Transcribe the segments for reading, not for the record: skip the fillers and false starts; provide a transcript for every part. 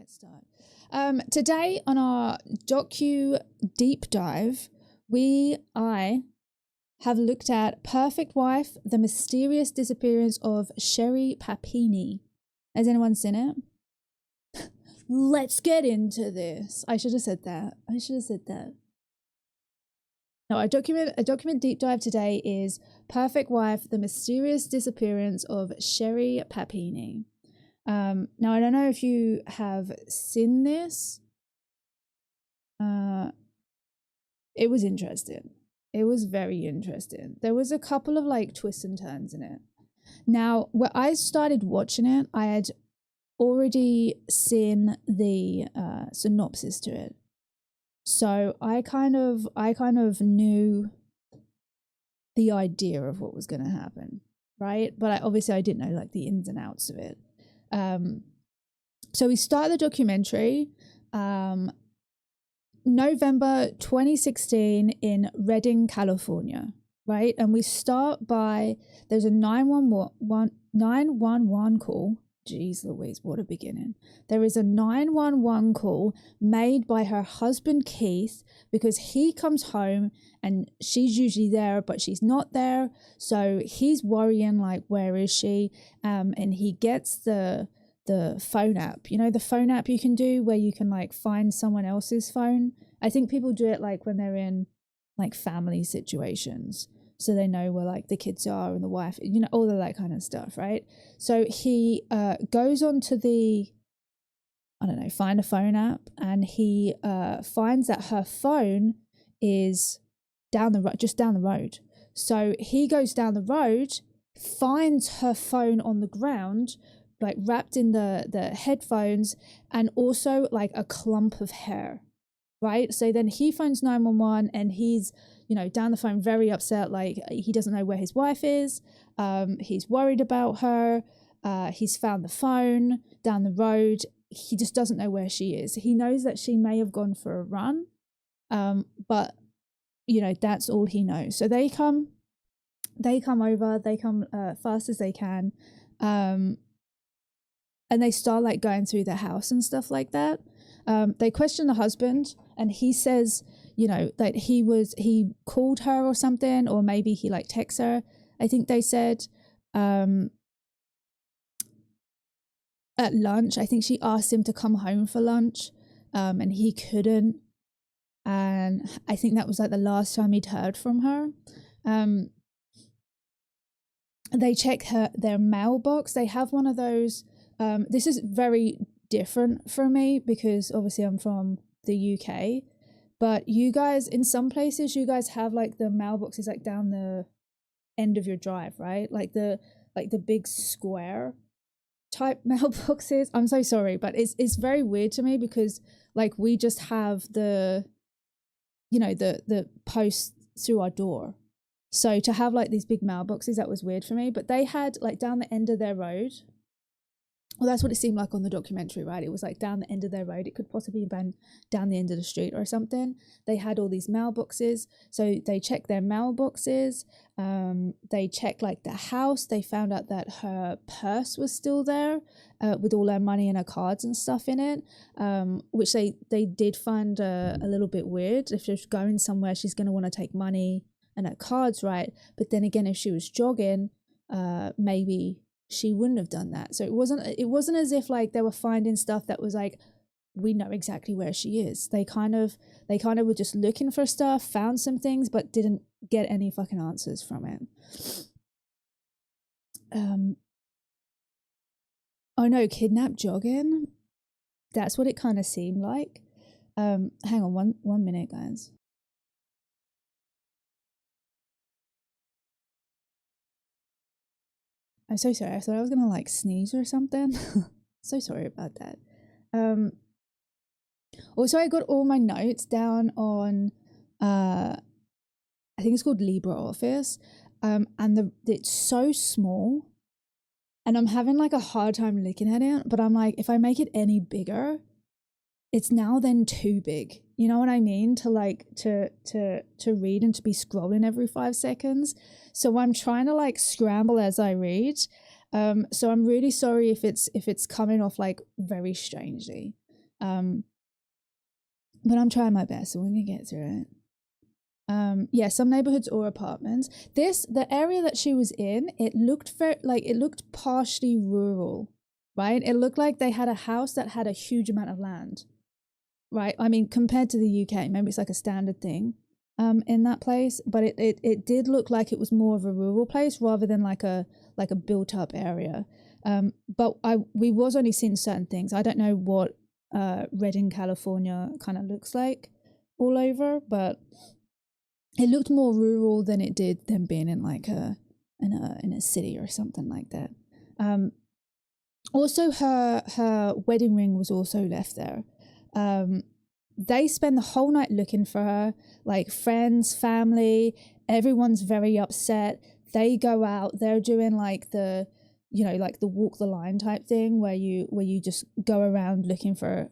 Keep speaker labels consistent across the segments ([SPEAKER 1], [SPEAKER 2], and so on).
[SPEAKER 1] start. Today on our Docu deep dive, I have looked at Perfect Wife, the mysterious disappearance of Sherri Papini. Has anyone seen it? Let's get into this. I should have said that. No, a document deep dive today is Perfect Wife, the mysterious disappearance of Sherri Papini. Now, I don't know if you have seen this. It was interesting. It was very interesting. There was a couple of like twists and turns in it. Now, when I started watching it, I had already seen the synopsis to it. So I kind of knew the idea of what was going to happen, right? But obviously I didn't know like the ins and outs of it. So we start the documentary November 2016 in Redding, California, right? And we start by, there's a 911 call. Jeez Louise, what a beginning. There is a 911 call made by her husband Keith because he comes home and she's usually there, but she's not there. So he's worrying like, where is she? And he gets the phone app. You know, the phone app you can do where you can like find someone else's phone. I think people do it like when they're in like family situations. So they know where like the kids are and the wife, you know, all of that kind of stuff, right? So he goes on to the, I don't know, find a phone app, and he finds that her phone is just down the road. So he goes down the road, finds her phone on the ground, like wrapped in the headphones, and also like a clump of hair, right? So then he phones 911 and he's, you know, down the phone, very upset, like he doesn't know where his wife is. He's worried about her. He's found the phone down the road. He just doesn't know where she is. He knows that she may have gone for a run, but you know, that's all he knows. So they come over, fast as they can, and they start like going through the house and stuff like that. They question the husband, and he says, you know, that he called her or something, or maybe he like texts her. I think they said at lunch, I think she asked him to come home for lunch, and he couldn't. And I think that was like the last time he'd heard from her. They check their mailbox. They have one of those. This is very different for me because obviously I'm from the UK. But you guys, in some places, you guys have like the mailboxes like down the end of your drive, right? Like the big square type mailboxes. I'm so sorry, but it's very weird to me because like we just have the, you know, the post through our door. So to have like these big mailboxes, that was weird for me. But they had like down the end of their road. Well, that's what it seemed like on the documentary, right? It was like down the end of their road. It could possibly have been down the end of the street or something. They had all these mailboxes. So they checked their mailboxes. They checked like the house. They found out that her purse was still there with all her money and her cards and stuff in it, which they did find a little bit weird. If she's going somewhere, she's going to want to take money and her cards, right? But then again, if she was jogging, maybe she wouldn't have done that. So it wasn't as if like they were finding stuff that was like, we know exactly where she is. They kind of were just looking for stuff, found some things, but didn't get any fucking answers from it. Oh no, kidnapped jogging. That's what it kind of seemed like. Hang on one minute, guys. I'm so sorry. I thought I was gonna like sneeze or something. So sorry about that. Also, I got all my notes down on I think it's called LibreOffice, and it's so small, and I'm having like a hard time looking at it. But I'm like, if I make it any bigger, it's now then too big. You know what I mean? To like to read and to be scrolling every 5 seconds. So I'm trying to like scramble as I read. So I'm really sorry if it's coming off like very strangely. But I'm trying my best, so we're gonna get through it. Yeah, some neighborhoods or apartments. The area that she was in, it looked it looked partially rural, right? It looked like they had a house that had a huge amount of land, right? I mean, compared to the UK, maybe it's like a standard thing in that place, but it did look like it was more of a rural place rather than like a built up area. But we was only seeing certain things. I don't know what Redding, California kind of looks like all over, but it looked more rural than it did than being in like in a city or something like that. Also, her wedding ring was also left there. They spend the whole night looking for her, like friends, family, everyone's very upset. They go out, they're doing like the, you know, like the walk the line type thing where you just go around looking for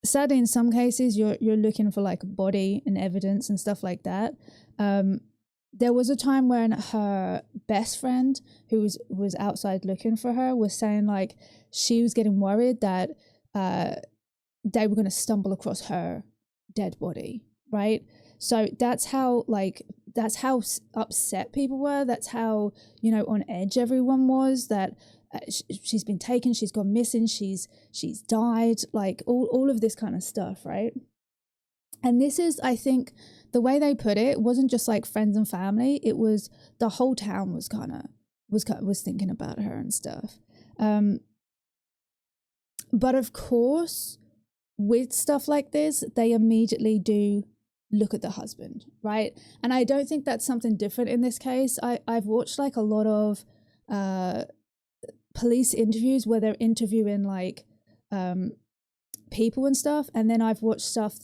[SPEAKER 1] sadly in some cases you're looking for like body and evidence and stuff like that. There was a time when her best friend who was outside looking for her was saying like she was getting worried that they were going to stumble across her dead body, right? So that's how upset people were. That's how, you know, on edge everyone was, that she's been taken, she's gone missing, she's died, like all of this kind of stuff, right? And this is, I think, the way they put it wasn't just like friends and family, it was the whole town was thinking about her and stuff. But of course, with stuff like this, they immediately do look at the husband, right? And I don't think that's something different in this case. I've watched like a lot of police interviews where they're interviewing like people and stuff, and then I've watched stuff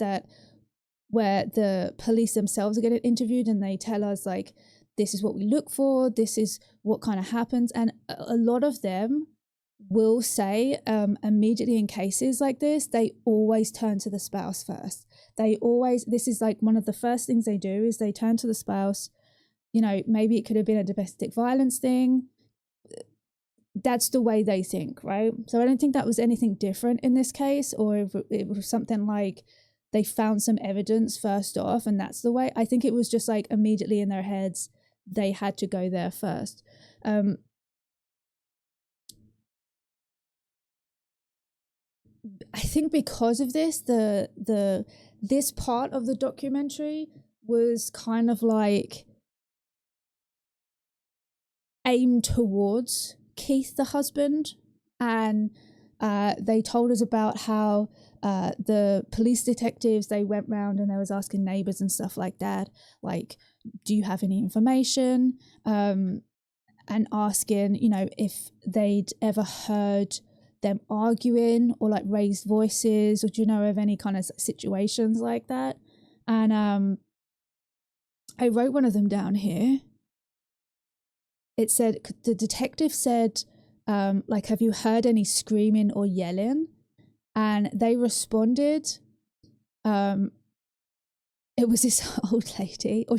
[SPEAKER 1] where the police themselves are getting interviewed and they tell us like, this is what we look for, this is what kind of happens. And a lot of them will say immediately in cases like this, they always turn to the spouse first. This is like one of the first things they do is they turn to the spouse. You know, maybe it could have been a domestic violence thing. That's the way they think, right? So I don't think that was anything different in this case, or if it was something like they found some evidence first off and that's the way. I think it was just like immediately in their heads, they had to go there first. I think because of this, this part of the documentary was kind of like aimed towards Keith, the husband, and they told us about how the police detectives, they went round and they was asking neighbors and stuff like that, like, do you have any information, and asking, you know, if they'd ever heard them arguing or like raised voices, or do you know of any kind of situations like that. And I wrote one of them down here. It said, the detective said, like, have you heard any screaming or yelling? And they responded, it was this old lady, or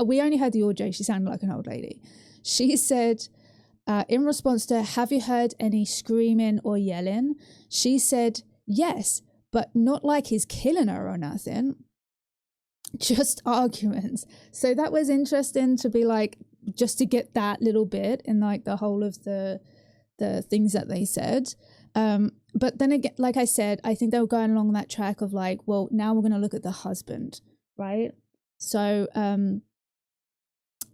[SPEAKER 1] we only heard the audio, she sounded like an old lady. She said, in response to, have you heard any screaming or yelling? She said, yes, but not like he's killing her or nothing, just arguments. So that was interesting to be like, just to get that little bit in like the whole of the things that they said. But then again, like I said, I think they were going along that track of like, well, now we're going to look at the husband, right? So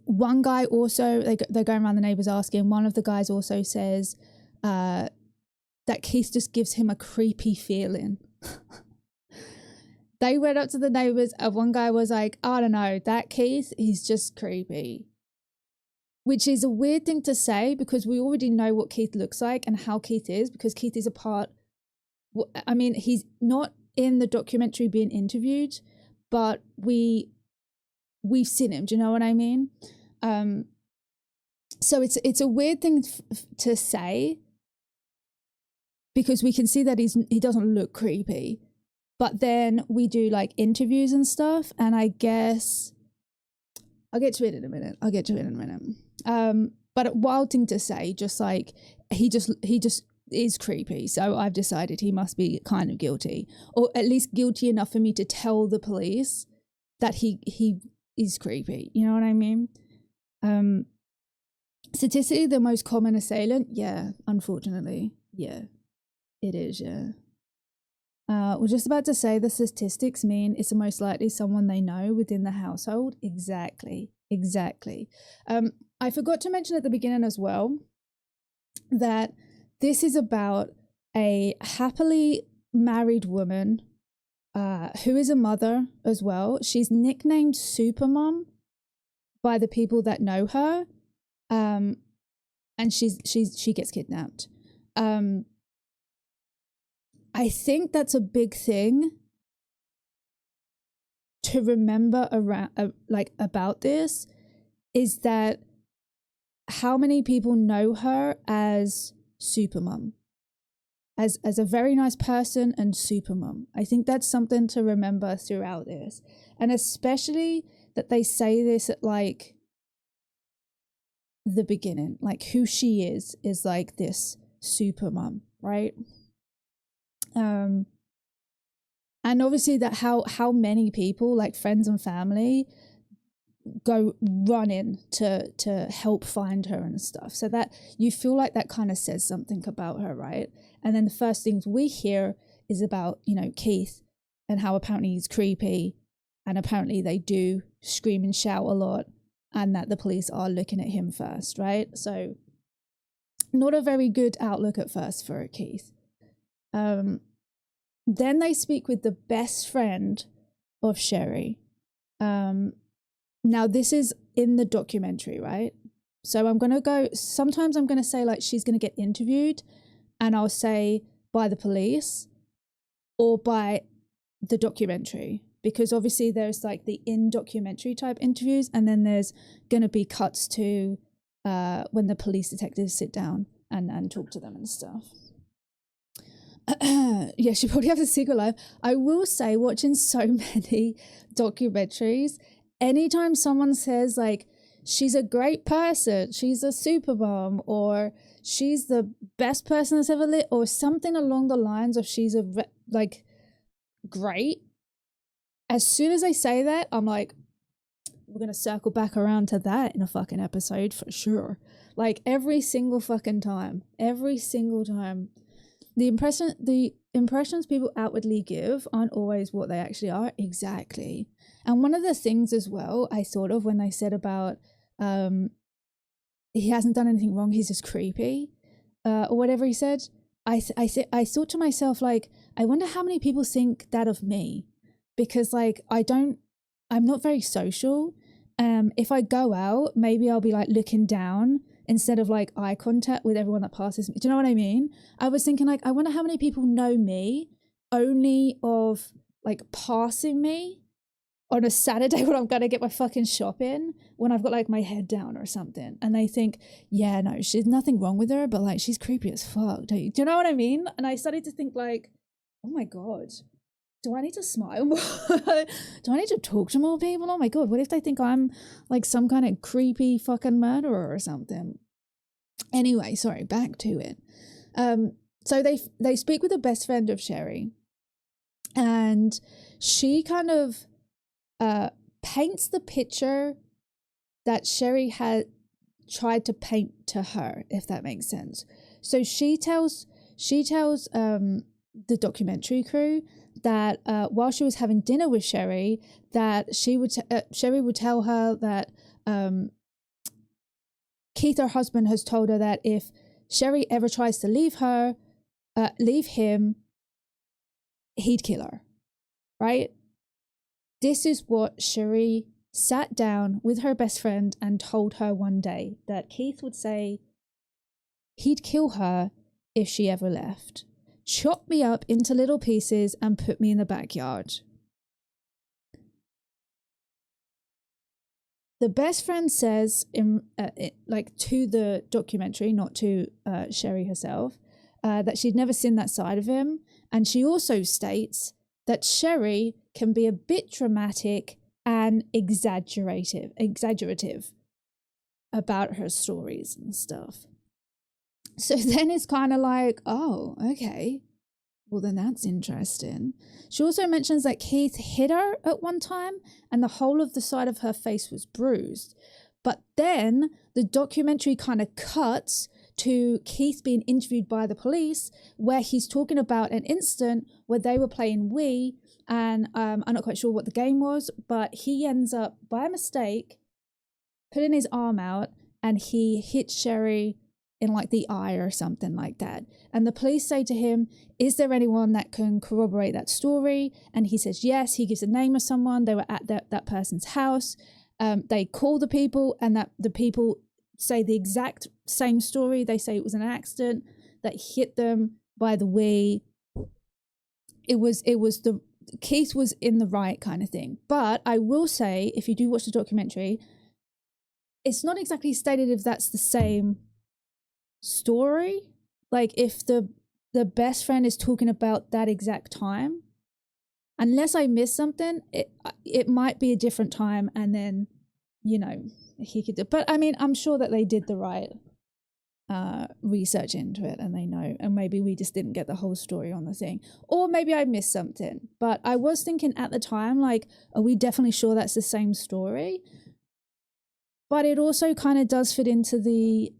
[SPEAKER 1] one guy also, they're going around the neighbors asking, one of the guys also says that Keith just gives him a creepy feeling. They went up to the neighbors and one guy was like, I don't know, that Keith, he's just creepy. Which is a weird thing to say because we already know what Keith looks like and how Keith is, because Keith is I mean, he's not in the documentary being interviewed, but we've seen him. Do you know what I mean? So it's a weird thing to say because we can see that he doesn't look creepy, but then we do like interviews and stuff, and I guess I'll get to it in a minute. but a wild thing to say, just like he just is creepy. So I've decided he must be kind of guilty, or at least guilty enough for me to tell the police that he is creepy. You know what I mean? Statistically, the most common assailant, yeah, unfortunately, yeah, it is, yeah. We're just about to say the statistics mean it's most likely someone they know within the household. Exactly. I forgot to mention at the beginning as well that this is about a happily married woman who is a mother as well. She's nicknamed Supermom by the people that know her, and she gets kidnapped. I think that's a big thing to remember around, about this, is that how many people know her as Supermom, as a very nice person and Supermom. I think that's something to remember throughout this, and especially that they say this at like the beginning, like who she is like this Supermom, right? And obviously that how many people, like friends and family, go running to help find her and stuff. So that you feel like that kind of says something about her, right? And then the first things we hear is about, you know, Keith and how apparently he's creepy, and apparently they do scream and shout a lot, and that the police are looking at him first, right? So not a very good outlook at first for Keith. Then they speak with the best friend of Sherri. Now this is in the documentary, right? So sometimes I'm going to say like she's going to get interviewed, and I'll say by the police or by the documentary, because obviously there's like the documentary type interviews, and then there's going to be cuts to when the police detectives sit down and talk to them and stuff. Yeah, she probably has a secret life. I will say, watching so many documentaries, anytime someone says like she's a great person, she's a supermom, or she's the best person that's ever lived, or something along the lines of she's great, as soon as they say that, I'm like, we're gonna circle back around to that in a fucking episode for sure. Like every single fucking time. The impressions people outwardly give aren't always what they actually are. Exactly. And one of the things as well I thought of when they said about he hasn't done anything wrong, he's just creepy, or whatever he said, I thought to myself, like, I wonder how many people think that of me, because like I'm not very social. If I go out, maybe I'll be like looking down instead of like eye contact with everyone that passes me. Do you know what I mean? I was thinking like, I wonder how many people know me only of like passing me on a Saturday when I'm going to get my fucking shopping, when I've got like my head down or something. And they think, yeah, no, there's nothing wrong with her, but like she's creepy as fuck. Do you know what I mean? And I started to think like, oh my God, do I need to smile more? Do I need to talk to more people? Oh my God, what if they think I'm like some kind of creepy fucking murderer or something? Anyway, sorry, back to it. So they speak with the best friend of Sherri, and she kind of paints the picture that Sherri had tried to paint to her, if that makes sense. So she tells the documentary crew that while she was having dinner with Sherri, that Sherri would tell her that Keith, her husband, has told her that if Sherri ever tries to leave him, he'd kill her, right? This is what Sherri sat down with her best friend and told her one day, that Keith would say he'd kill her if she ever left. Chop me up into little pieces and put me in the backyard. The best friend says, to the documentary, not to Sherri herself, that she'd never seen that side of him. And she also states that Sherri can be a bit dramatic and exaggerative. about her stories and stuff. So then it's kind of like, oh, okay, well then that's interesting. She also mentions that Keith hit her at one time and the whole of the side of her face was bruised. But then the documentary kind of cuts to Keith being interviewed by the police, where he's talking about an incident where they were playing Wii, and I'm not quite sure what the game was, but he ends up by mistake putting his arm out and he hits Sherri in like the eye or something like that. And the police say to him, is there anyone that can corroborate that story? And he says yes. He gives a name of someone. They were at that person's house. They call the people, and that the people say the exact same story. They say it was an accident that hit them by the Wii. It was the Keith was in the right kind of thing. But I will say, if you do watch the documentary, it's not exactly stated if that's the same story. Like if the best friend is talking about that exact time, unless I missed something, it might be a different time, and then, you know, he could do. But I mean, I'm sure that they did the right research into it, and they know, and maybe we just didn't get the whole story on the thing, or maybe I missed something. But I was thinking at the time, like, are we definitely sure that's the same story? But it also kind of does fit into the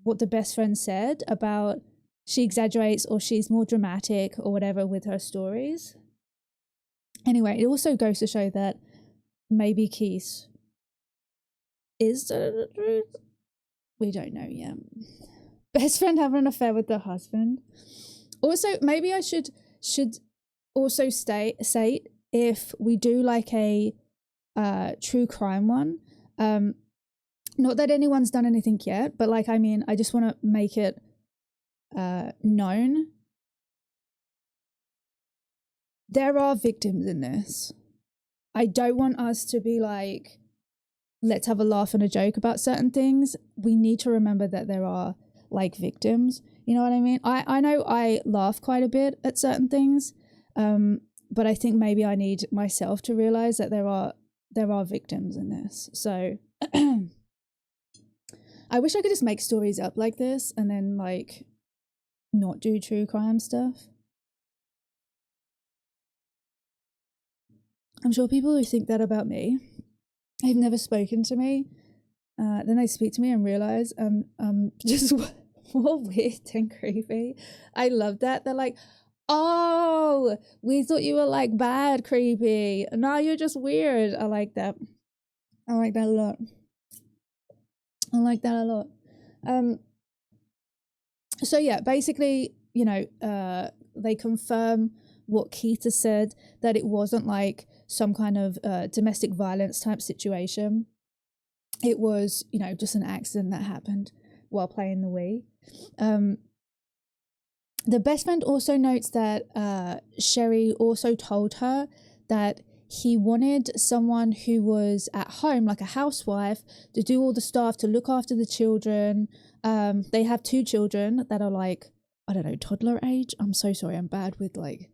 [SPEAKER 1] what the best friend said about she exaggerates or she's more dramatic or whatever with her stories. Anyway, it also goes to show that maybe Keith is the truth. We don't know yet. Best friend having an affair with the husband. Also, maybe I should also say if we do like a true crime one, not that anyone's done anything yet, but like, I mean, I just want to make it known. There are victims in this. I don't want us to be like, let's have a laugh and a joke about certain things. We need to remember that there are like victims. You know what I mean? I know I laugh quite a bit at certain things, but I think maybe I need myself to realize that there are victims in this. So I wish I could just make stories up like this and then like not do true crime stuff. I'm sure people who think that about me, they've never spoken to me. Then they speak to me and realize just more weird and creepy. I love that. They're like, oh, we thought you were like bad creepy. No, you're just weird. I like that. I like that a lot. So yeah, basically, you know, they confirm what Keith has said, that it wasn't like some kind of domestic violence type situation. It was, you know, just an accident that happened while playing the Wii. The best friend also notes that Sherri also told her that he wanted someone who was at home, like a housewife, to do all the stuff, to look after the children. They have 2 children that are like, I don't know, toddler age. I'm so sorry, I'm bad with like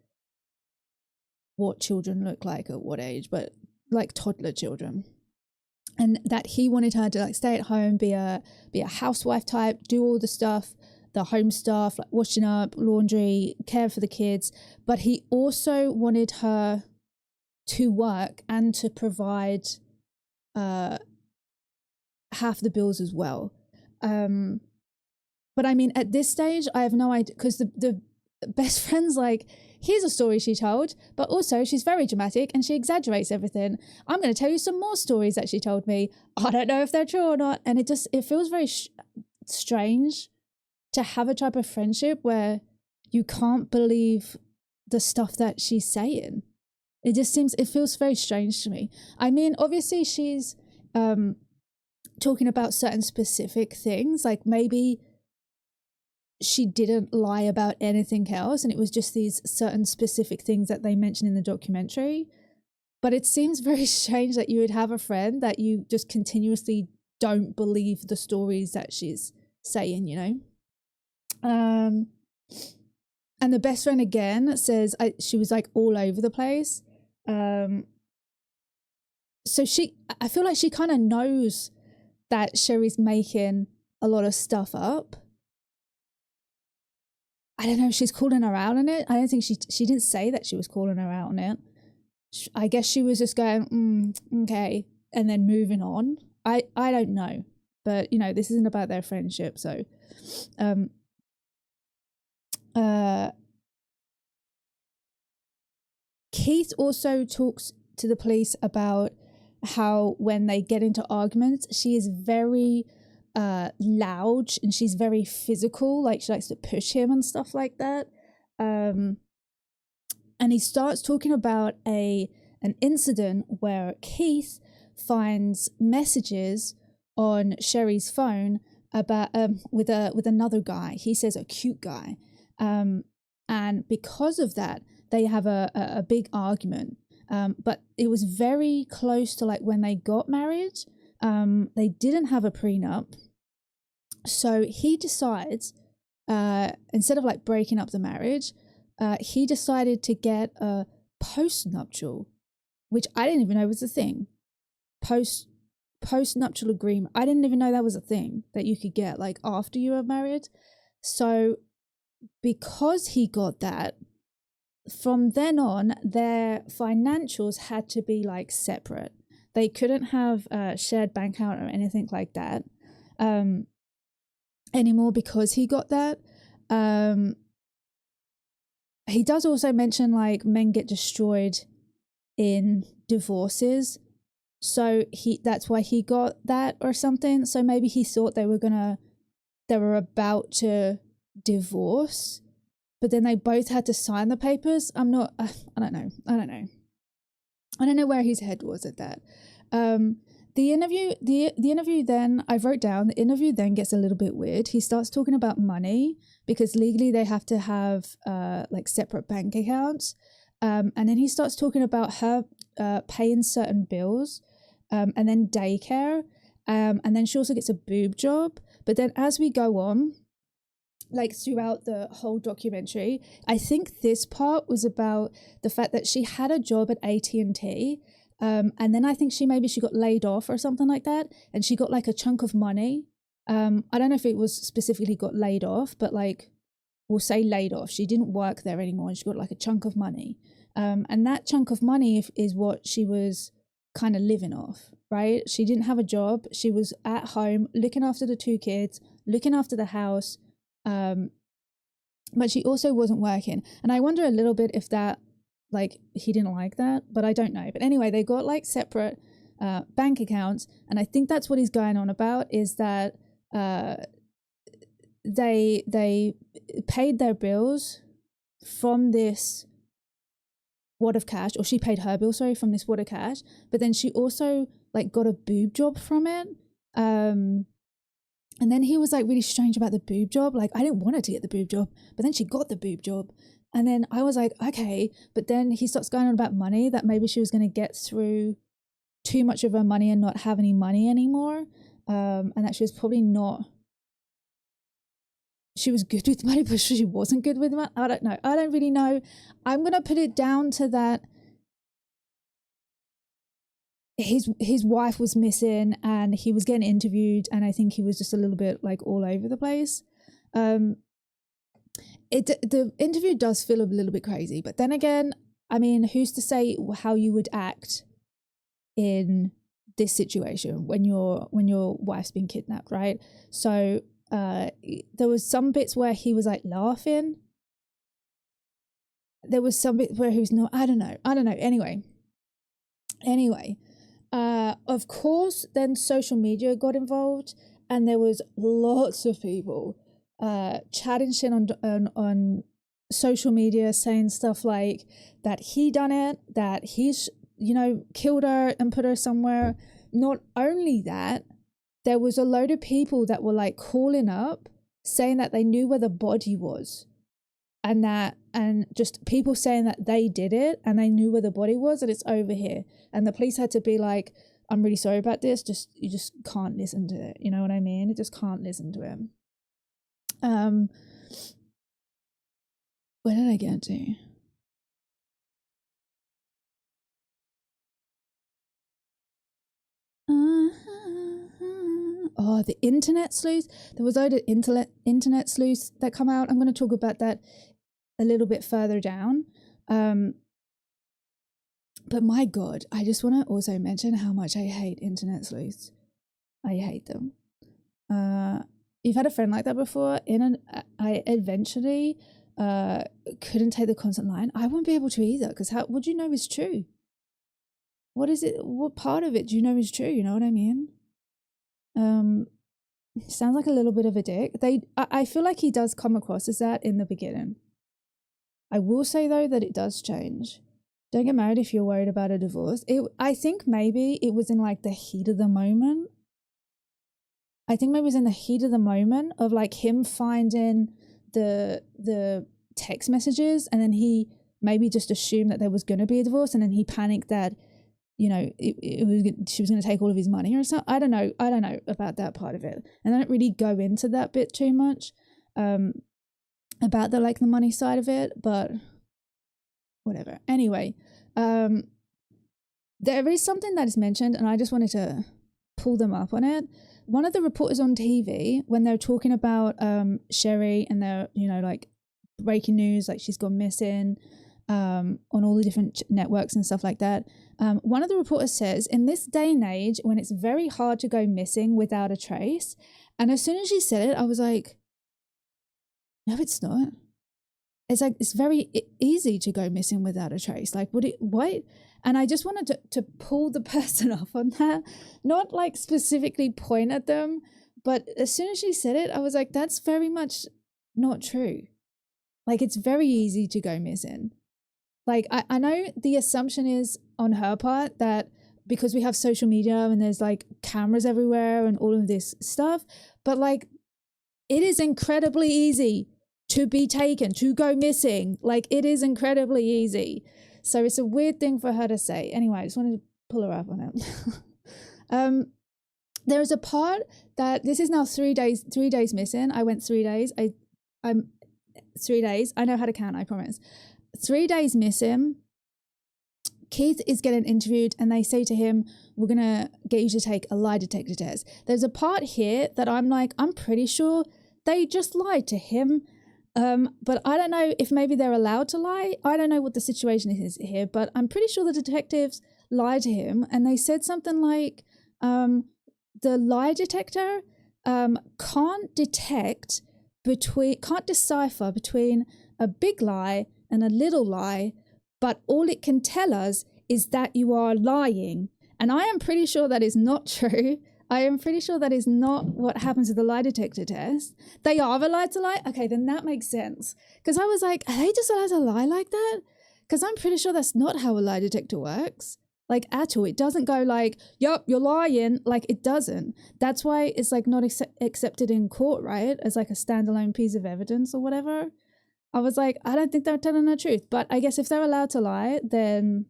[SPEAKER 1] what children look like at what age, but like toddler children. And that he wanted her to like stay at home, be a housewife type, do all the stuff, the home stuff, like washing up, laundry, care for the kids. But he also wanted her to work and to provide half the bills as well. But I mean, at this stage, I have no idea, because the best friend's like, here's a story she told, but also she's very dramatic and she exaggerates everything. I'm going to tell you some more stories that she told me. I don't know if they're true or not. And it feels very strange to have a type of friendship where you can't believe the stuff that she's saying. It feels very strange to me. I mean, obviously she's talking about certain specific things, like maybe she didn't lie about anything else and it was just these certain specific things that they mention in the documentary. But it seems very strange that you would have a friend that you just continuously don't believe the stories that she's saying, you know? And the best friend again says she was like all over the place. So I feel like she kind of knows that Sherri's making a lot of stuff up. I don't know if she's calling her out on it. I don't think she didn't say that she was calling her out on it. I guess she was just going, okay, and then moving on. I don't know. But, you know, this isn't about their friendship. So, Keith also talks to the police about how when they get into arguments, she is very loud and she's very physical. Like, she likes to push him and stuff like that. And he starts talking about an incident where Keith finds messages on Sherri's phone about with another guy. He says a cute guy, and because of that, they have a big argument. But it was very close to like when they got married. They didn't have a prenup, so he decides instead of like breaking up the marriage, he decided to get a post-nuptial, which I didn't even know was a thing. Post-nuptial agreement. I didn't even know that was a thing that you could get like after you were married. So because he got that, from then on, their financials had to be like separate. They couldn't have a shared bank account or anything like that anymore because he got that. He does also mention like men get destroyed in divorces, so that's why he got that or something. So maybe he thought they were about to divorce, but then they both had to sign the papers. I don't know where his head was at that. The interview then, I wrote down, the interview then gets a little bit weird. He starts talking about money because legally they have to have like separate bank accounts. And then he starts talking about her paying certain bills, and then daycare. And then she also gets a boob job. But then as we go on, like throughout the whole documentary, I think this part was about the fact that she had a job at AT&T. And then I think she got laid off or something like that, and she got like a chunk of money. I don't know if it was specifically got laid off, but like we'll say laid off. She didn't work there anymore, and she got like a chunk of money. And that chunk of money is what she was kind of living off, right? She didn't have a job. She was at home looking after the 2 kids, looking after the house, but she also wasn't working. And I wonder a little bit if that, like, he didn't like that, but I don't know. But anyway, they got like separate bank accounts, and I think that's what he's going on about, is that they paid their bills from this wad of cash, or she paid her bill, sorry, from this wad of cash, but then she also like got a boob job from it. And then he was like really strange about the boob job. Like, I didn't want her to get the boob job, but then she got the boob job. And then I was like, okay. But then he starts going on about money, that maybe she was going to get through too much of her money and not have any money anymore. And that she was probably not, she was good with money, but she wasn't good with money. I don't know. I don't really know. I'm going to put it down to that his wife was missing and he was getting interviewed, and I think he was just a little bit like all over the place. The interview does feel a little bit crazy, but then again, I mean, who's to say how you would act in this situation when your wife's been kidnapped, right? So there was some bits where he was like laughing. There was some bits where he was not. I don't know. Anyway, of course, then social media got involved, and there was lots of people chatting shit on social media, saying stuff like that he done it, that he's, killed her and put her somewhere. Not only that, there was a load of people that were like calling up saying that they knew where the body was, and just people saying that they did it and they knew where the body was and it's over here. And the police had to be like, I'm really sorry about this. You just can't listen to it. You know what I mean? You just can't listen to him. Where did I get to? the internet sleuth. There was other internet sleuths that come out. I'm going to talk about that a little bit further down. But my God, I just want to also mention how much I hate internet sleuths. I hate them. You've had a friend like that before. I eventually couldn't take the constant line. I won't be able to either, because what do you know is true? What is it? What part of it do you know is true? You know what I mean? Sounds like a little bit of a dick. I feel like he does come across as that in the beginning. I will say though that it does change. Don't get married if you're worried about a divorce. I think maybe it was in like the heat of the moment. I think maybe it was in the heat of the moment of like him finding the text messages, and then he maybe just assumed that there was going to be a divorce, and then he panicked that, you know, she was going to take all of his money or something. I don't know about that part of it, and I don't really go into that bit too much about the money side of it, but whatever. Anyway, there is something that is mentioned, and I just wanted to pull them up on it. One of the reporters on TV, when they're talking about Sherri, and they're, you know, like breaking news, like she's gone missing on all the different networks and stuff like that. One of the reporters says, in this day and age, when it's very hard to go missing without a trace, and as soon as she said it, I was like, no, it's not. It's like, it's very easy to go missing without a trace. Like, what? And I just wanted to pull the person off on that, not like specifically point at them, but as soon as she said it, I was like, that's very much not true. Like, it's very easy to go missing. Like, I know the assumption is on her part that because we have social media and there's like cameras everywhere and all of this stuff, but like, it is incredibly easy to be taken, to go missing. Like, it is incredibly easy. So it's a weird thing for her to say. Anyway, I just wanted to pull her up on it. There is a part that this is now 3 days missing. I went 3 days. I'm 3 days. I know how to count, I promise. 3 days missing. Keith is getting interviewed, and they say to him, we're going to get you to take a lie detector test. There's a part here that I'm like, I'm pretty sure they just lied to him. But I don't know if maybe they're allowed to lie. I don't know what the situation is here, but I'm pretty sure the detectives lied to him, and they said something like, the lie detector can't decipher between a big lie and a little lie, but all it can tell us is that you are lying. And I am pretty sure that is not true. I am pretty sure that is not what happens with the lie detector test. They are allowed to lie? Okay, then that makes sense. Because I was like, are they just allowed to lie like that? Because I'm pretty sure that's not how a lie detector works. Like, at all. It doesn't go like, yup, you're lying. Like, it doesn't. That's why it's like not accepted in court, right? As like a standalone piece of evidence or whatever. I was like, I don't think they're telling the truth. But I guess if they're allowed to lie, then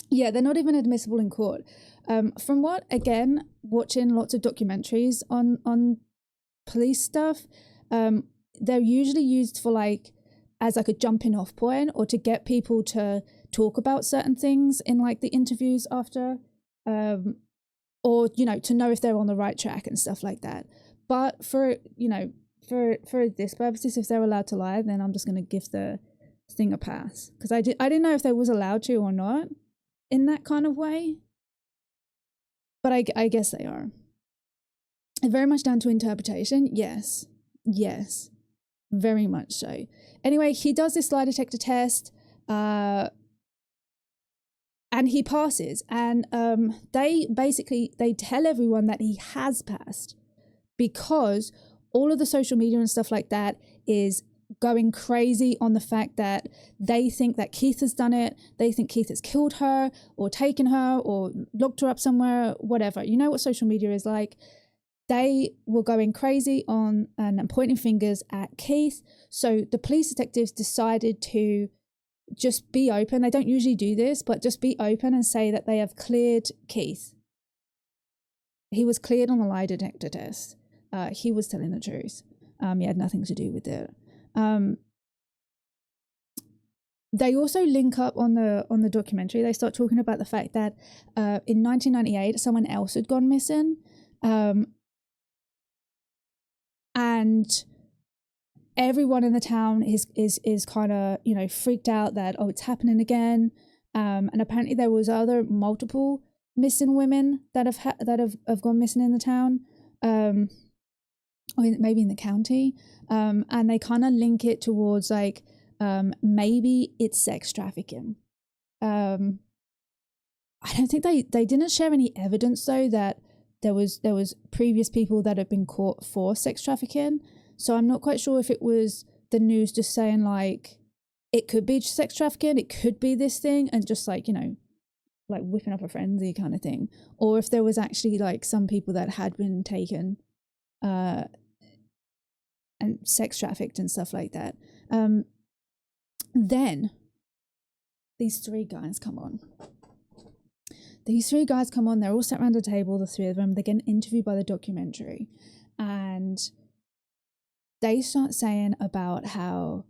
[SPEAKER 1] yeah, they're not even admissible in court. From what, again, watching lots of documentaries on police stuff, they're usually used for like, as like a jumping off point, or to get people to talk about certain things in like the interviews after, or, you know, to know if they're on the right track and stuff like that. But for, you know, for this purposes, if they're allowed to lie, then I'm just going to give the thing a pass. Because I didn't know if they was allowed to or not in that kind of way. But I guess they are. Very much down to interpretation. Yes. Yes. Very much so. Anyway, he does this lie detector test, and he passes. And they tell everyone that he has passed, because all of the social media and stuff like that is going crazy on the fact that they think that Keith has done it. They think Keith has killed her or taken her or locked her up somewhere, whatever. You know what social media is like. They were going crazy on and pointing fingers at Keith. So the police detectives decided to just be open. They don't usually do this, but just be open and say that they have cleared Keith. He was cleared on the lie detector test. He was telling the truth. He had nothing to do with it. They also link up on the documentary. They start talking about the fact that in 1998 someone else had gone missing, And everyone in the town is kind of, you know, freaked out that, oh, it's happening again. And apparently there was multiple missing women that have gone missing in the town, or maybe in the county. And they kind of link it towards like, maybe it's sex trafficking. I don't think they didn't share any evidence though that there was previous people that have been caught for sex trafficking. So I'm not quite sure if it was the news just saying like it could be sex trafficking, it could be this thing, and just like, you know, like whipping up a frenzy kind of thing, or if there was actually like some people that had been taken and sex trafficked and stuff like that. Then these three guys come on. They're all sat around a table, the three of them. They get interviewed by the documentary, and they start saying about how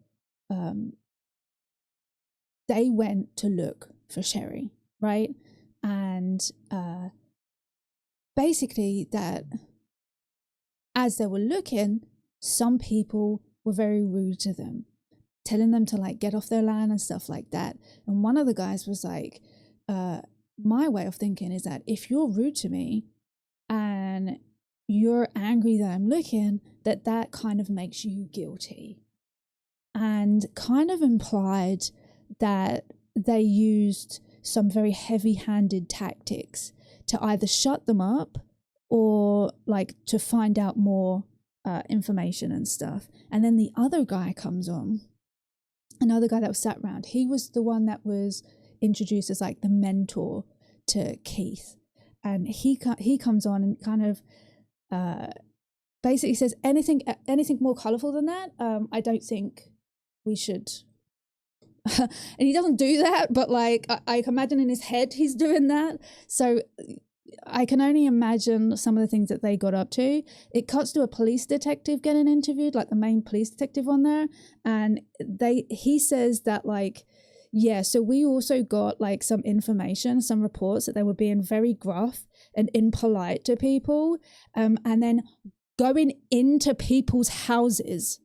[SPEAKER 1] they went to look for Sherri, right? And basically that as they were looking, some people were very rude to them, telling them to like get off their land and stuff like that. And one of the guys was like, my way of thinking is that if you're rude to me and you're angry that I'm looking, that kind of makes you guilty. And kind of implied that they used some very heavy-handed tactics to either shut them up or like to find out more information and stuff. And then the other guy comes on, another guy that was sat around. He was the one that was introduced as like the mentor to Keith, and he comes on and kind of basically says anything more colorful than that, I don't think we should. And he doesn't do that, but like I can imagine in his head he's doing that. So I can only imagine some of the things that they got up to. It cuts to a police detective getting interviewed, like the main police detective on there, and he says that like, yeah, so we also got like some information, some reports that they were being very gruff and impolite to people, and then going into people's houses,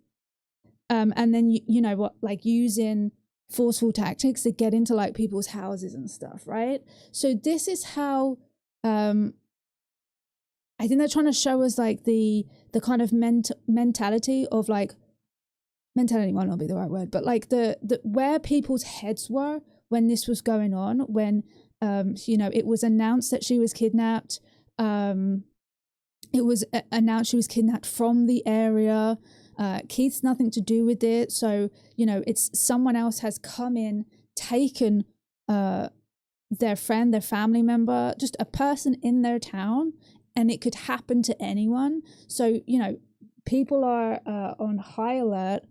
[SPEAKER 1] and then you know what, like using forceful tactics to get into like people's houses and stuff, right? So this is how I think they're trying to show us like the kind of mentality of like, mentality might not be the right word, but like the where people's heads were when this was going on, when you know, it was announced that she was kidnapped. It was announced she was kidnapped from the area. Keith's nothing to do with it, so you know, it's someone else has come in, taken their friend, their family member, just a person in their town, and it could happen to anyone. So you know, people are on high alert.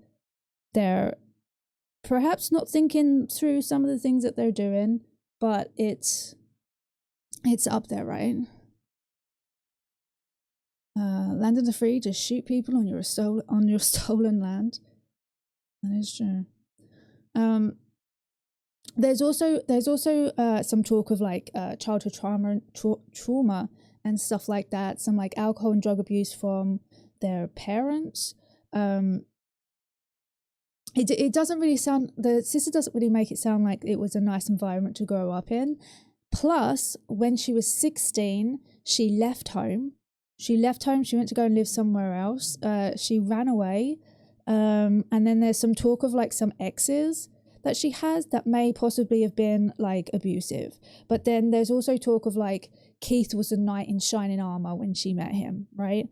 [SPEAKER 1] They're perhaps not thinking through some of the things that they're doing, but it's up there, right? Landed are free to shoot people on your stolen land. That is true. There's also some talk of like childhood trauma and stuff like that. Some like alcohol and drug abuse from their parents. It doesn't really sound, the sister doesn't really make it sound like it was a nice environment to grow up in. Plus, when she was 16, she left home. She went to go and live somewhere else. She ran away. And then there's some talk of like some exes that she has that may possibly have been like abusive. But then there's also talk of like Keith was a knight in shining armor when she met him, right?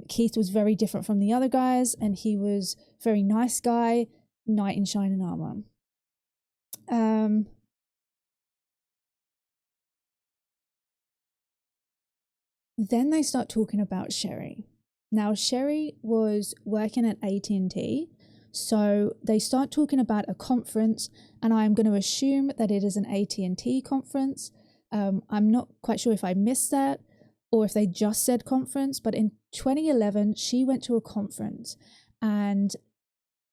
[SPEAKER 1] Keith was very different from the other guys, and he was very nice guy, knight in shining armor. Then they start talking about Sherri. Now, Sherri was working at AT&T, so they start talking about a conference, and I'm going to assume that it is an AT&T conference. I'm not quite sure if I missed that or if they just said conference, but in 2011, she went to a conference, and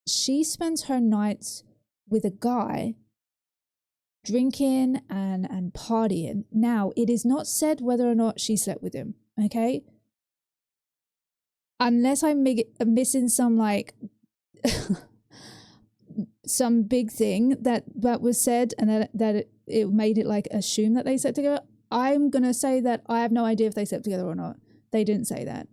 [SPEAKER 1] she spends her nights with a guy drinking and partying. Now, it is not said whether or not she slept with him, okay? unless I'm missing some like some big thing that was said, and that it made it like assume that they slept together, I'm gonna say that I have no idea if they slept together or not. They didn't say that.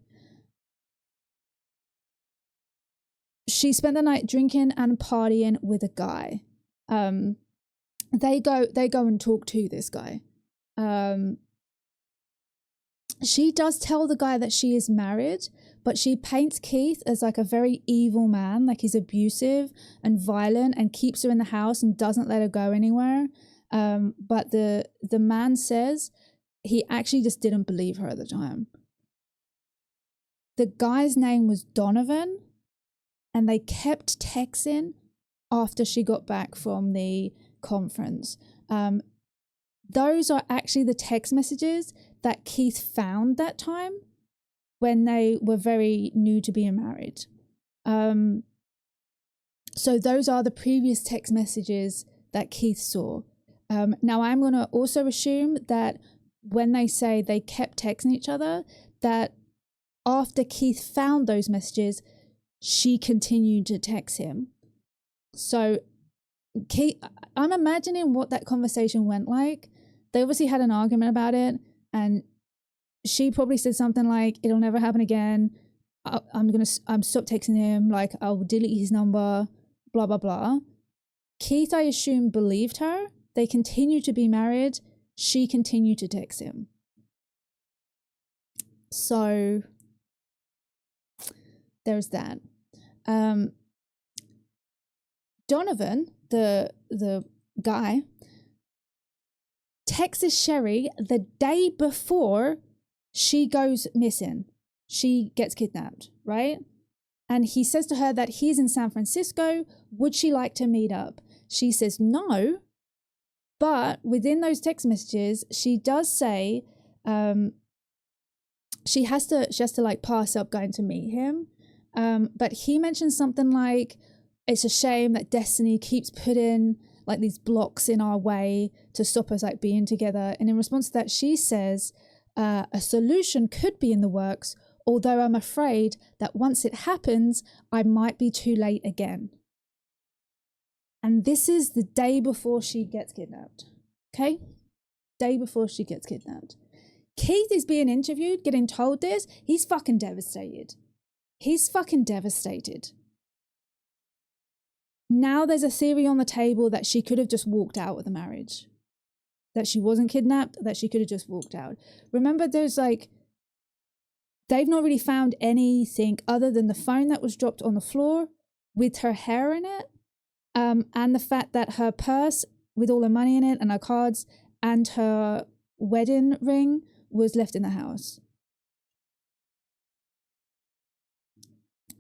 [SPEAKER 1] She spent the night drinking and partying with a guy. They go and talk to this guy. She does tell the guy that she is married, but she paints Keith as like a very evil man, like he's abusive and violent and keeps her in the house and doesn't let her go anywhere. But the man says he actually just didn't believe her at the time. The guy's name was Donovan, and they kept texting after she got back from the conference. Those are actually the text messages that Keith found that time when they were very new to being married. So those are the previous text messages that Keith saw. Now I'm going to also assume that when they say they kept texting each other, that after Keith found those messages, she continued to text him. So Keith, I'm imagining what that conversation went like. They obviously had an argument about it, and she probably said something like, "It'll never happen again. I'm stop texting him. Like, I'll delete his number, blah, blah, blah." Keith, I assume, believed her. They continued to be married. She continued to text him. So there's that. Donovan, the guy, texts Sherri the day before she goes missing. She gets kidnapped, right? And he says to her that he's in San Francisco. Would she like to meet up? She says no. But within those text messages, she does say she has to like pass up going to meet him. But he mentions something like, it's a shame that destiny keeps putting like these blocks in our way to stop us like being together. And in response to that, she says, a solution could be in the works, although I'm afraid that once it happens, I might be too late again. And this is the day before she gets kidnapped. Okay? Day before she gets kidnapped. Keith is being interviewed, getting told this. He's fucking devastated. He's fucking devastated. Now there's a theory on the table that she could have just walked out of the marriage. That she wasn't kidnapped, that she could have just walked out. Remember, there's like, they've not really found anything other than the phone that was dropped on the floor with her hair in it. And the fact that her purse with all her money in it and her cards and her wedding ring was left in the house.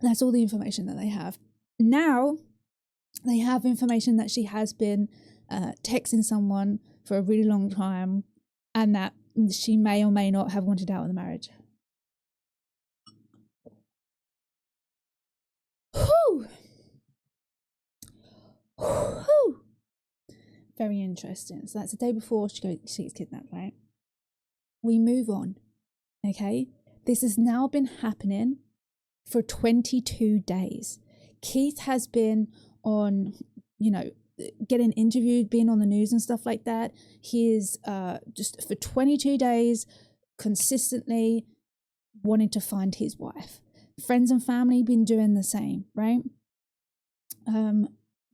[SPEAKER 1] That's all the information that they have. Now, they have information that she has been texting someone for a really long time, and that she may or may not have wanted out of the marriage. Whew. Whew. Very interesting. So that's the day before she gets kidnapped, right? We move on. Okay? This has now been happening for 22 days. Keith has been on, getting interviewed, being on the news and stuff like that. He is just for 22 days consistently wanting to find his wife. Friends and family been doing the same, right?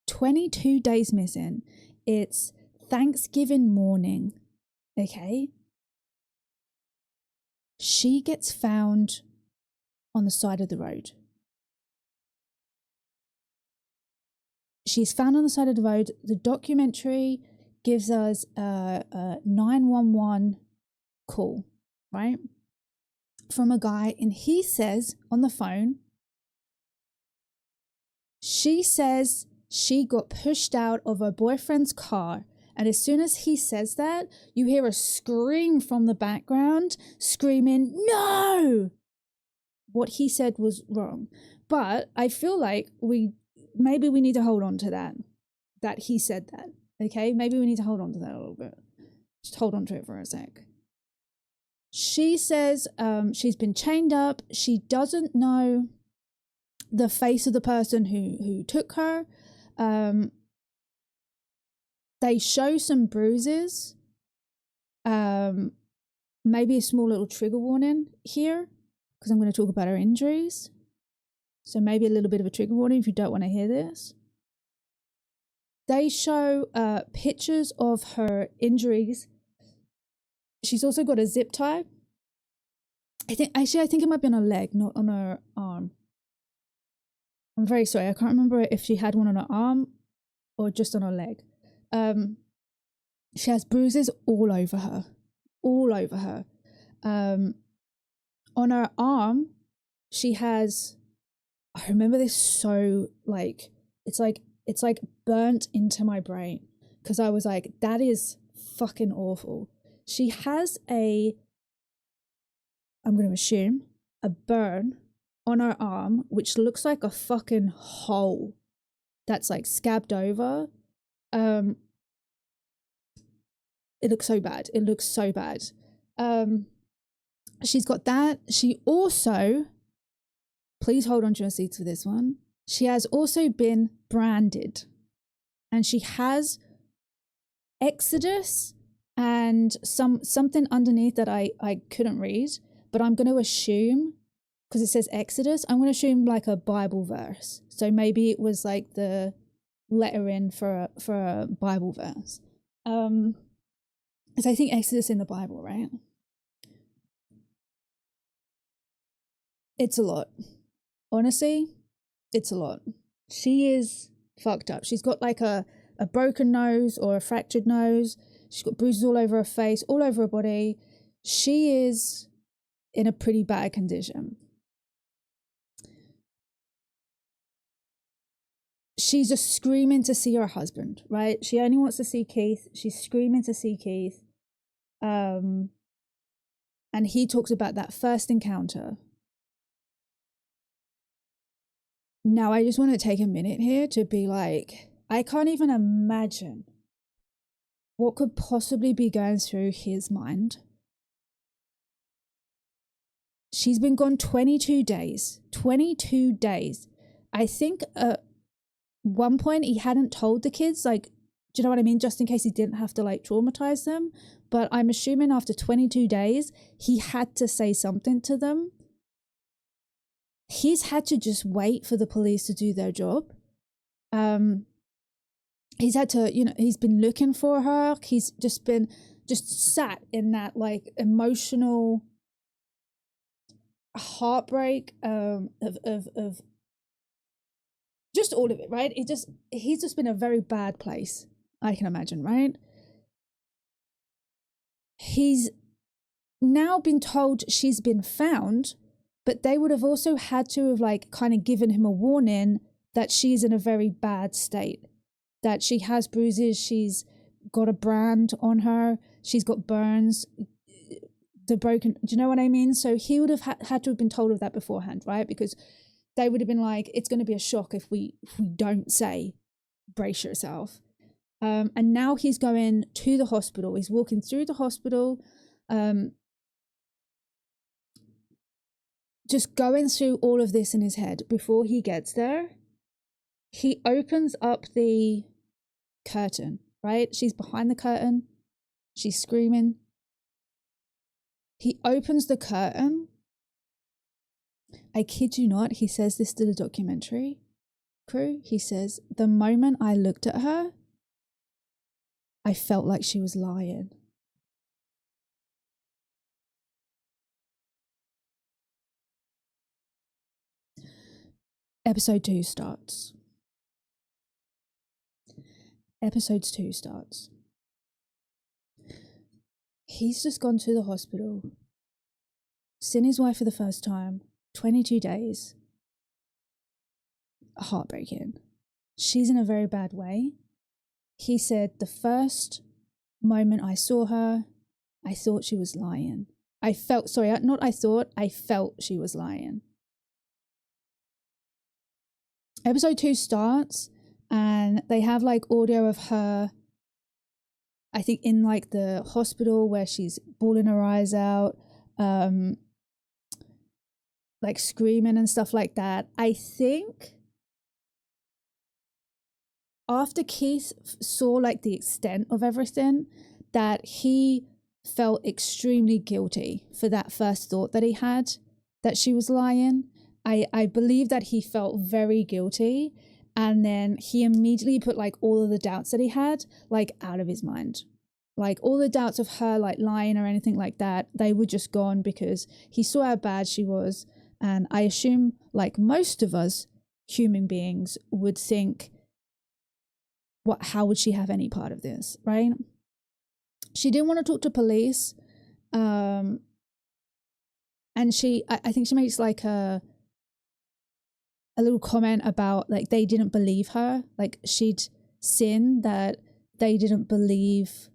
[SPEAKER 1] 22 days missing. It's Thanksgiving morning, okay? She gets found on the side of the road. She's found on the side of the road. The documentary gives us a 911 call, right? From a guy, and he says on the phone, she says she got pushed out of her boyfriend's car. And as soon as he says that, you hear a scream from the background, screaming, "No!" What he said was wrong. But I feel like maybe we need to hold on to that he said that, okay? Maybe we need to hold on to that a little bit. Just hold on to it for a sec. She says she's been chained up. She doesn't know the face of the person who took her. They show some bruises. Maybe a small little trigger warning here, because I'm going to talk about her injuries. So maybe a little bit of a trigger warning if you don't want to hear this. They show pictures of her injuries. She's also got a zip tie. I think it might be on her leg, not on her arm. I'm very sorry. I can't remember if she had one on her arm or just on her leg. She has bruises all over her. On her arm, she has, I remember this so, like, it's like burnt into my brain, because I was like, that is fucking awful. She has I'm going to assume, a burn on her arm, which looks like a fucking hole that's like scabbed over. It looks so bad. She's got that. She also, please hold on to your seats for this one. She has also been branded, and she has Exodus and something underneath that I couldn't read, but I'm going to assume, because it says Exodus, I'm going to assume like a Bible verse. So maybe it was like the lettering for a Bible verse. Because I think Exodus in the Bible, right? It's a lot. Honestly, it's a lot. She is fucked up. She's got like a broken nose or a fractured nose. She's got bruises all over her face, all over her body. She is in a pretty bad condition. She's just screaming to see her husband, right? She only wants to see Keith. She's screaming to see Keith. And he talks about that first encounter. Now, I just want to take a minute here to be like, I can't even imagine what could possibly be going through his mind. She's been gone 22 days. 22 days. I think at one point he hadn't told the kids, like, do you know what I mean? Just in case he didn't have to like traumatize them. But I'm assuming after 22 days, he had to say something to them. He's had to just wait for the police to do their job. He's had to, he's been looking for her. He's just been sat in that like emotional heartbreak of just all of it, right? He's just been a very bad place, I can imagine, right? He's now been told she's been found, but they would have also had to have like kind of given him a warning that she's in a very bad state, that she has bruises, she's got a brand on her, she's got burns, do you know what I mean? So he would have had to have been told of that beforehand, right? Because they would have been like, it's going to be a shock if we don't say, brace yourself. And now he's going to the hospital. He's walking through the hospital, just going through all of this in his head. Before he gets there, he opens up the curtain, right? She's behind the curtain. She's screaming. He opens the curtain. I kid you not, he says this to the documentary crew. He says, the moment I looked at her, I felt like she was lying. Episode 2 starts. He's just gone to the hospital, seen his wife for the first time, 22 days. Heartbreaking. She's in a very bad way. He said, the first moment I saw her, I thought she was lying. I felt she was lying. Episode 2 starts and they have like audio of her, I think in like the hospital where she's bawling her eyes out. like screaming and stuff like that. I think after Keith saw like the extent of everything, that he felt extremely guilty for that first thought that he had, that she was lying. I believe that he felt very guilty, and then he immediately put like all of the doubts that he had like out of his mind. Like all the doubts of her like lying or anything like that, they were just gone because he saw how bad she was. And I assume like most of us human beings would think, how would she have any part of this, right? She didn't want to talk to police. And I think she makes like a little comment about like they didn't believe her. Like she'd sinned, that they didn't believe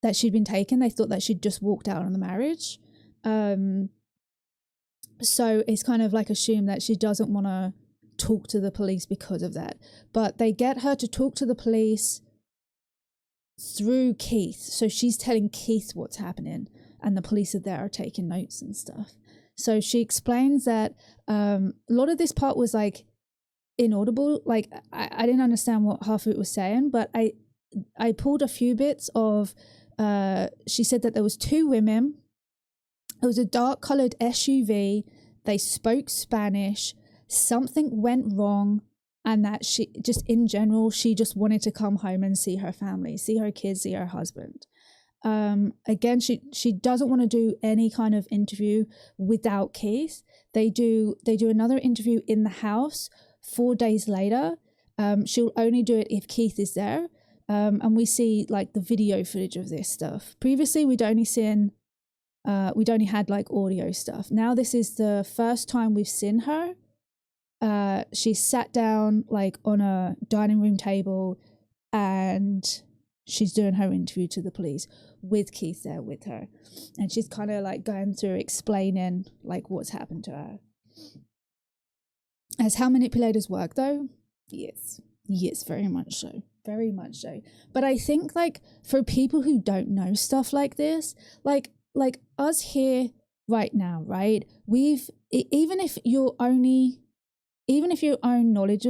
[SPEAKER 1] that she'd been taken. They thought that she'd just walked out on the marriage. So it's kind of like assumed that she doesn't want to talk to the police because of that. But they get her to talk to the police through Keith. So she's telling Keith what's happening, and the police are there taking notes and stuff. So she explains that a lot of this part was like inaudible. Like I didn't understand what half of it was saying, but I pulled a few bits of, she said that there was two women. It was a dark coloured SUV. They spoke Spanish. Something went wrong, and that she just in general, she just wanted to come home and see her family, see her kids, see her husband. Again, she doesn't want to do any kind of interview without Keith. They do another interview in the house 4 days later. She'll only do it if Keith is there. And we see like the video footage of this stuff. Previously, we'd only had like audio stuff. Now this is the first time we've seen her. She sat down like on a dining room table, and she's doing her interview to the police with Keith there with her. And she's kind of like going through explaining like what's happened to her. As how manipulators work though? Yes, very much so. Very much so. But I think like for people who don't know stuff like this, like us here right now, right? Even if your only knowledge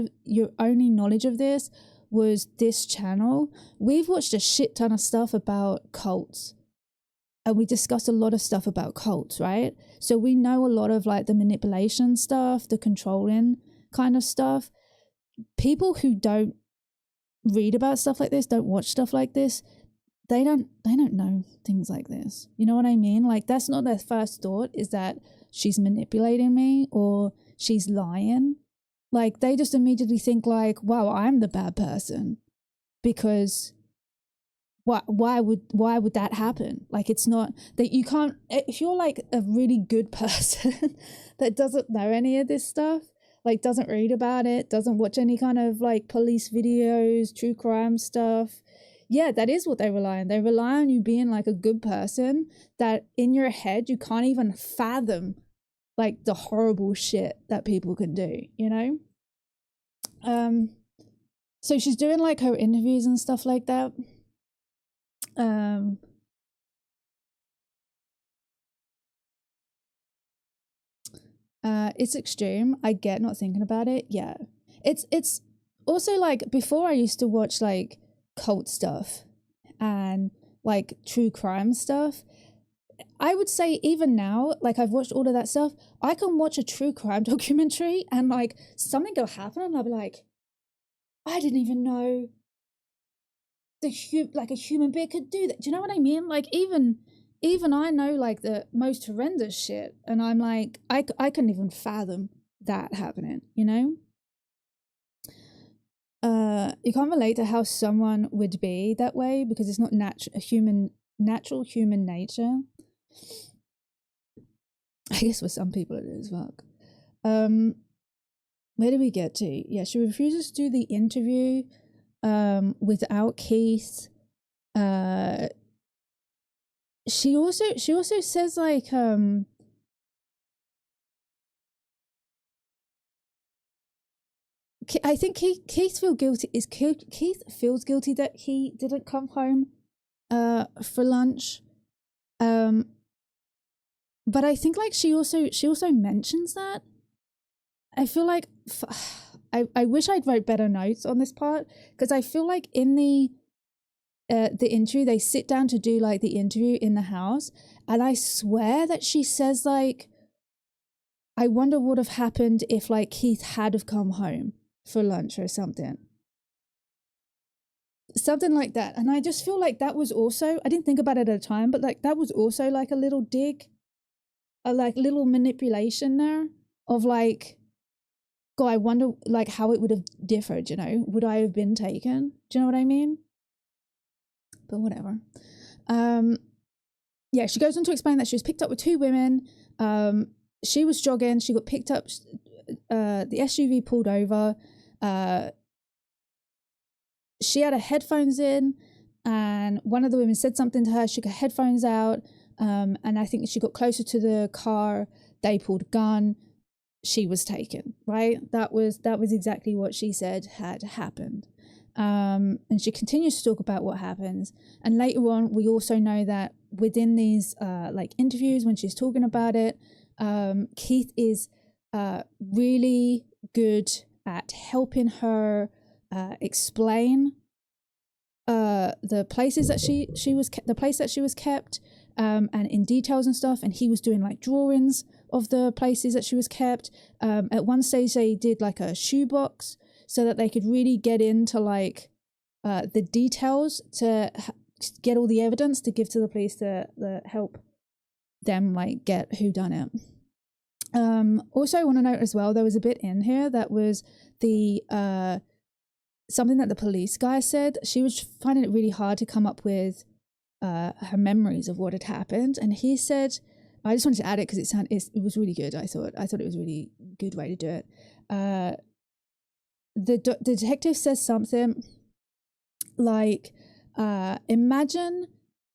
[SPEAKER 1] of this was this channel, we've watched a shit ton of stuff about cults, and we discussed a lot of stuff about cults, right? So we know a lot of like the manipulation stuff, the controlling kind of stuff. People who don't read about stuff like this, don't watch stuff like this, they don't know things like this. You know what I mean? Like that's not their first thought, is that she's manipulating me or she's lying. Like they just immediately think like, wow, I'm the bad person, because why would that happen? Like it's not that you can't, if you're like a really good person that doesn't know any of this stuff, like doesn't read about it, doesn't watch any kind of like police videos, true crime stuff. Yeah, that is what they rely on. They rely on you being like a good person, that in your head you can't even fathom like the horrible shit that people can do, you know? So she's doing like her interviews and stuff like that. It's extreme. I get not thinking about it. Yeah. It's also like before I used to watch like cult stuff and like true crime stuff. I would say even now, like I've watched all of that stuff, I can watch a true crime documentary and like something will happen and I'll be like, I didn't even know like a human being could do that. Do you know what I mean? Like even I know like the most horrendous shit, and I'm like, I couldn't even fathom that happening, you know? You can't relate to how someone would be that way because it's not natural human nature. I guess for some people it is. Fuck. Where do we get to? Yeah, she refuses to do the interview without Keith. She also says like I think Keith feels guilty that he didn't come home for lunch. but I think like she also mentions that. I feel like I wish I'd wrote better notes on this part, because I feel like in the interview, they sit down to do like the interview in the house, and I swear that she says like, I wonder what would have happened if like Keith had have come home for lunch or something like that. And I just feel like that was also, I didn't think about it at the time, but like that was also like a little dig, a like little manipulation there of like, God, I wonder like how it would have differed, you know, would I have been taken? Do you know what I mean? But whatever. Yeah, she goes on to explain that she was picked up with two women. She was jogging, she got picked up, the SUV pulled over. She had her headphones in, and one of the women said something to her. She got headphones out, and I think she got closer to the car. They pulled a gun. She was taken, right? That was exactly what she said had happened. And she continues to talk about what happens. And later on, we also know that within these like interviews, when she's talking about it, Keith is really good at helping her explain the places that the place that she was kept, and in details and stuff. And he was doing like drawings of the places that she was kept. At one stage, they did like a shoebox so that they could really get into like the details to get all the evidence to give to the police to help them like get who done it. Also, I want to note as well, there was a bit in here that was the something that the police guy said. She was finding it really hard to come up with her memories of what had happened, and he said, I just wanted to add it because it was really good. I thought it was a really good way to do it. The detective says something like, imagine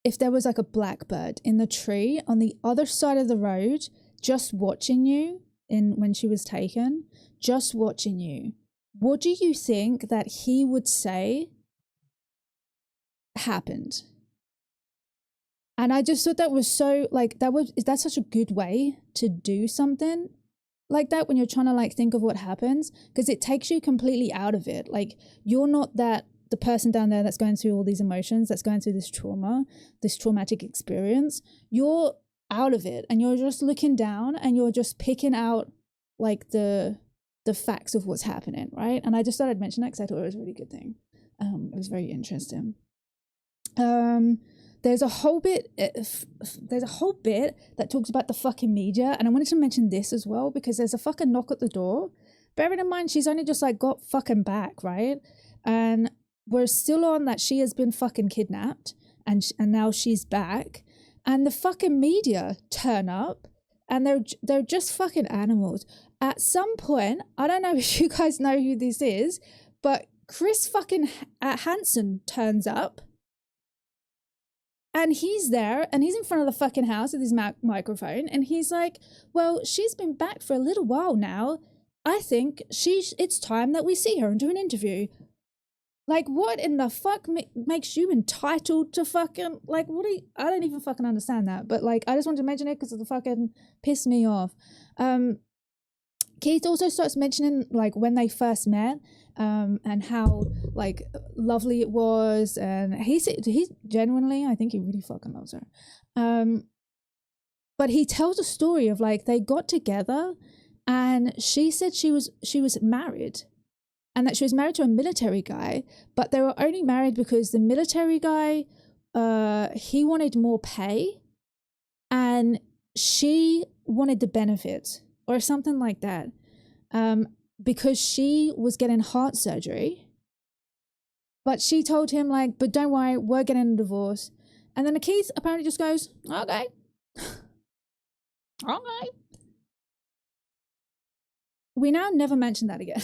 [SPEAKER 1] if there was like a blackbird in the tree on the other side of the road, just watching you when she was taken, just watching you. What do you think that he would say happened? And I just thought that was so like, that's such a good way to do something like that when you're trying to like think of what happens, because it takes you completely out of it. Like, you're not the person down there that's going through all these emotions, that's going through this trauma, this traumatic experience. You're out of it, and you're just looking down, and you're just picking out like the facts of what's happening, right? And I just thought I'd mention that because I thought it was a really good thing. It was very interesting. There's a whole bit that talks about the fucking media, and I wanted to mention this as well because there's a fucking knock at the door. Bearing in mind she's only just like got fucking back, right? And we're still on that she has been fucking kidnapped, and now she's back, and the fucking media turn up, and they're just fucking animals. At some point, I don't know if you guys know who this is, but Chris fucking Hansen turns up. And he's there, and he's in front of the fucking house with his microphone, and he's like, well, she's been back for a little while now. I think it's time that we see her and do an interview. Like, what in the fuck makes you entitled to fucking, like, I don't even fucking understand that. But, like, I just wanted to mention it because it fucking pissed me off. Keith also starts mentioning, like, when they first met, and how, like, lovely it was. And he's genuinely, I think he really fucking loves her. But he tells a story of, like, they got together, and she said she was married. And that she was married to a military guy, but they were only married because the military guy, he wanted more pay, and she wanted the benefits or something like that, because she was getting heart surgery. But she told him, like, but don't worry, we're getting a divorce. And then Keith apparently just goes, okay. Okay. We now never mention that again.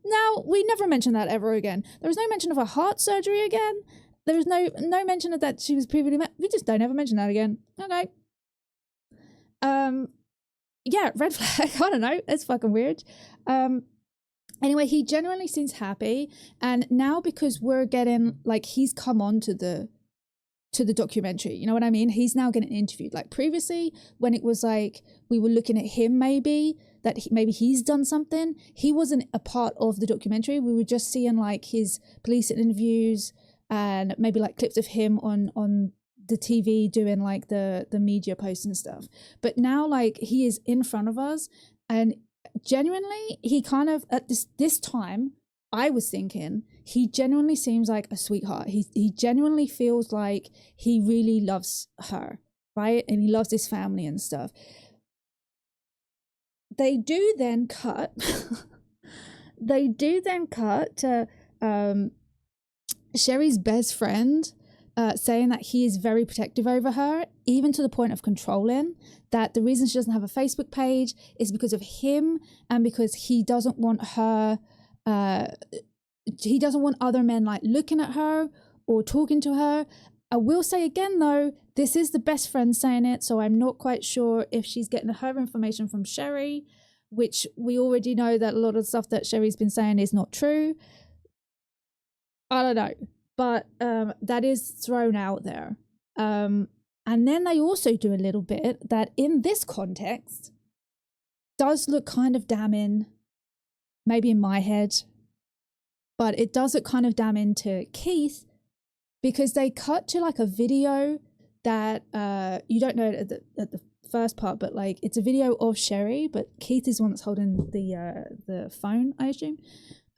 [SPEAKER 1] Now, we never mention that ever again. There was no mention of her heart surgery again. There was no mention of that she was previously met. We just don't ever mention that again. Okay. Yeah, red flag. I don't know. It's fucking weird. Anyway, he genuinely seems happy. And now because we're getting, like, he's come on to the to the documentary. You know what I mean? He's now getting interviewed. Like previously, when it was like we were looking at him, maybe maybe he's done something. He wasn't a part of the documentary. We were just seeing like his police interviews and maybe like clips of him on the TV doing like the media posts and stuff. But now like he is in front of us, and genuinely he kind of at this time I was thinking he genuinely seems like a sweetheart. He genuinely feels like he really loves her, right? And he loves his family and stuff. They do then cut to Sherri's best friend saying that he is very protective over her, even to the point of controlling, that the reason she doesn't have a Facebook page is because of him and because he doesn't want her, he doesn't want other men like looking at her or talking to her. I will say again though, this is the best friend saying it, so I'm not quite sure if she's getting her information from Sherri, which we already know that a lot of stuff that Sherri's been saying is not true. I don't know. But that is thrown out there. And then they also do a little bit that in this context does look kind of damning, maybe in my head, but it does look kind of damning to Keith, because they cut to like a video that you don't know at the first part, but like it's a video of Sherri, but Keith is the one that's holding the phone, I assume.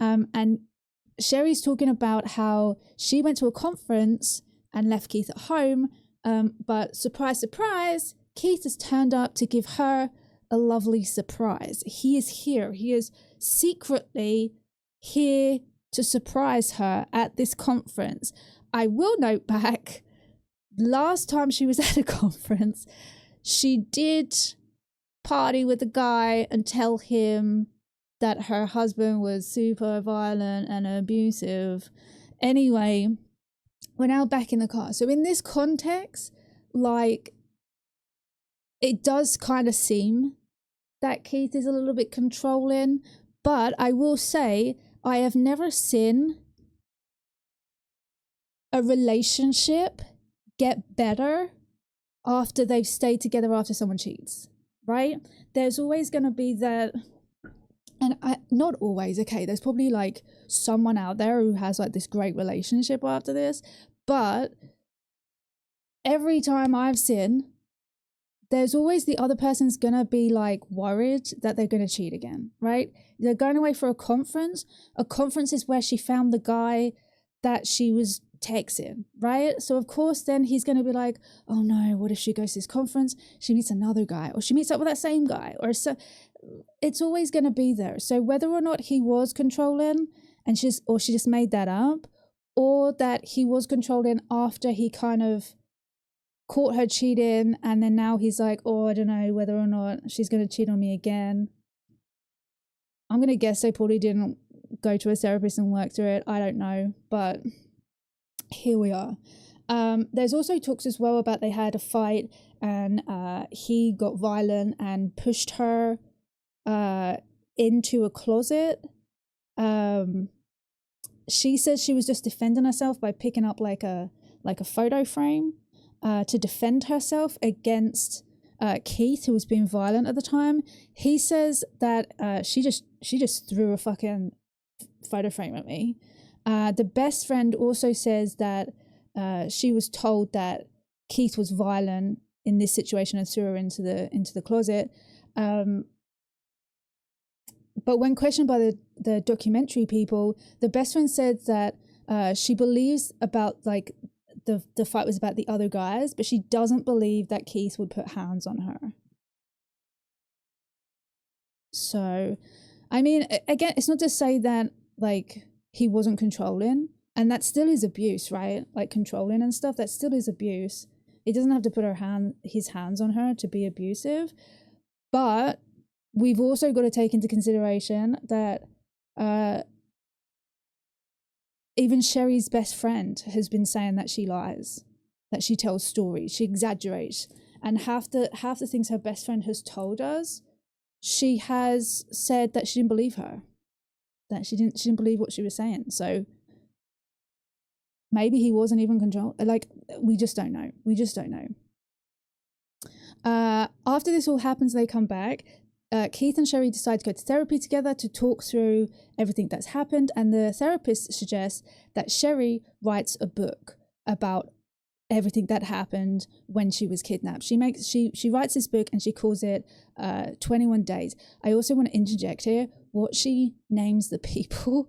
[SPEAKER 1] And Sherri's talking about how she went to a conference and left Keith at home, but surprise, surprise, Keith has turned up to give her a lovely surprise. He is here. He is secretly here to surprise her at this conference. I will note back, last time she was at a conference, she did party with a guy and tell him that her husband was super violent and abusive. Anyway, we're now back in the car. So in this context, like, it does kind of seem that Keith is a little bit controlling, but I will say I have never seen a relationship get better after they've stayed together after someone cheats, right? There's always going to be that. And not always, okay, there's probably like someone out there who has like this great relationship after this, but every time I've seen, there's always the other person's gonna be like worried that they're gonna cheat again, right? They're going away for a conference. A conference is where she found the guy that she was texting, right? So of course then he's gonna be like, oh no, what if she goes to this conference, she meets another guy, or she meets up with that same guy, or so. It's always going to be there. So whether or not he was controlling and she just made that up, or that he was controlling after he kind of caught her cheating, and then now he's like, oh, I don't know whether or not she's going to cheat on me again. I'm going to guess they probably didn't go to a therapist and work through it. I don't know, but here we are. There's also talks as well about they had a fight and he got violent and pushed her into a closet. She says she was just defending herself by picking up like a photo frame to defend herself against Keith, who was being violent at the time. He says that she just threw a fucking photo frame at me. The best friend also says that she was told that Keith was violent in this situation and threw her into the closet. But when questioned by the documentary people, the best friend said that she believes about like the fight was about the other guys, but she doesn't believe that Keith would put hands on her. So, I mean, again, it's not to say that like he wasn't controlling, and that still is abuse, right? Like controlling and stuff, that still is abuse. He doesn't have to put his hands on her to be abusive, but we've also got to take into consideration that even Sherri's best friend has been saying that she lies, that she tells stories, she exaggerates, and half the things her best friend has told us, she has said that she didn't believe her, that she didn't believe what she was saying. So maybe he wasn't even control. Like, we just don't know. We just don't know. After this all happens, they come back. Keith and Sherri decide to go to therapy together to talk through everything that's happened. And the therapist suggests that Sherri writes a book about everything that happened when she was kidnapped. She writes this book and she calls it 21 Days. I also want to interject here what she names the people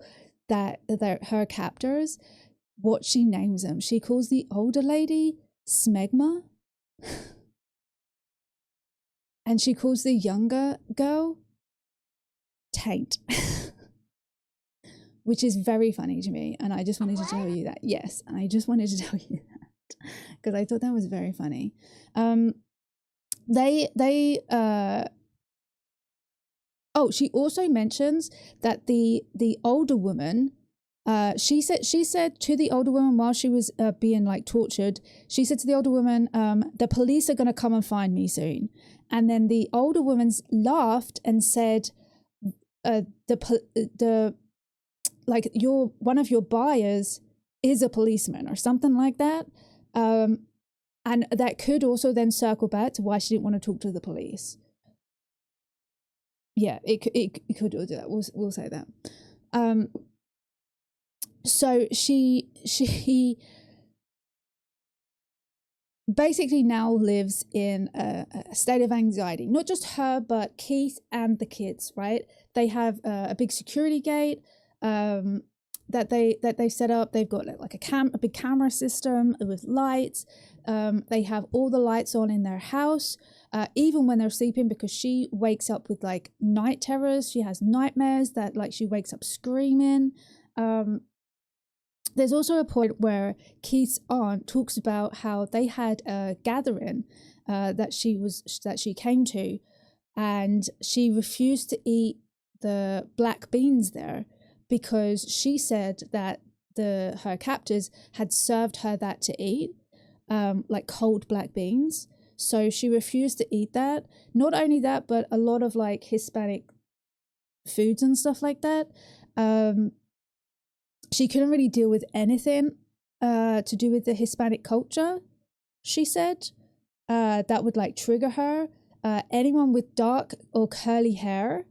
[SPEAKER 1] that her captors, what she names them. She calls the older lady Smegma. And she calls the younger girl Taint. Which is very funny to me. And I just wanted to tell you that. Yes, I just wanted to tell you that. Because I thought that was very funny. She also mentions that the older woman, she said to the older woman while she was being like tortured, she said to the older woman, the police are going to come and find me soon. And then the older woman laughed and said, one of your buyers is a policeman or something like that. And that could also then circle back to why she didn't want to talk to the police. Yeah, it could do that. We'll say that. So she basically now lives in a state of anxiety. Not just her, but Keith and the kids. Right? They have a big security gate that they set up. They've got like a big camera system with lights. They have all the lights on in their house, even when they're sleeping, because she wakes up with like night terrors. She has nightmares that like she wakes up screaming. There's also a point where Keith's aunt talks about how they had a gathering that she came to, and she refused to eat the black beans there because she said that her captors had served her that to eat, like cold black beans. So she refused to eat that. Not only that, but a lot of like Hispanic foods and stuff like that. She couldn't really deal with anything to do with the Hispanic culture, she said. That would like trigger her. Anyone with dark or curly hair,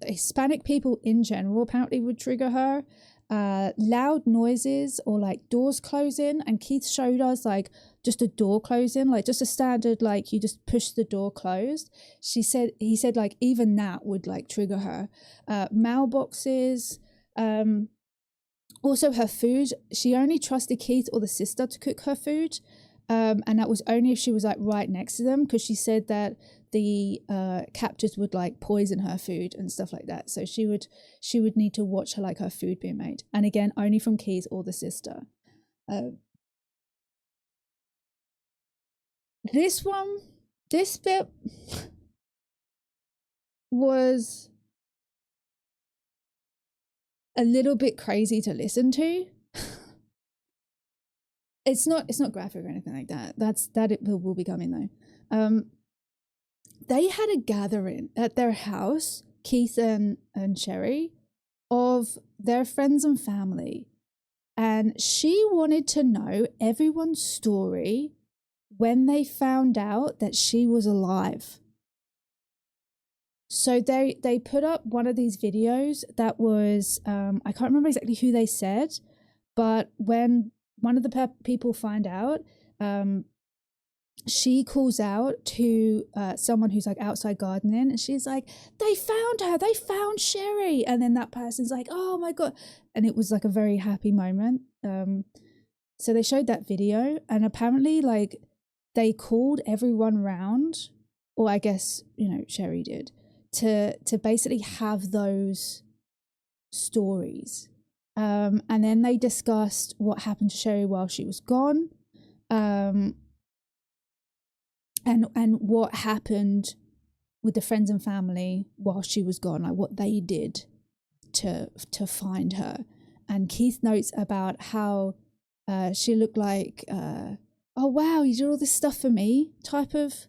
[SPEAKER 1] Hispanic people in general apparently would trigger her. Loud noises or like doors closing, and Keith showed us like just a door closing, like just a standard, like you just push the door closed. He said like even that would like trigger her. Mailboxes. Also her food, she only trusted Keith or the sister to cook her food, and that was only if she was like right next to them, because she said that the captors would like poison her food and stuff like that. So she would need to watch her food being made, and again only from Keith or the sister. This bit was a little bit crazy to listen to. It's not graphic or anything like that. It will be coming though. They had a gathering at their house, Keith and Sherri, of their friends and family, and she wanted to know everyone's story when they found out that she was alive. So they put up one of these videos that was, I can't remember exactly who they said, but when one of the people find out, she calls out to someone who's like outside gardening, and she's like, they found Sherri. And then that person's like, oh my God. And it was like a very happy moment. So they showed that video, and apparently like they called everyone round, or I guess, Sherri did, to basically have those stories. And then they discussed what happened to Sherri while she was gone, and what happened with the friends and family while she was gone, like what they did to find her. And Keith notes about how she looked like, oh wow, you did all this stuff for me type of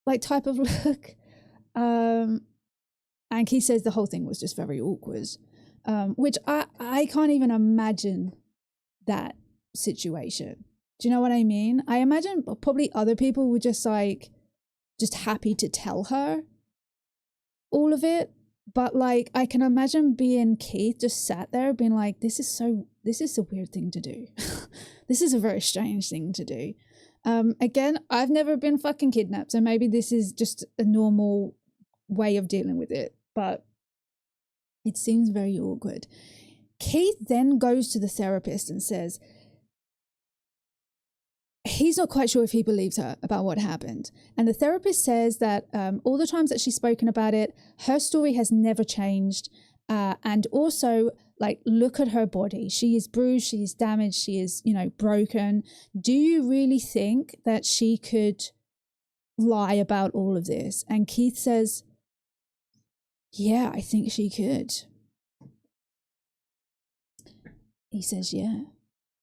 [SPEAKER 1] look. And Keith says the whole thing was just very awkward. which I can't even imagine that situation. Do you know what I mean? I imagine probably other people were just like, just happy to tell her all of it. But like, I can imagine being Keith just sat there being like, this is a weird thing to do. This is a very strange thing to do. Again, I've never been fucking kidnapped, so maybe this is just a normal way of dealing with it, but it seems very awkward. Keith then goes to the therapist and says he's not quite sure if he believes her about what happened. And the therapist says that all the times that she's spoken about it, her story has never changed. And also, like, look at her body. She is bruised, she is damaged, she is, broken. Do you really think that she could lie about all of this? And Keith says, yeah, I think she could. He says, yeah,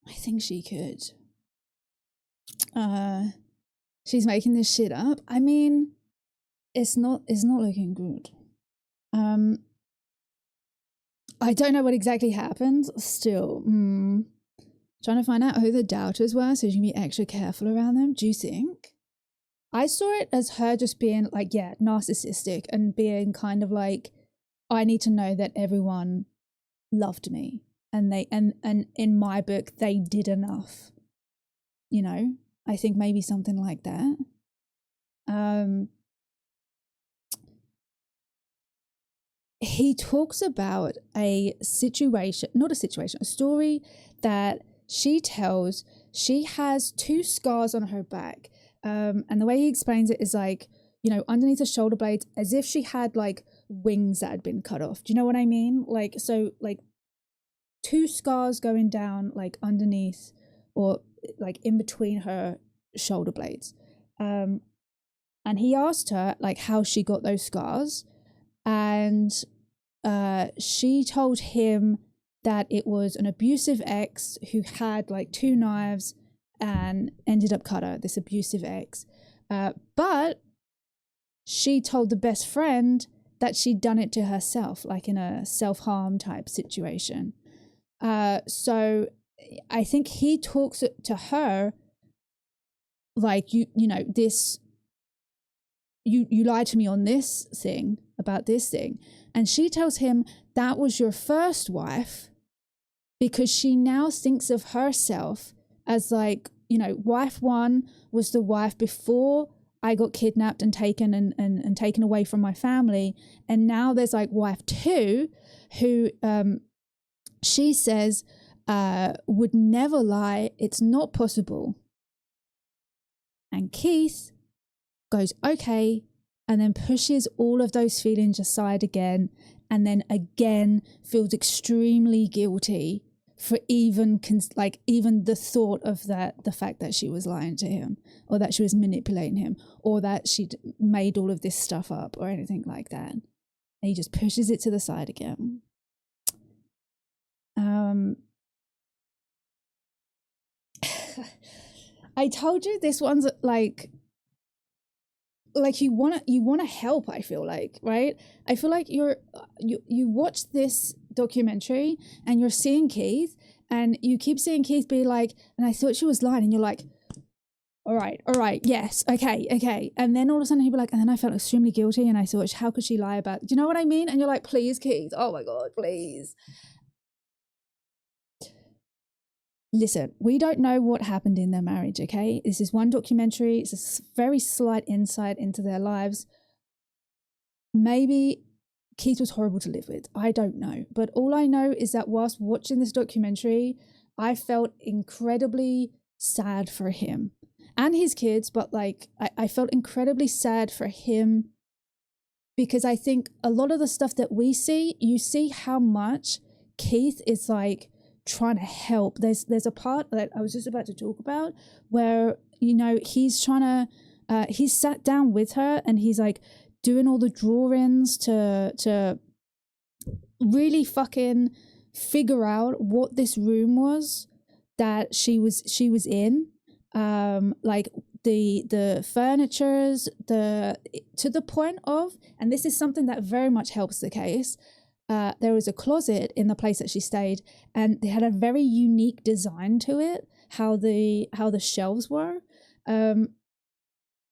[SPEAKER 1] I think she could. She's making this shit up. I mean, it's not looking good. I don't know what exactly happened. Still, trying to find out who the doubters were so you can be extra careful around them. Do you think? I saw it as her just being like, yeah, narcissistic and being kind of like, I need to know that everyone loved me and they and in my book they did enough. I think maybe something like that. He talks about a story that she tells. She has 2 scars on her back. And the way he explains it is like, underneath the shoulder blades, as if she had like wings that had been cut off. Do you know what I mean? Like, so like 2 scars going down like underneath or like in between her shoulder blades. And he asked her like how she got those scars. And she told him that it was an abusive ex who had like 2 knives and ended up cut her, this abusive ex. But she told the best friend that she'd done it to herself, like in a self-harm type situation. So I think he talks to her like, you lied to me on this thing, about this thing. And she tells him that was your first wife because she now thinks of herself as like, wife 1 was the wife before I got kidnapped and taken and taken away from my family. And now there's like wife 2 who she says would never lie. It's not possible. And Keith goes, okay, and then pushes all of those feelings aside again, and then again feels extremely guilty for even the thought of the fact that she was lying to him, or that she was manipulating him, or that she'd made all of this stuff up or anything like that. And he just pushes it to the side again. I told you this one's like you want to help. I feel like, right? I feel like you watch this documentary and you're seeing Keith and you keep seeing Keith be like, and I thought she was lying, and you're like, all right, yes, okay. And then all of a sudden he'd be like, and then I felt extremely guilty and I thought, how could she lie about it? Do you know what I mean? And you're like, please, Keith, oh my God, please. Listen, we don't know what happened in their marriage, okay? This is one documentary. It's a very slight insight into their lives. Maybe Keith was horrible to live with. I don't know. But all I know is that whilst watching this documentary, I felt incredibly sad for him and his kids. But like, I felt incredibly sad for him because I think a lot of the stuff that we see, you see how much Keith is like, trying to help. There's a part that I was just about to talk about where he's trying to he's sat down with her and he's like doing all the drawings to really fucking figure out what this room was that she was in, like the furnitures, to the point of, and this is something that very much helps the case, there was a closet in the place that she stayed, and they had a very unique design to it, how the shelves were.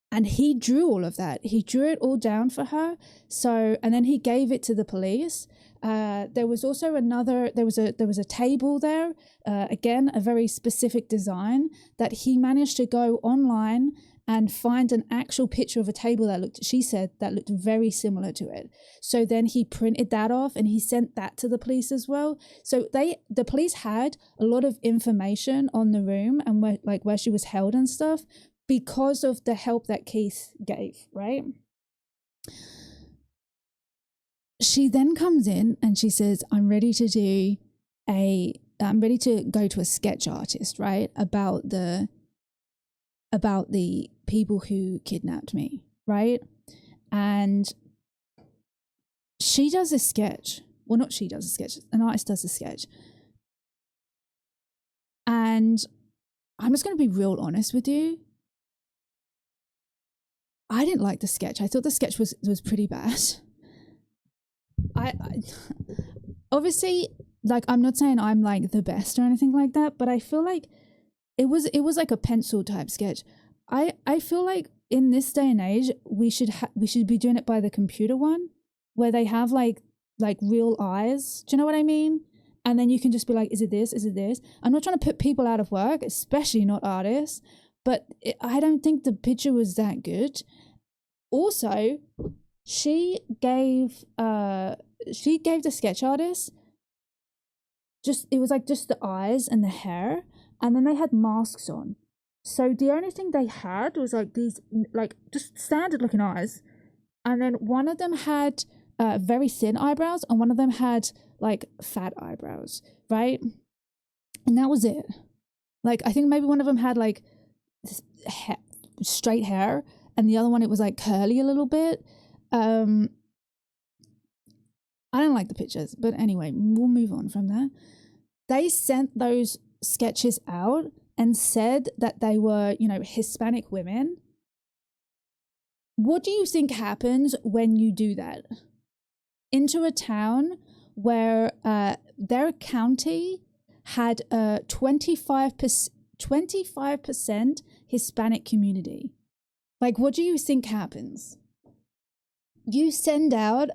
[SPEAKER 1] And he drew all of that. He drew it all down for her. So, and then he gave it to the police. There was also there was a table there, again, a very specific design that he managed to go online and find an actual picture of a table that looked very similar to it. So then he printed that off and he sent that to the police as well. So the police had a lot of information on the room and where she was held and stuff, because of the help that Keith gave, right? She then comes in and she says, I'm ready to go to a sketch artist, right? About the people who kidnapped me, right? And she does a sketch. Well, not she does a sketch. An artist does a sketch. And I'm just going to be real honest with you. I didn't like the sketch. I thought the sketch was pretty bad. I obviously, like, I'm not saying I'm like the best or anything like that, but I feel like it was like a pencil type sketch. I feel like in this day and age, we should be doing it by the computer one, where they have like real eyes. Do you know what I mean? And then you can just be like, is it this? Is it this? I'm not trying to put people out of work, especially not artists. But I don't think the picture was that good. Also, she gave the sketch artist it was like just the eyes and the hair, and then they had masks on. So the only thing they had was like these like just standard looking eyes, and then one of them had very thin eyebrows, and one of them had like fat eyebrows, right? And that was it. Like, I think maybe one of them had like straight hair, and the other one, it was like curly a little bit. I don't like the pictures, but anyway, we'll move on from that. They sent those sketches out and said that they were, Hispanic women. What do you think happens when you do that into a town where their county had a 25% Hispanic community? Like, what do you think happens? You send out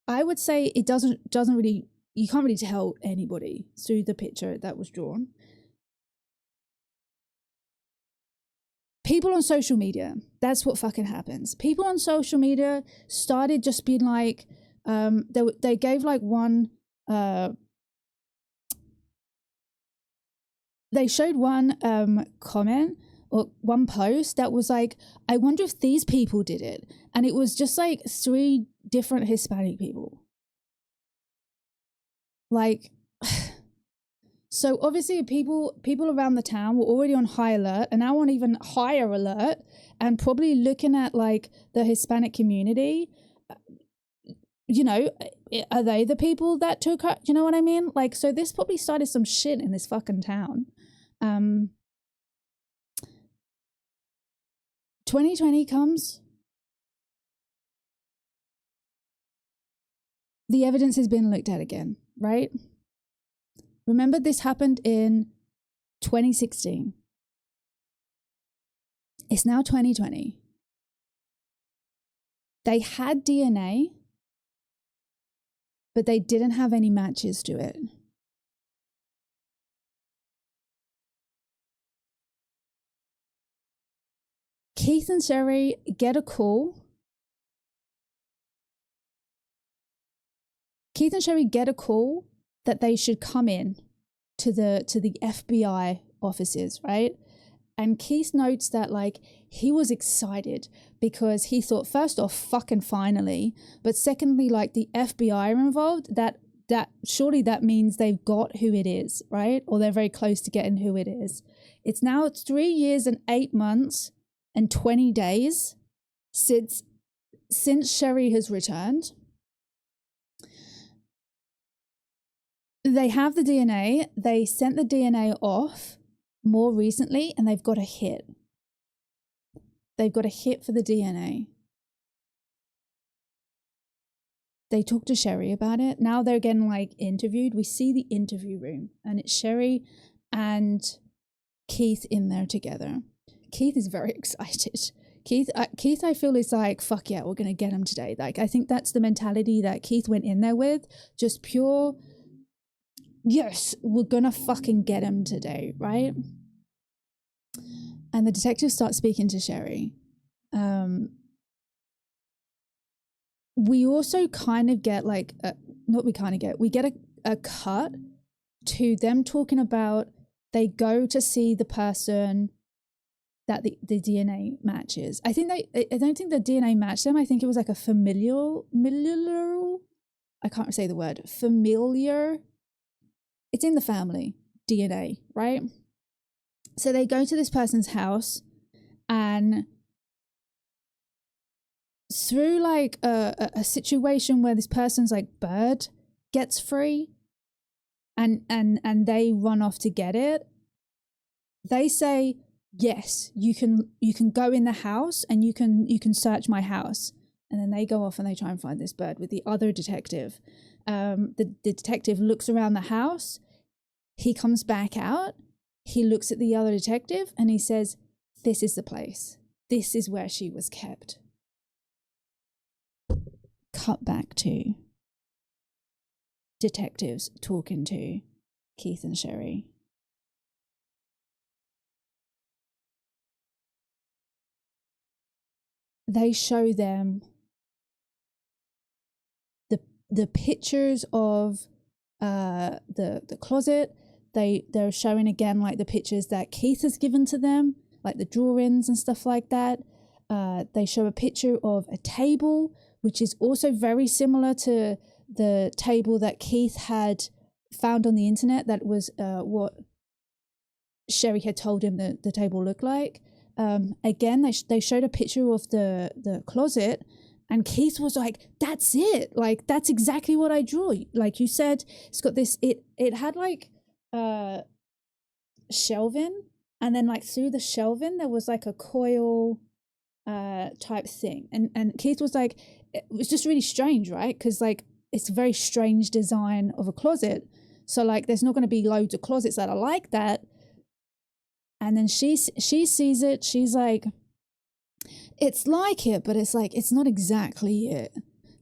[SPEAKER 1] I would say it doesn't really, you can't really tell anybody through the picture that was drawn. People on social media, that's what fucking happens. People on social media started just being like, they gave like one, they showed one comment or one post that was like, I wonder if these people did it. And it was just like 3 different Hispanic people. Like, so obviously people around the town were already on high alert, and now on even higher alert, and probably looking at like the Hispanic community. Are they the people that took her? You know what I mean? Like, so this probably started some shit in this fucking town. 2020 comes. The evidence has been looked at again, right? Remember, this happened in 2016. It's now 2020. They had DNA, but they didn't have any matches to it. Keith and Sherri get a call. Keith and Sherri get a call that they should come in to the FBI offices, right? And Keith notes that like he was excited because he thought, first off, fucking finally, but secondly, like the FBI are involved, that surely that means they've got who it is, right? Or they're very close to getting who it is. It's now 3 years and 8 months and 20 days since Sherri has returned. They have the DNA. They sent the DNA off more recently, and they've got a hit. They've got a hit for the DNA. they talk to Sherri about it. Now they're getting like interviewed. We see the interview room and it's Sherri and Keith in there together. Keith is very excited. Keith, I feel is like, fuck yeah, we're going to get him today. Like, I think that's the mentality that Keith went in there with. Just pure, yes, we're going to fucking get him today, right? And the detective starts speaking to Sherri. We also kind of get like, we get a cut to them talking about, they go to see the person that the DNA matches. I don't think the DNA matched them. I think it was like a familiar, I can't say the word, familiar. It's in the family, DNA, right? So they go to this person's house and through like a situation where this person's like bird gets free and they run off to get it, they say, yes, you can go in the house and you can search my house. And then they go off and they try and find this bird with the other detective. The detective looks around the house. He comes back out. He looks at the other detective and he says, this is the place. This is where she was kept. Cut back to detectives talking to Keith and Sherri. They show them the pictures of the closet. They're showing again like the pictures that Keith has given to them, like the drawings and stuff like that. They show a picture of a table, which is also very similar to the table that Keith had found on the internet. That was what Sherri had told him that the table looked like. Again, they showed a picture of the closet, and Keith was like, that's it. Like, that's exactly what I drew. Like you said, it's got this, it had like shelving, and then like through the shelving, there was like a coil type thing. And Keith was like, it was just really strange, right? Because like, it's a very strange design of a closet. So like, there's not going to be loads of closets that are like that. And then she sees it. She's like, it's like it, but it's like, it's not exactly it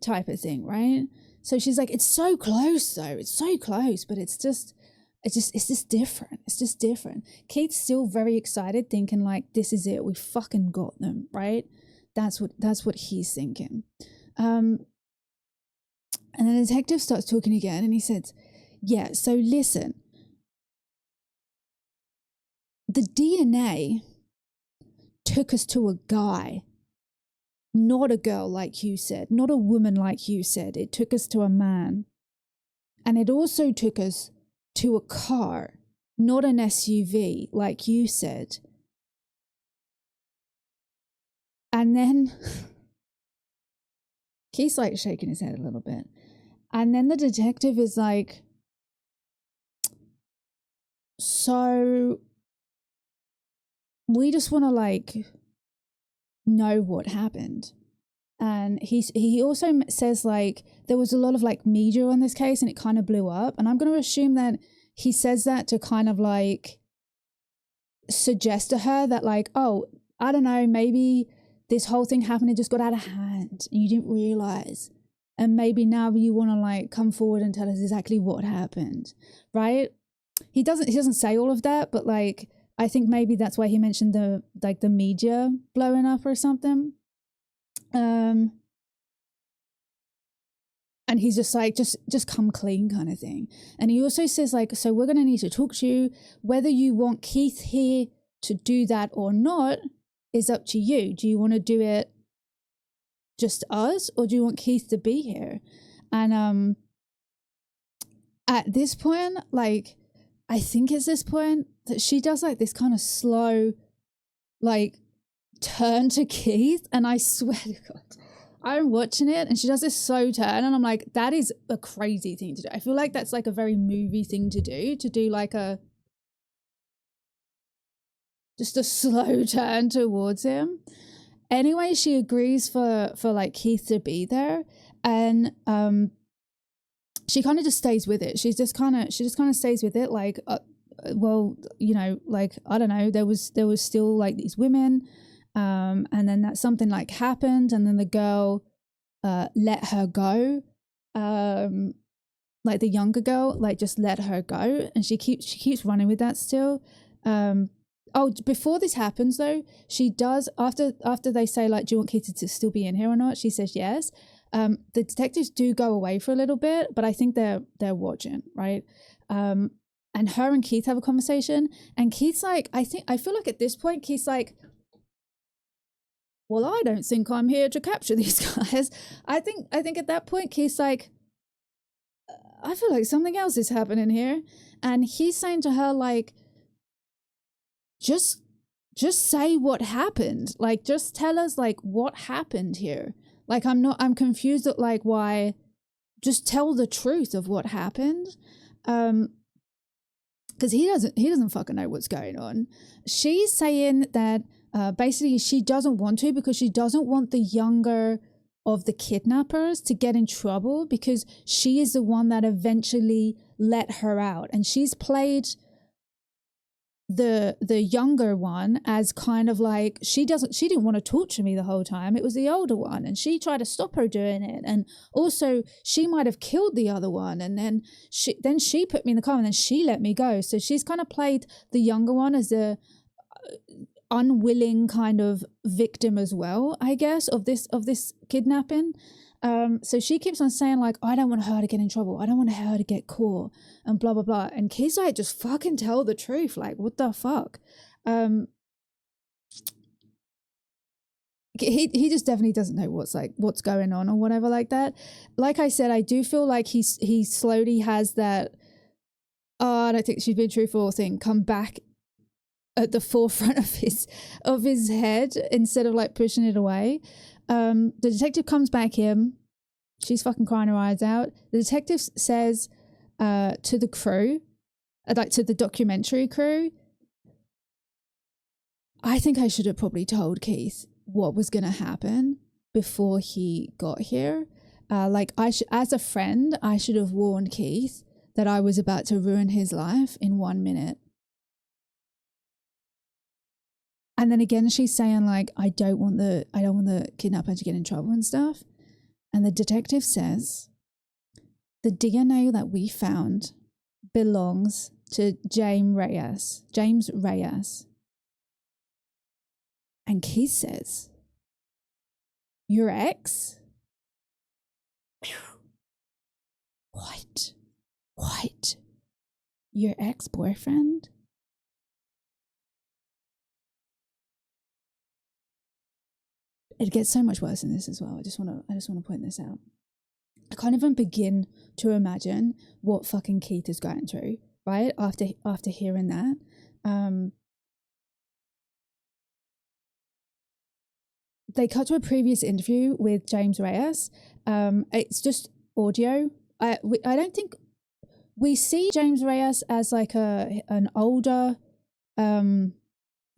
[SPEAKER 1] type of thing, right? So she's like, it's so close though. It's so close, but it's just different. It's just different. Kate's still very excited, thinking like, this is it. We fucking got them, right? That's what he's thinking. And then the detective starts talking again, and he says, yeah, so listen, the DNA took us to a guy, not a girl like you said, not a woman like you said. It took us to a man. And it also took us to a car, not an SUV like you said. And then Keith's like shaking his head a little bit. And then the detective is like, so we just want to like know what happened. And he also says like there was a lot of like media on this case and it kind of blew up. And I'm going to assume that he says that to kind of like suggest to her that like, oh, I don't know, maybe this whole thing happened, it just got out of hand and you didn't realize. And maybe now you want to like come forward and tell us exactly what happened, right? He doesn't say all of that, but like I think maybe that's why he mentioned the media blowing up or something. And he's just like, just come clean kind of thing. And he also says like, so we're going to need to talk to you. Whether you want Keith here to do that or not is up to you. Do you want to do it just us, or do you want Keith to be here? And at this point, like, I think it's this point that she does like this kind of slow, like, turn to Keith, and I swear to God, I'm watching it and she does this slow turn and I'm like, that is a crazy thing to do. I feel like that's like a very movie thing to do like just a slow turn towards him. Anyway, she agrees for like Keith to be there, And she kind of just stays with it. She just kind of stays with it, like well, you know, like, I don't know, there was still like these women, and then that something like happened, and then the girl let her go, like the younger girl, like just let her go, and she keeps running with that still. Oh, before this happens though, she does, after they say like, do you want Keith to still be in here or not, she says yes. The detectives do go away for a little bit, but I think they're watching, right? And her and Keith have a conversation, and Keith's like, I feel like at this point Keith's like, well, I don't think I'm here to capture these guys. I think at that point Keith's like, I feel like something else is happening here. And he's saying to her, like, just say what happened. Like, just tell us, like, what happened here. Like, I'm confused at, like, why, just tell the truth of what happened. Because he doesn't fucking know what's going on. She's saying that basically she doesn't want to, because she doesn't want the younger of the kidnappers to get in trouble, because she is the one that eventually let her out, and she's played the younger one as kind of like, she didn't want to torture me the whole time. It was the older one, and she tried to stop her doing it, and also she might have killed the other one, and then she put me in the car, and then she let me go. So she's kind of played the younger one as a unwilling kind of victim as well, I guess, of this kidnapping. So she keeps on saying like, I don't want her to get in trouble, I don't want her to get caught, and blah blah blah. And Keith's like, just fucking tell the truth, like, what the fuck. He just definitely doesn't know what's going on or whatever like that. Like I said, I do feel like he slowly has that, oh, I don't think she's been truthful thing come back at the forefront of his head, instead of like pushing it away. The detective comes back in. She's fucking crying her eyes out. The detective says to the crew, like to the documentary crew, I think I should have probably told Keith what was going to happen before he got here. Like, as a friend, I should have warned Keith that I was about to ruin his life in 1 minute. And then again, she's saying like, I don't want the kidnapper to get in trouble and stuff. And the detective says, the DNA that we found belongs to James Reyes. And Keith says, your ex? What? Your ex-boyfriend? It gets so much worse than this as well. I just want to point this out. I can't even begin to imagine what fucking Keith is going through, right? After hearing that. They cut to a previous interview with James Reyes. It's just audio. I don't think we see James Reyes as like an older, from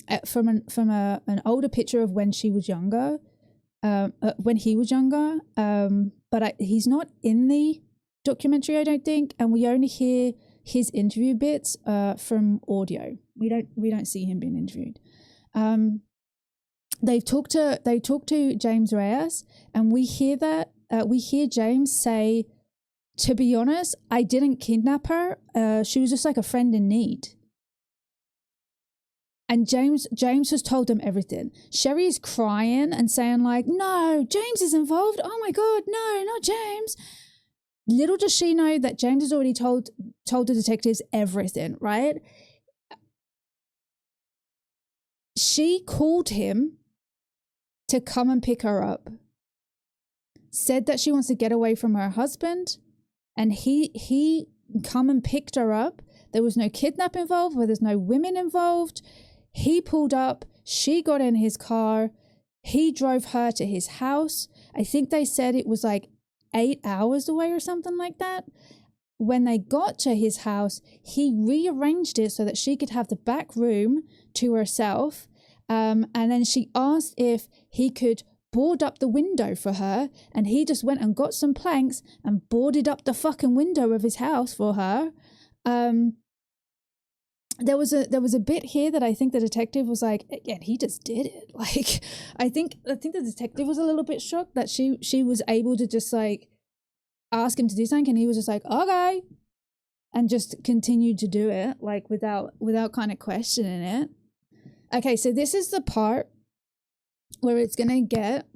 [SPEAKER 1] an older picture of when she was younger, when he was younger. But he's not in the documentary, I don't think, and we only hear his interview bits from audio. We don't see him being interviewed. They talk to James Reyes, and we hear James say, to be honest, I didn't kidnap her. She was just like a friend in need. And James has told them everything. Sherri is crying and saying like, no, James is involved. Oh my God, no, not James. Little does she know that James has already told the detectives everything, right? She called him to come and pick her up. Said that she wants to get away from her husband, and he come and picked her up. There was no kidnap involved, where there's no women involved. He pulled up, she got in his car, he drove her to his house. I think they said it was like 8 hours away or something like that. When they got to his house, he rearranged it so that she could have the back room to herself. And then she asked if he could board up the window for her, and he just went and got some planks and boarded up the fucking window of his house for her. There was a bit here that I think the detective was like, yeah, he just did it. Like, I think the detective was a little bit shocked that she was able to just like ask him to do something, and he was just like, okay, and just continued to do it, like without kind of questioning it. Okay, so this is the part where it's gonna get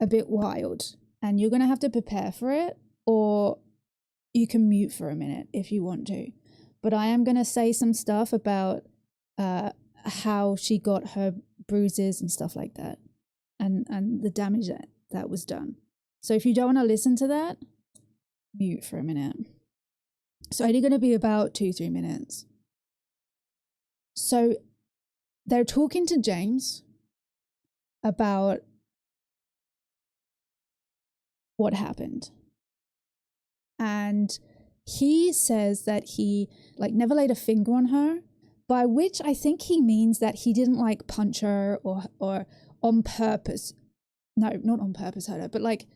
[SPEAKER 1] a bit wild, and you're gonna have to prepare for it, or you can mute for a minute if you want to. But I am gonna say some stuff about how she got her bruises and stuff like that, and the damage that was done. So if you don't want to listen to that, mute for a minute. It's only going to be about 2-3 minutes. So they're talking to James about what happened. And he says that he like never laid a finger on her, by which I think he means that he didn't like punch her or on purpose. No, not on purpose hurt her, but like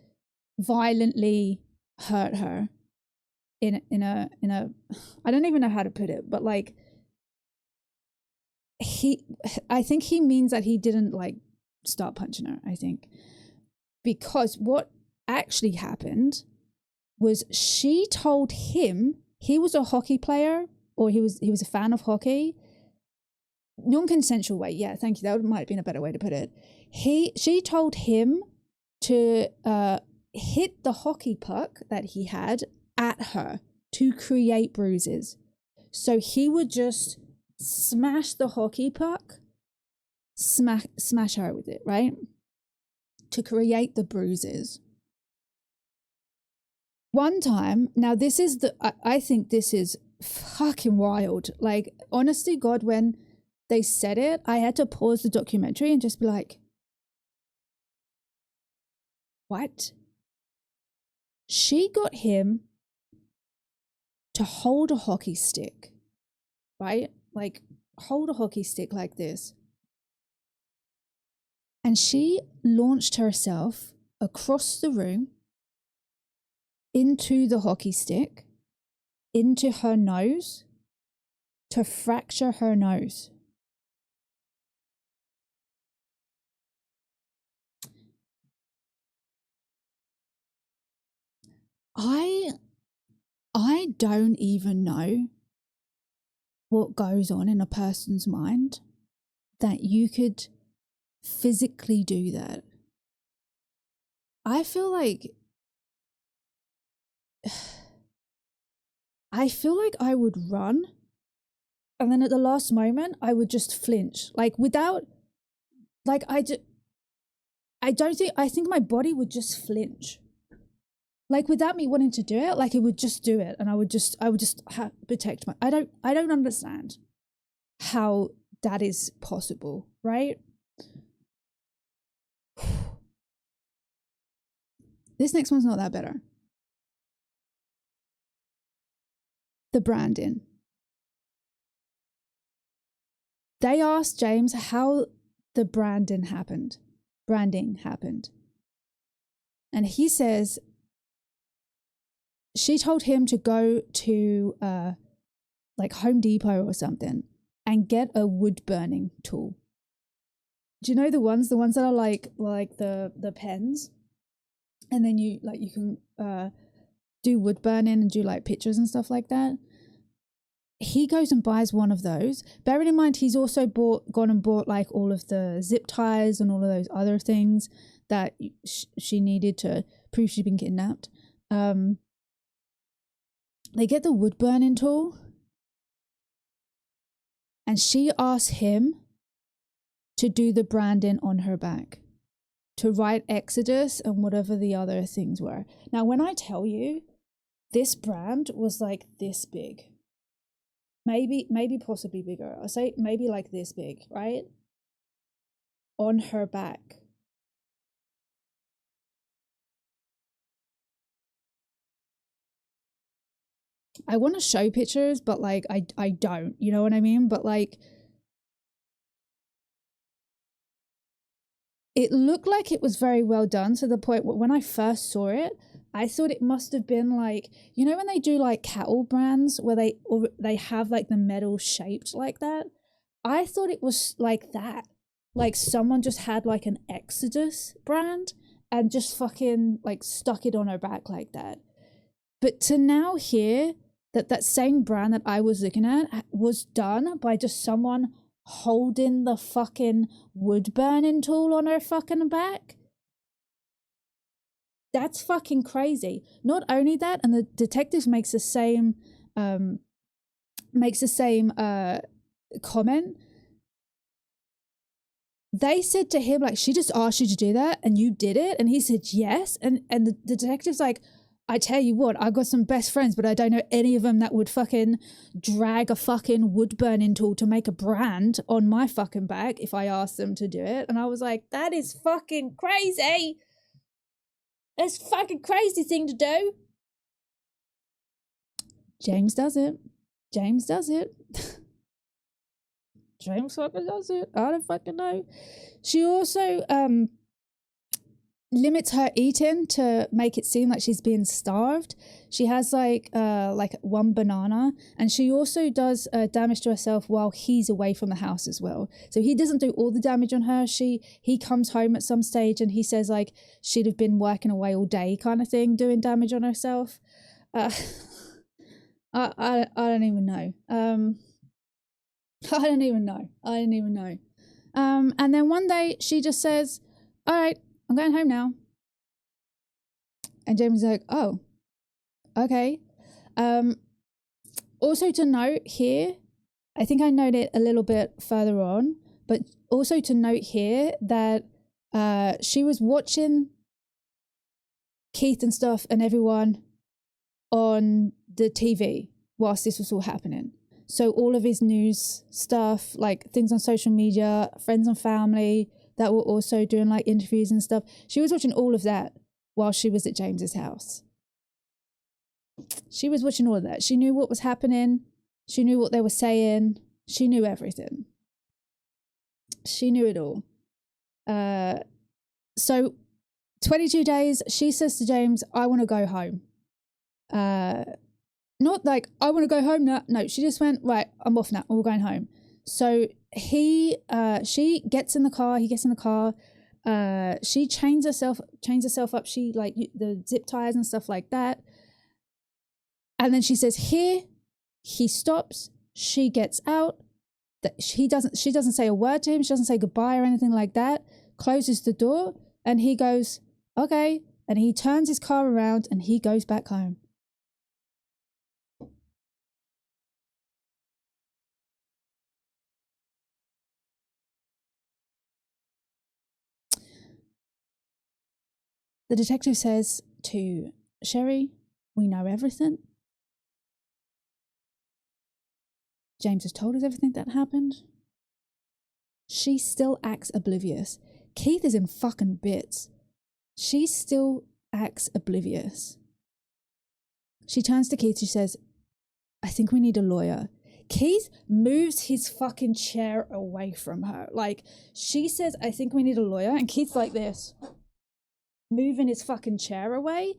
[SPEAKER 1] violently hurt her in a I don't even know how to put it, but like I think he means that he didn't like start punching her, I think. Because what actually happened was she told him, he was a hockey player, or he was a fan of hockey. Non-consensual way, yeah, thank you. That might have been a better way to put it. She told him to hit the hockey puck that he had at her to create bruises. So he would just smash the hockey puck, smash her with it, right? To create the bruises. One time, now this is I think this is fucking wild. Like, honestly, God, when they said it, I had to pause the documentary and just be like, what? She got him to hold a hockey stick, right? Like, hold a hockey stick like this. And she launched herself across the room into the hockey stick, into her nose, to fracture her nose. I don't even know what goes on in a person's mind that you could physically do that. I feel like I would run, and then at the last moment I would just flinch, like without, like I think my body would just flinch, like without me wanting to do it. Like it would just do it, and I would just protect my. I don't understand how that is possible, right? This next one's not that better. The branding. They asked James how the branding happened. And he says she told him to go to like Home Depot or something and get a wood burning tool. Do you know the ones that are like the pens? And then you can do wood burning and do like pictures and stuff like that. He goes and buys one of those. Bearing in mind, he's also gone and bought like all of the zip ties and all of those other things that she needed to prove she'd been kidnapped. They get the wood burning tool, and she asks him to do the branding on her back, to write Exodus and whatever the other things were. Now, when I tell you, this brand was like this big. Maybe possibly bigger. I'll say maybe like this big, right? On her back. I want to show pictures, but like I don't, you know what I mean? But like it looked like it was very well done, to the point where when I first saw it, I thought it must have been like, you know when they do like cattle brands where they have like the metal shaped like that? I thought it was like that. Like someone just had like an Exodus brand and just fucking like stuck it on her back like that. But to now hear that same brand that I was looking at was done by just someone holding the fucking wood burning tool on her fucking back, that's fucking crazy. Not only that, and the detective makes the same comment. They said to him, like, she just asked you to do that and you did it, and he said yes. And the detective's like, I tell you what, I got some best friends, but I don't know any of them that would fucking drag a fucking wood burning tool to make a brand on my fucking back if I asked them to do it. And I was like, that is fucking crazy. That's a fucking crazy thing to do. James does it. James fucking does it. I don't fucking know. She also limits her eating to make it seem like she's being starved. She has like one banana, and she also does damage to herself while he's away from the house as well. So he doesn't do all the damage on her. He comes home at some stage and he says like she'd have been working away all day kind of thing, doing damage on herself. I don't even know. I don't even know. And then one day she just says, all right, I'm going home now. And James is like, oh, okay. Also to note here, I think I noted it a little bit further on, but also to note here that she was watching Keith and stuff and everyone on the TV whilst this was all happening. So all of his news stuff, like things on social media, friends and family that were also doing like interviews and stuff. She was watching all of that while she was at James's house. She was watching all of that. She knew what was happening. She knew what they were saying. She knew everything. She knew it all. So 22 days, she says to James, I want to go home. Not like, I want to go home now. No, she just went, right, I'm off now. We're going home. So she gets in the car. He gets in the car. She chains herself up. She like the zip ties and stuff like that. And then she says, here. He stops. She gets out. She doesn't say a word to him. She doesn't say goodbye or anything like that. Closes the door and he goes, okay. And he turns his car around and he goes back home. The detective says to Sherri, we know everything. James has told us everything that happened. She still acts oblivious. Keith is in fucking bits. She still acts oblivious. She turns to Keith. She says, I think we need a lawyer. Keith moves his fucking chair away from her. Like, she says, I think we need a lawyer. And Keith's like this, moving his fucking chair away.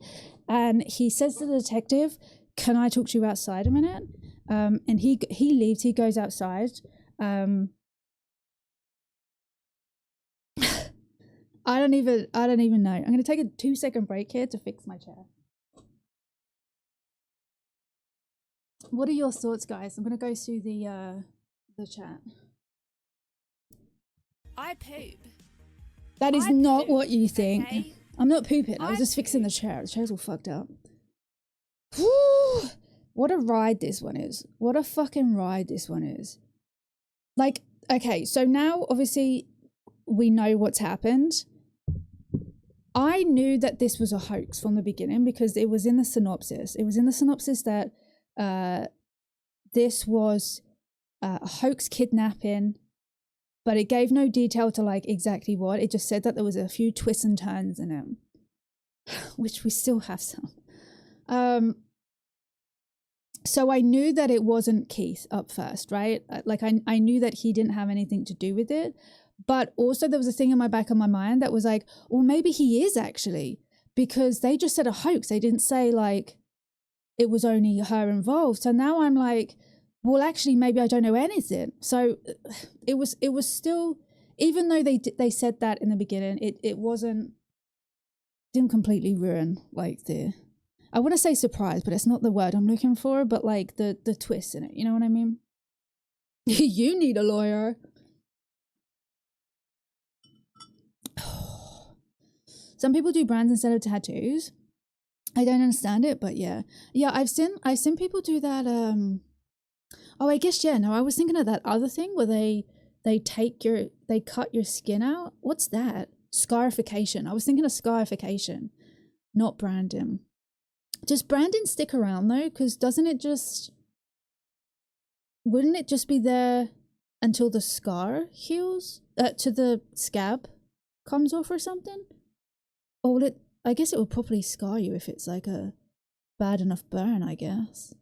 [SPEAKER 1] And he says to the detective, can I talk to you outside a minute? And he leaves. He goes outside. I don't even know. I'm going to take a 2-second break here to fix my chair. What are your thoughts, guys? I'm going to go through the chat.
[SPEAKER 2] I poop.
[SPEAKER 1] That is not what you think.
[SPEAKER 2] Okay?
[SPEAKER 1] I'm not pooping. I was just fixing the chair. The chair's all fucked up. Whew. What a ride this one is. What a fucking ride this one is. Like, okay, so now obviously we know what's happened. I knew that this was a hoax from the beginning because it was in the synopsis. It was in the synopsis that this was a hoax kidnapping, but it gave no detail to like exactly what. It just said that there was a few twists and turns in it, which we still have some. So I knew that it wasn't Keith up first, right? Like I knew that he didn't have anything to do with it, But also there was a thing in my back of my mind that was like, well, maybe he is actually, because they just said a hoax. They didn't say like it was only her involved. So now I'm like, well, actually, maybe I don't know anything. So it was still, even though they said that in the beginning, it didn't completely ruin like I want to say surprise, but it's not the word I'm looking for, but like the twist in it. You know what I mean? You need a lawyer. Some people do brands instead of tattoos. I don't understand it, but yeah. I've seen people do that. Oh, I guess yeah. No, I was thinking of that other thing where they cut your skin out. What's that? Scarification. I was thinking of scarification, not branding. Does branding stick around though? Because wouldn't it just be there until the scar heals? To the scab comes off or something? Or I guess it would probably scar you if it's like a bad enough burn, I guess.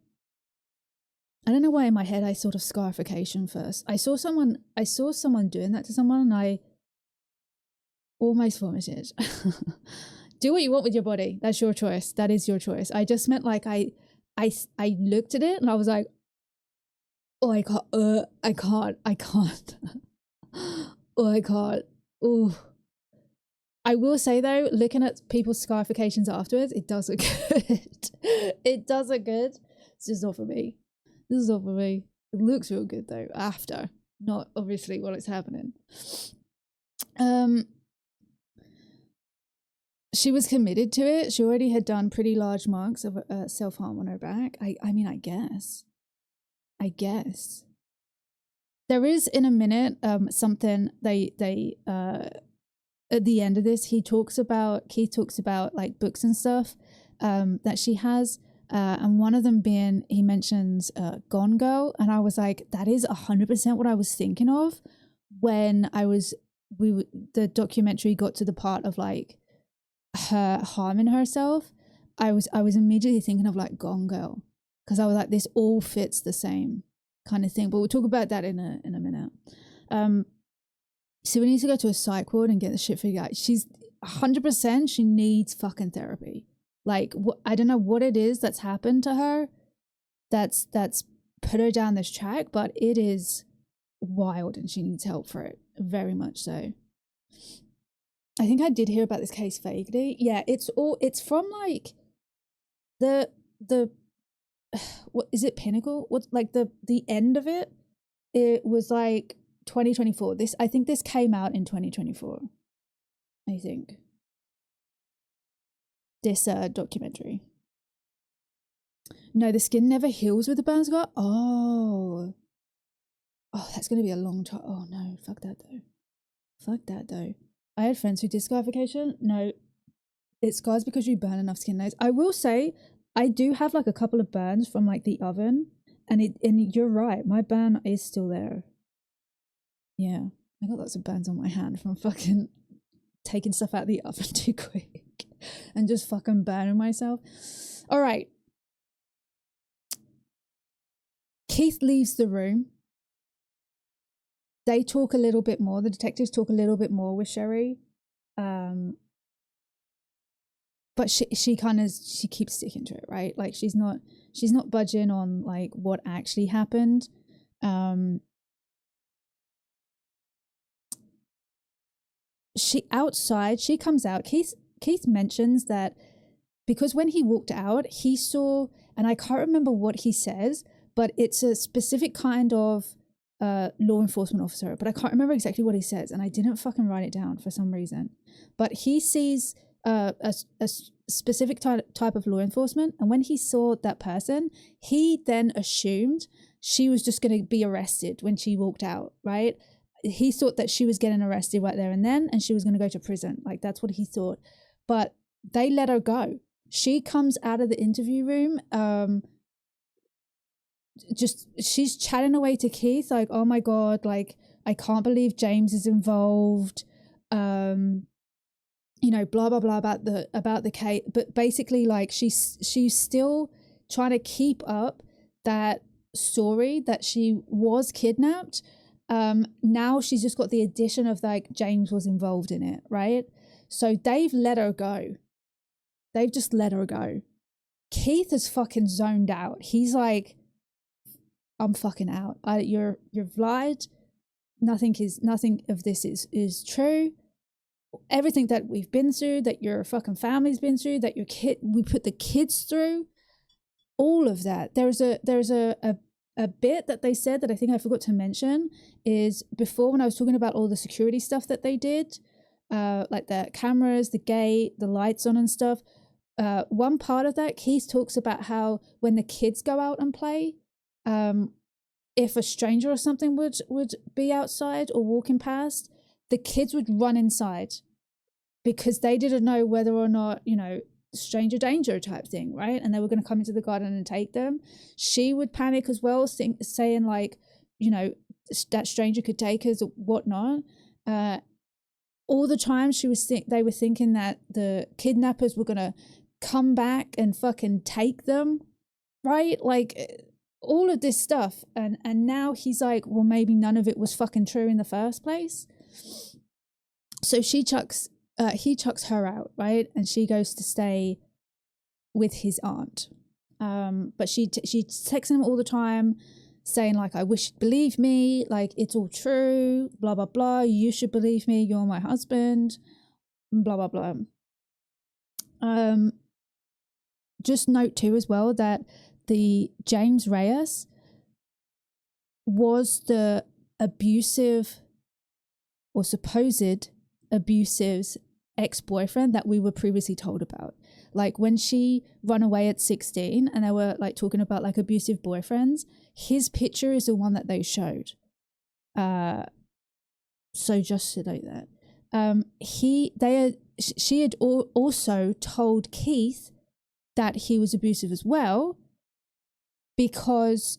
[SPEAKER 1] I don't know why in my head I thought of scarification first. I saw someone doing that to someone and I almost vomited. Do what you want with your body. That's your choice. That is your choice. I just meant like I looked at it and I was like, oh, I can't. Oh, I can't. Oh. I will say though, looking at people's scarifications afterwards, it does look good. It does look good. It's just not for me. This is not for me. It looks real good though, after. Not obviously while it's happening. She was committed to it. She already had done pretty large marks of self-harm on her back. I mean, I guess. There is in a minute something they at the end of this, Keith talks about like books and stuff that she has, and one of them being, he mentions Gone Girl, and I was like, that is 100% what I was thinking of when the documentary got to the part of like her harming herself. I was immediately thinking of like Gone Girl, because I was like, this all fits the same kind of thing. But we'll talk about that in a minute. So we need to go to a psych ward and get the shit figured out. She's 100%, she needs fucking therapy. Like, I don't know what it is that's happened to her that's put her down this track, but it is wild and she needs help for it. Very much so. I think I did hear about this case vaguely. Yeah, it's from like the what is it, Pinnacle? What, like the end of it? It was like 2024. I think this came out in 2024. I think this documentary. No, the skin never heals with the burn scar. Oh, that's gonna be a long time. Oh no, fuck that though. I had friends who did scarification. No, it scars because you burn enough skin layers. I will say, I do have like a couple of burns from like the oven, and you're right, my burn is still there. Yeah, I got lots of burns on my hand from fucking taking stuff out of the oven too quick and just fucking burning myself. All right. Keith leaves the room. They talk a little bit more. The detectives talk a little bit more with Sherri. But she keeps sticking to it, right? Like she's not budging on like what actually happened. She comes out. Keith mentions that because when he walked out, he saw, and I can't remember what he says, but it's a specific kind of law enforcement officer, but I can't remember exactly what he says, and I didn't fucking write it down for some reason. But he sees a specific type of law enforcement, and when he saw that person, he then assumed she was just going to be arrested when she walked out, right? He thought that she was getting arrested right there and then, and she was going to go to prison. Like, that's what he thought. But they let her go. She comes out of the interview room, she's chatting away to Keith, like, oh my God, like, I can't believe James is involved. You know, blah, blah, blah about the case. But basically, like, she's still trying to keep up that story that she was kidnapped. Now she's just got the addition of like James was involved in it, right? So they've let her go. They've just let her go. Keith is fucking zoned out. He's like, I'm fucking out. You've lied. Nothing of this is true. Everything that we've been through, that your fucking family's been through, that we put the kids through, all of that. There's a bit that they said that I think I forgot to mention is before, when I was talking about all the security stuff that they did, like the cameras, the gate, the lights on and stuff. One part of that, Keith talks about how when the kids go out and play, if a stranger or something would be outside or walking past, the kids would run inside because they didn't know whether or not, stranger danger type thing, right? And they were going to come into the garden and take them. She would panic as well, saying like, that stranger could take us or whatnot. All the time they were thinking that the kidnappers were going to come back and fucking take them, right? Like all of this stuff. And now he's like, well, maybe none of it was fucking true in the first place. So he chucks her out, right? And she goes to stay with his aunt. But she texts him all the time saying like, I wish you'd believe me. Like, it's all true, blah, blah, blah. You should believe me. You're my husband, blah, blah, blah. Just note too as well that the James Reyes was the abusive or supposed abusive ex-boyfriend that we were previously told about. Like when she ran away at 16 and they were like talking about like abusive boyfriends, his picture is the one that they showed. So just to note that. She had also told Keith that he was abusive as well, because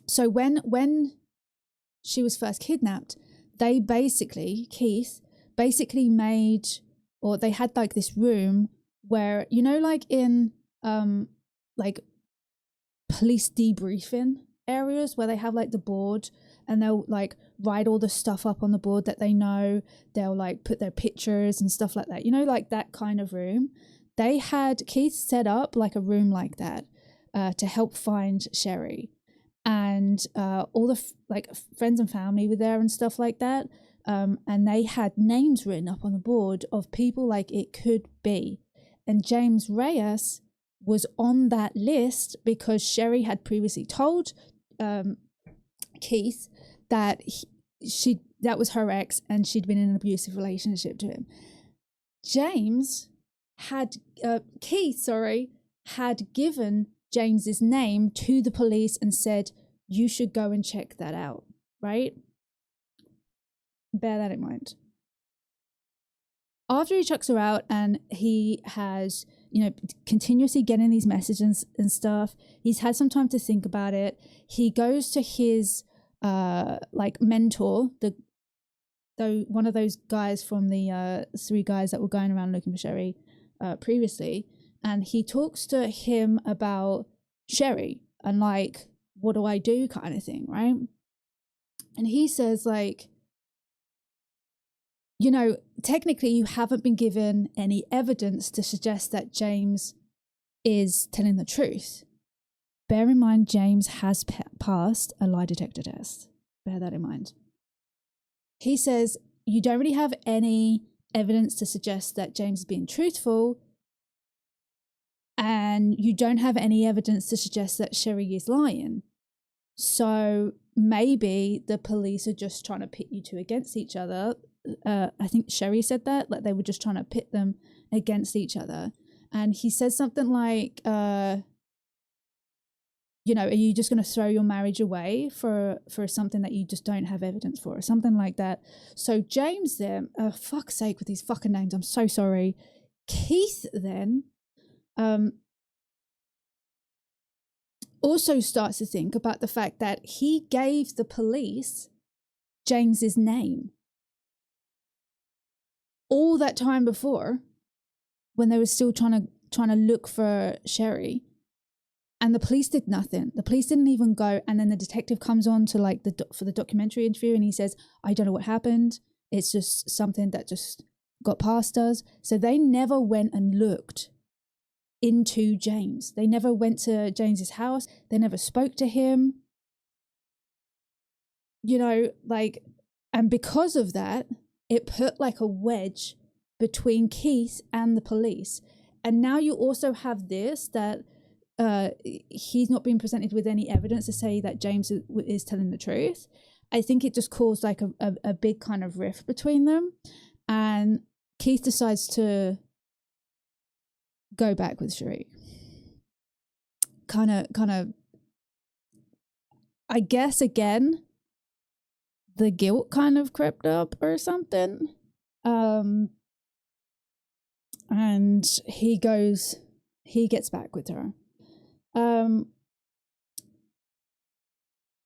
[SPEAKER 1] so when she was first kidnapped, Keith basically made, or they had like this room where, like in like police debriefing areas where they have like the board and they'll like write all the stuff up on the board that they know, they'll like put their pictures and stuff like that, like that kind of room. They had Keith set up like a room like that to help find Sherri, and all the friends and family were there and stuff like that. And they had names written up on the board of people like it could be. And James Reyes was on that list because Sherri had previously told Keith that that was her ex and she'd been in an abusive relationship to him. Keith had given James's name to the police and said, you should go and check that out, right? Bear that in mind. After he chucks her out and he has, continuously getting these messages and stuff, he's had some time to think about it. He goes to his mentor, one of those guys from the 3 guys that were going around looking for Sherri previously, and he talks to him about Sherri and like, what do I do kind of thing, right? And he says like, technically you haven't been given any evidence to suggest that James is telling the truth. Bear in mind, James has passed a lie detector test. Bear that in mind. He says, you don't really have any evidence to suggest that James is being truthful, and you don't have any evidence to suggest that Sherri is lying. So maybe the police are just trying to pit you two against each other. I think Sherri said that, like they were just trying to pit them against each other. And he says something like, are you just going to throw your marriage away for something that you just don't have evidence for, or something like that. So James then, fuck's sake with these fucking names, I'm so sorry. Keith then also starts to think about the fact that he gave the police James's name all that time before, when they were still trying to look for Sherri. And the police did nothing. The police didn't even go. And then the detective comes on to like for the documentary interview, and he says, I don't know what happened. It's just something that just got past us. So they never went and looked into James. They never went to James's house. They never spoke to him. You know, like, and because of that, it put like a wedge between Keith and the police. And now you also have this, that he's not being presented with any evidence to say that James is telling the truth. I think it just caused like a big kind of rift between them. And Keith decides to go back with Sherri. Kind of, I guess, again, the guilt kind of crept up or something. And he gets back with her.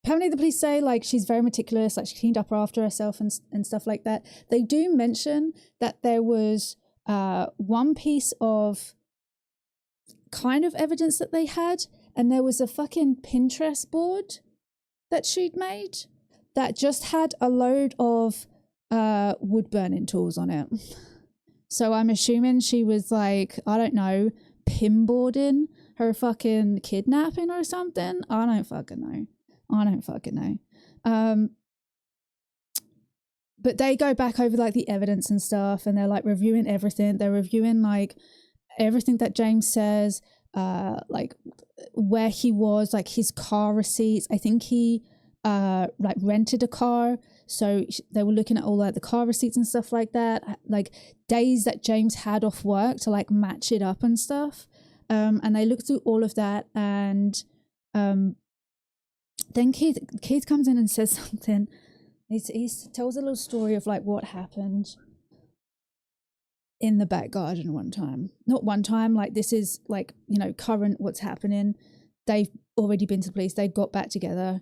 [SPEAKER 1] Apparently the police say like she's very meticulous, like she cleaned up after herself and stuff like that. They do mention that there was one piece of kind of evidence that they had, and there was a fucking Pinterest board that she'd made that just had a load of wood burning tools on it. So I'm assuming she was like, I don't know, pinboarding her fucking kidnapping or something. I don't fucking know. But they go back over like the evidence and stuff, and they're like reviewing everything. They're reviewing like everything that James says, like where he was, like his car receipts. I think he like rented a car, so they were looking at all like the car receipts and stuff like that, like days that James had off work to like match it up and stuff. And they looked through all of that, and then Keith comes in and says something. He tells a little story of like what happened in the back garden not one time, like this is like, you know, current what's happening. They've already been to the police. They got back together.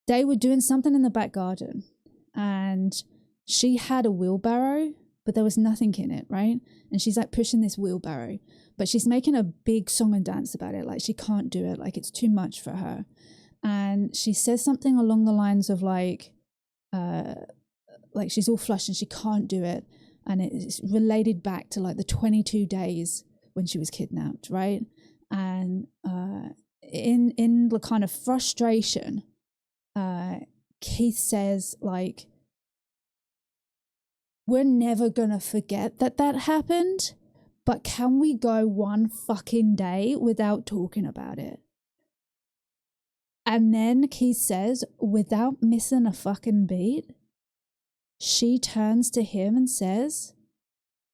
[SPEAKER 1] They were doing something in the back garden, and she had a wheelbarrow, but there was nothing in it, right? And she's like pushing this wheelbarrow, but she's making a big song and dance about it. Like she can't do it. Like it's too much for her. And she says something along the lines of like she's all flushed and she can't do it. And it's related back to like the 22 days when she was kidnapped, right? And in the kind of frustration, Keith says like, we're never gonna forget that happened, but can we go one fucking day without talking about it? And then Keith says, without missing a fucking beat, she turns to him and says,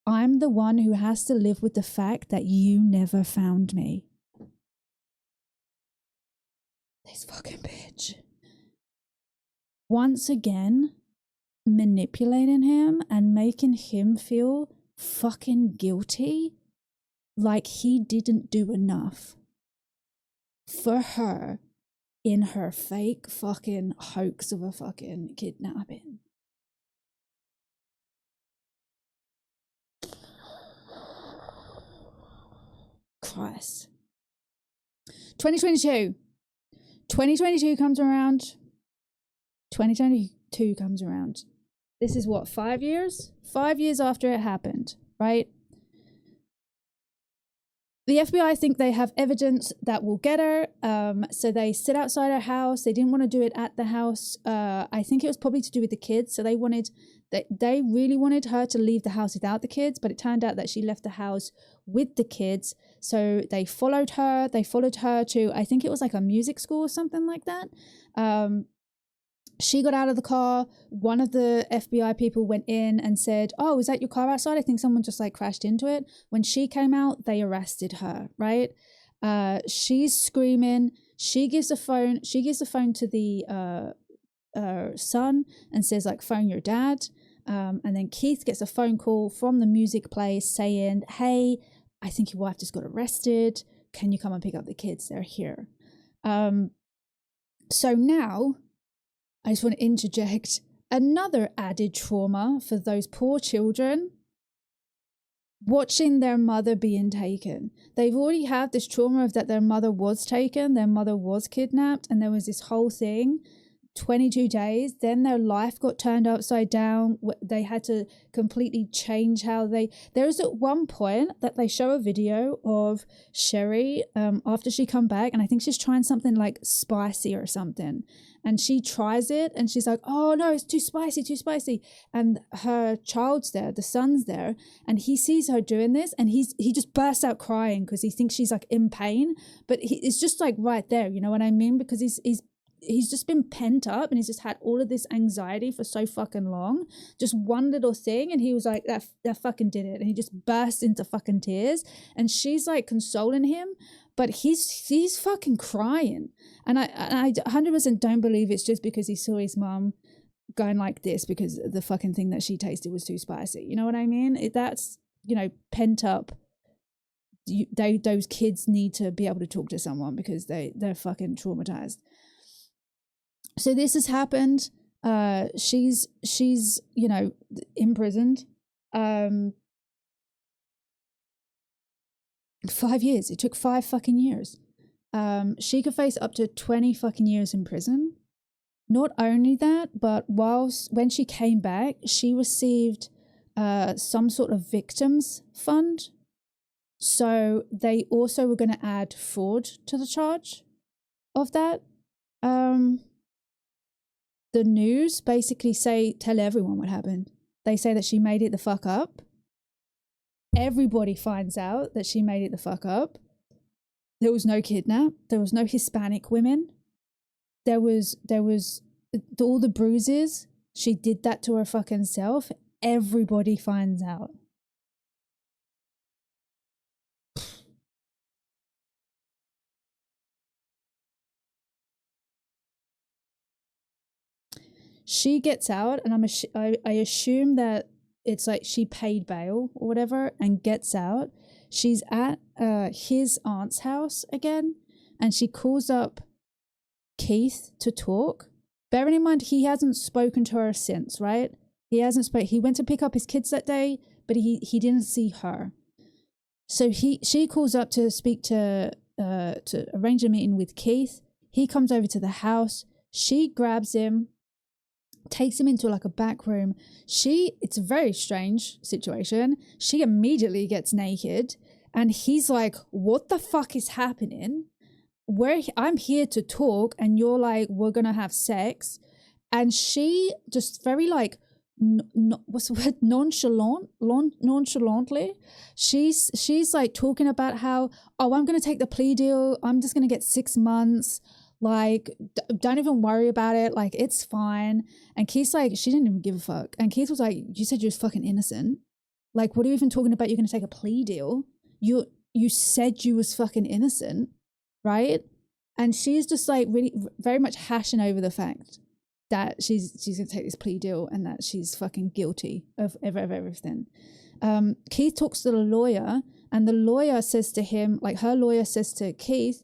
[SPEAKER 1] I'm the one who has to live with the fact that you never found me. This fucking bitch. Once again, manipulating him and making him feel fucking guilty, like he didn't do enough for her in her fake fucking hoax of a fucking kidnapping. Christ. 2022 comes around. 2022 comes around. This is what, 5 years? 5 years after it happened, right? The FBI think they have evidence that will get her, so they sit outside her house. They didn't want to do it at the house. I think it was probably to do with the kids. So they really wanted her to leave the house without the kids, but it turned out that she left the house with the kids. So they followed her. They followed her to, I think it was like a music school or something like that. She got out of the car. One of the FBI people went in and said, oh, is that your car outside? I think someone just like crashed into it. When she came out, they arrested her, right? She's screaming. She gives the phone to the son and says like, phone your dad. And then Keith gets a phone call from the music place saying, hey, I think your wife just got arrested. Can you come and pick up the kids? They're here. So now I just want to interject another added trauma for those poor children. watching their mother being taken. They've already had this trauma of that their mother was taken, their mother was kidnapped, and there was this whole thing, 22 days. Then their life got turned upside down. They had to completely change how there is at one point that they show a video of Sherri after she come back, and I think she's trying something like spicy or something, and she tries it and she's like, oh no, it's too spicy, and her child's there, the son's there, and he sees her doing this and he just bursts out crying because he thinks she's like in pain, but it's just like right there, you know what I mean, because he's just been pent up and he's just had all of this anxiety for so fucking long. Just one little thing and he was like, that fucking did it. And he just burst into fucking tears and she's like consoling him, but he's fucking crying. And I 100% don't believe it's just because he saw his mum going like this because the fucking thing that she tasted was too spicy. You know what I mean? That's, you know, pent up. Those kids need to be able to talk to someone because they're fucking traumatized. So this has happened. She's you know, imprisoned. 5 years. It took 5 fucking years. She could face up to 20 fucking years in prison. Not only that, but when she came back, she received some sort of victims fund. So they also were going to add fraud to the charge of that. The news basically tell everyone what happened. They say that she made it the fuck up. Everybody finds out that she made it the fuck up. There was no kidnap. There was no Hispanic women. There was all the bruises. She did that to her fucking self. Everybody finds out. She gets out, and I assume that it's like she paid bail or whatever and gets out. She's at his aunt's house again, and she calls up Keith to talk. Bearing in mind, he hasn't spoken to her since, right? He went to pick up his kids that day, but he didn't see her. So she calls up to speak to arrange a meeting with Keith. He comes over to the house. She grabs him, takes him into like a back room. It's a very strange situation. She immediately gets naked and he's like, what the fuck is happening? I'm here to talk and you're like, we're gonna have sex. And she just very like, what's the word? Nonchalantly. She's like talking about how, oh, I'm gonna take the plea deal. I'm just gonna get 6 months. Like, don't even worry about it. Like, it's fine. And Keith's like, she didn't even give a fuck. And Keith was like, you said you was fucking innocent. Like, what are you even talking about? You're going to take a plea deal. You said you was fucking innocent, right? And she's just like really very much hashing over the fact that she's going to take this plea deal and that she's fucking guilty of everything. Keith talks to the lawyer and the lawyer says to him, like her lawyer says to Keith,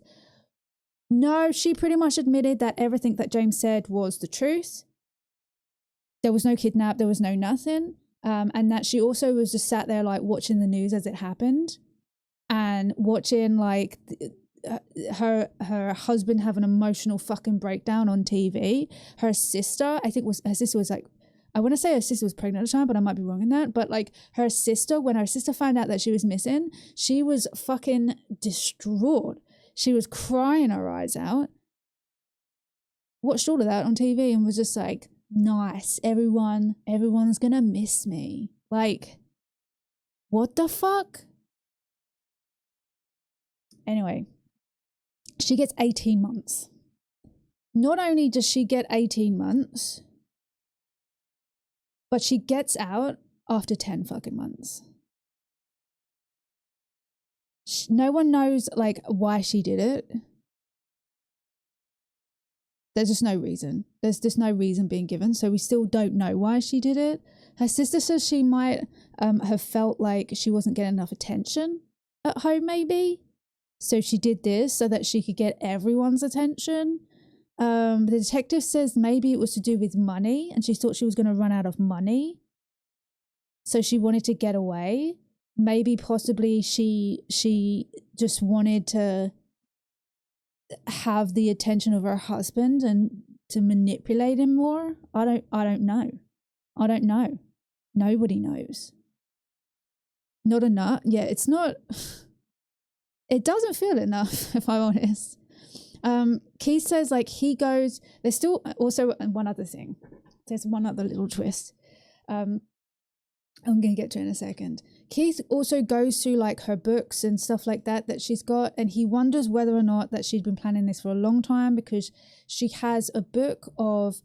[SPEAKER 1] no, she pretty much admitted that everything that James said was the truth. There was no kidnap, there was no nothing. And that she also was just sat there like watching the news as it happened and watching like her husband have an emotional fucking breakdown on TV. Her sister, her sister was like, I want to say her sister was pregnant at the time, but I might be wrong in that. But like when her sister found out that she was missing, she was fucking distraught. She was crying her eyes out. Watched all of that on TV and was just like, nice, everyone's gonna miss me. Like, what the fuck? Anyway, she gets 18 months. Not only does she get 18 months, but she gets out after 10 fucking months. No one knows like why she did it. There's just no reason. There's just no reason being given. So we still don't know why she did it. Her sister says she might have felt like she wasn't getting enough attention at home maybe. So she did this so that she could get everyone's attention. The detective says maybe it was to do with money and she thought she was going to run out of money. So she wanted to get away. maybe possibly she just wanted to have the attention of her husband and to manipulate him more. I don't know. I don't know. Nobody knows. Not enough. Yeah, it's not. It doesn't feel enough, if I'm honest. Keith says, like, he goes. There's still also one other thing. There's one other little twist. I'm going to get to in a second. Keith also goes through like her books and stuff like that she's got, and he wonders whether or not that she's been planning this for a long time, because she has a book of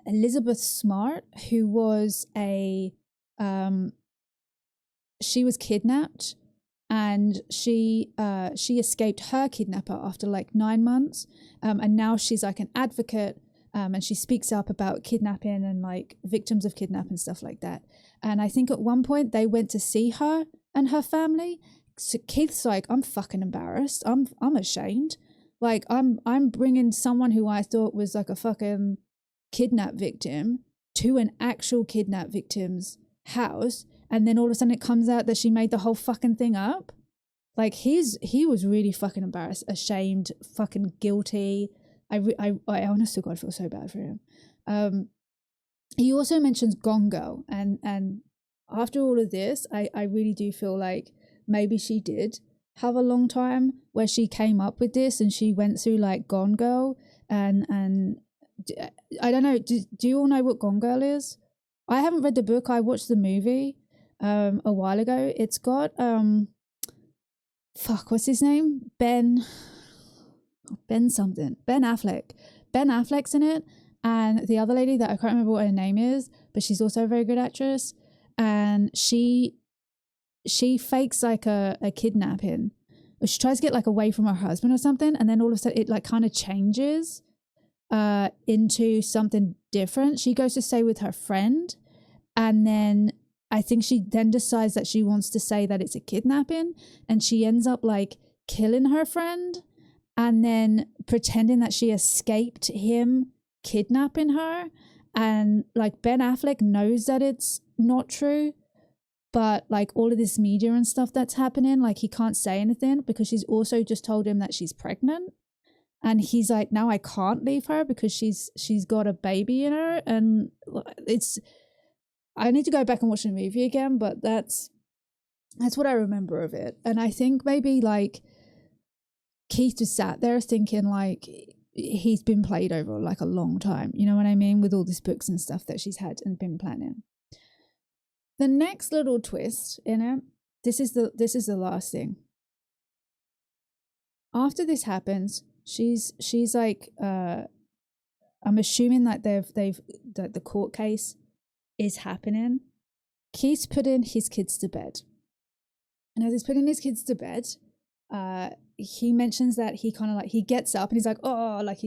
[SPEAKER 1] Elizabeth Smart, who was she was kidnapped, and she escaped her kidnapper after like 9 months, and now she's like an advocate, and she speaks up about kidnapping and like victims of kidnapping and stuff like that. And I think at one point they went to see her and her family. So Keith's like, I'm fucking embarrassed. I'm ashamed. Like I'm bringing someone who I thought was like a fucking kidnap victim to an actual kidnap victim's house, and then all of a sudden it comes out that she made the whole fucking thing up. Like he was really fucking embarrassed, ashamed, fucking guilty. I honestly God, I feel so bad for him. He also mentions Gone Girl, and after all of this, I really do feel like maybe she did have a long time where she came up with this, and she went through like Gone Girl, and I don't know. Do you all know what Gone Girl is? I haven't read the book. I watched the movie a while ago. It's got what's his name? Ben something. Ben Affleck. Ben Affleck's in it, and the other lady that I can't remember what her name is, but she's also a very good actress, and she fakes like a kidnapping. She tries to get like away from her husband or something, and then all of a sudden it like kind of changes into something different. She goes to stay with her friend, and then I think she then decides that she wants to say that it's a kidnapping, and she ends up like killing her friend and then pretending that she escaped him kidnapping her. And like Ben Affleck knows that it's not true, but like all of this media and stuff that's happening, like he can't say anything because she's also just told him that she's pregnant. And he's like, now I can't leave her because she's got a baby in her. And I need to go back and watch the movie again, but that's what I remember of it. And I think maybe like Keith just sat there thinking like he's been played over like a long time. You know what I mean? With all these books and stuff that she's had and been planning. The next little twist in it, this is the last thing. After this happens, she's like, I'm assuming that that the court case is happening. Keith's putting his kids to bed. And as he's putting his kids to bed, he mentions that he kind of like, he gets up and he's like, oh, like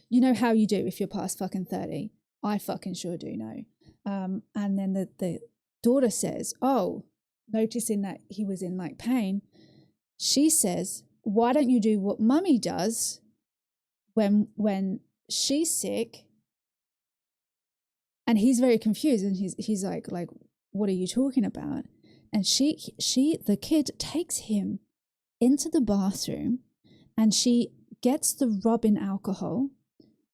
[SPEAKER 1] you know how you do if you're past fucking 30. I fucking sure do know. And then the daughter says, oh, noticing that he was in like pain, she says, why don't you do what mummy does when she's sick? And he's very confused, and he's like, what are you talking about? And the kid takes him into the bathroom, and she gets the rubbing alcohol.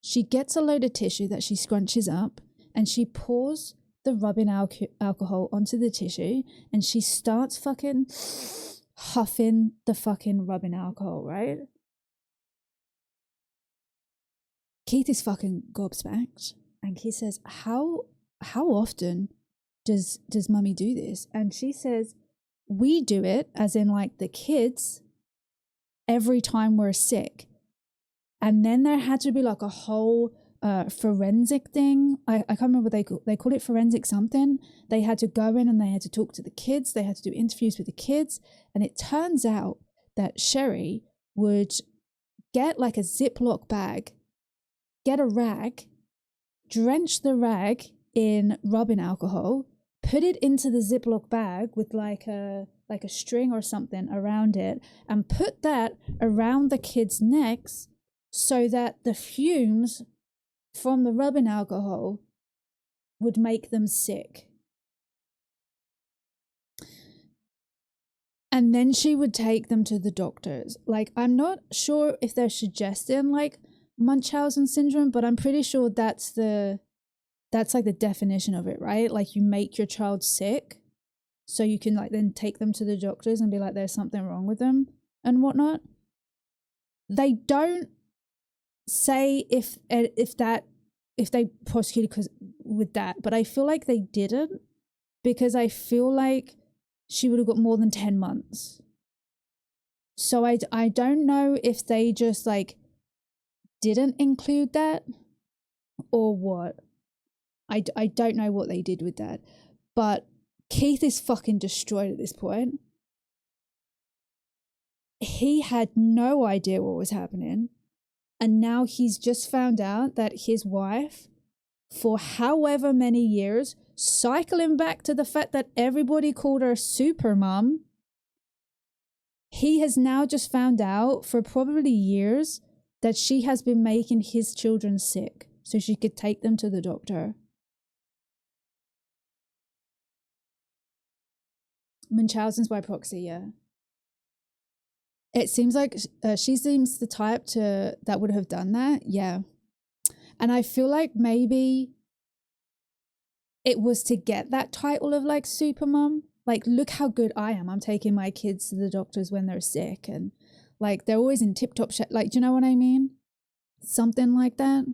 [SPEAKER 1] She gets a load of tissue that she scrunches up, and she pours the rubbing alcohol onto the tissue, and she starts fucking huffing the fucking rubbing alcohol, right? Keith is fucking gobsmacked, and he says, how often does mummy do this? And she says, we do it, as in like the kids, every time we're sick. And then there had to be like a whole forensic thing. I can't remember what they call it, forensic something. They had to go in and they had to talk to the kids. They had to do interviews with the kids. And it turns out that Sherri would get like a Ziploc bag, get a rag, drench the rag in rubbing alcohol, put it into the Ziploc bag with like a string or something around it, and put that around the kids' necks so that the fumes from the rubbing alcohol would make them sick. And then she would take them to the doctors. Like, I'm not sure if they're suggesting like Munchausen syndrome, but I'm pretty sure that's like the definition of it, right? Like, you make your child sick so you can like then take them to the doctors and be like, there's something wrong with them and whatnot. They don't say if they prosecuted with that, but I feel like they didn't, because I feel like she would have got more than 10 months. So I don't know if they just like didn't include that or what. I don't know what they did with that. But Keith is fucking destroyed at this point. He had no idea what was happening. And now he's just found out that his wife, for however many years, cycling back to the fact that everybody called her super mom, he has now just found out for probably years that she has been making his children sick so she could take them to the doctor. Munchausen's by proxy, yeah. It seems like she seems the type that would have done that, yeah. And I feel like maybe it was to get that title of like super mom. Like, look how good I am. I'm taking my kids to the doctors when they're sick, and like they're always in tip-top shape. Like, do you know what I mean? Something like that.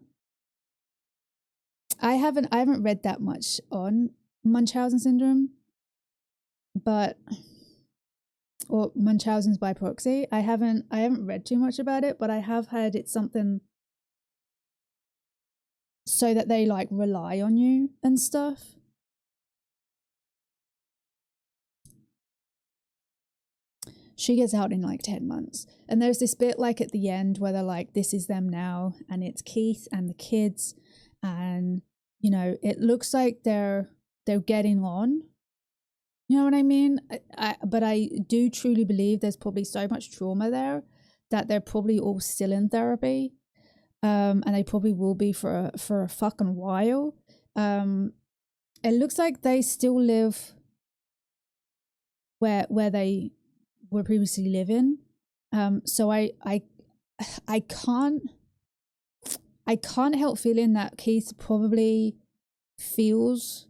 [SPEAKER 1] I haven't read that much on Munchausen syndrome, or Munchausen's by proxy. I haven't read too much about it, but I have heard it's something so that they like rely on you and stuff. She gets out in like 10 months. And there's this bit like at the end where they're like, this is them now, and it's Keith and the kids, and you know, it looks like they're getting on. You know what I mean? But I do truly believe there's probably so much trauma there that they're probably all still in therapy. And they probably will be for a fucking while. It looks like they still live where they were previously living. So I can't help feeling that Keith probably feels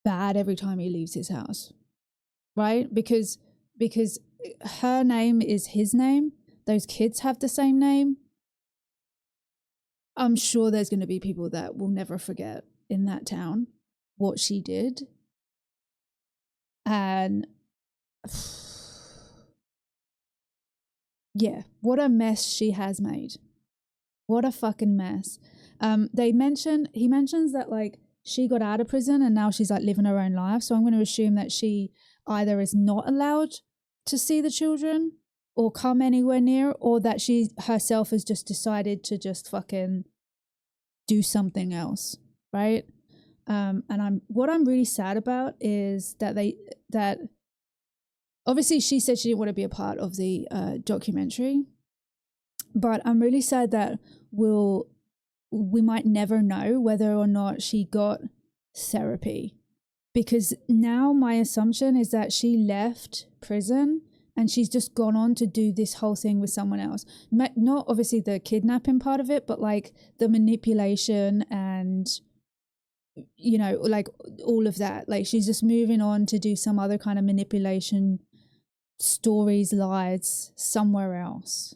[SPEAKER 1] bad every time he leaves his house, right? Because her name is his name. Those kids have the same name. I'm sure there's going to be people that will never forget in that town what she did. And yeah, what a mess she has made. What a fucking mess. He mentions that like she got out of prison and now she's like living her own life. So I'm going to assume that she either is not allowed to see the children or come anywhere near, or that she herself has just decided to just fucking do something else, right? And what I'm really sad about is that obviously she said she didn't want to be a part of the documentary, but I'm really sad that we might never know whether or not she got therapy, because now my assumption is that she left prison and she's just gone on to do this whole thing with someone else. Not obviously the kidnapping part of it, but like the manipulation and, you know, like all of that. Like she's just moving on to do some other kind of manipulation, stories, lies somewhere else.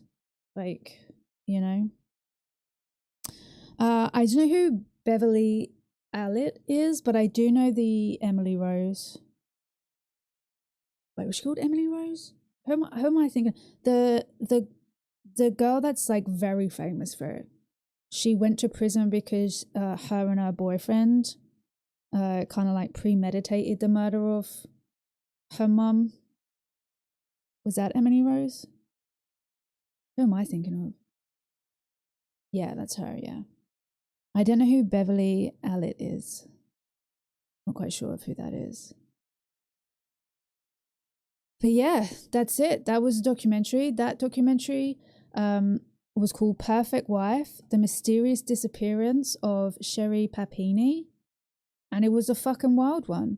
[SPEAKER 1] Like, you know. I don't know who Beverly Allitt is, but I do know the Emily Rose. Wait, was she called Emily Rose? Who am I thinking? The girl that's like very famous for it. She went to prison because her and her boyfriend kind of like premeditated the murder of her mum. Was that Emily Rose? Who am I thinking of? Yeah, that's her, yeah. I don't know who Beverly Allitt is. Not quite sure of who that is. But yeah, that's it. That was a documentary. That documentary was called Perfect Wife, The Mysterious Disappearance of Sherri Papini. And it was a fucking wild one.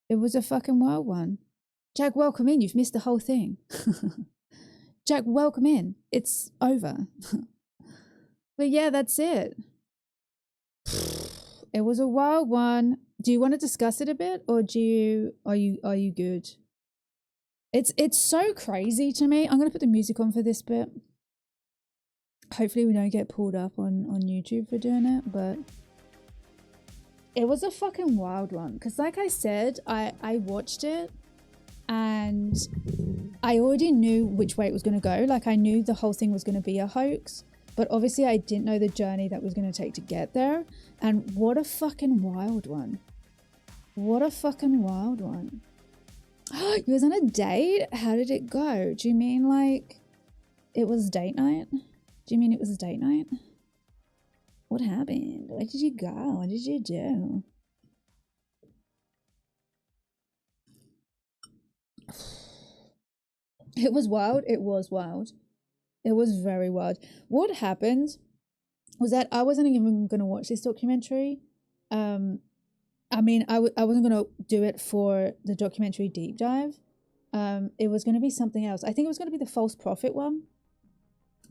[SPEAKER 1] It was a fucking wild one. Jack, welcome in. You've missed the whole thing. Jack, welcome in. It's over. But yeah, that's it. It was a wild one. Do you want to discuss it a bit, or are you good? It's so crazy to me. I'm gonna put the music on for this bit. Hopefully we don't get pulled up on YouTube for doing it, but it was a fucking wild one. Because like I said, I watched it and I already knew which way it was going to go. Like I knew the whole thing was going to be a hoax, but obviously I didn't know the journey that was going to take to get there. And what a fucking wild one. What a fucking wild one. You was on a date? How did it go? Do you mean like it was date night? Do you mean it was a date night? What happened? Where did you go? What did you do? It was wild. It was wild. It was very wild. What happened was that I wasn't even going to watch this documentary. I mean, I wasn't going to do it for the documentary deep dive. It was going to be something else. I think it was going to be the false prophet one.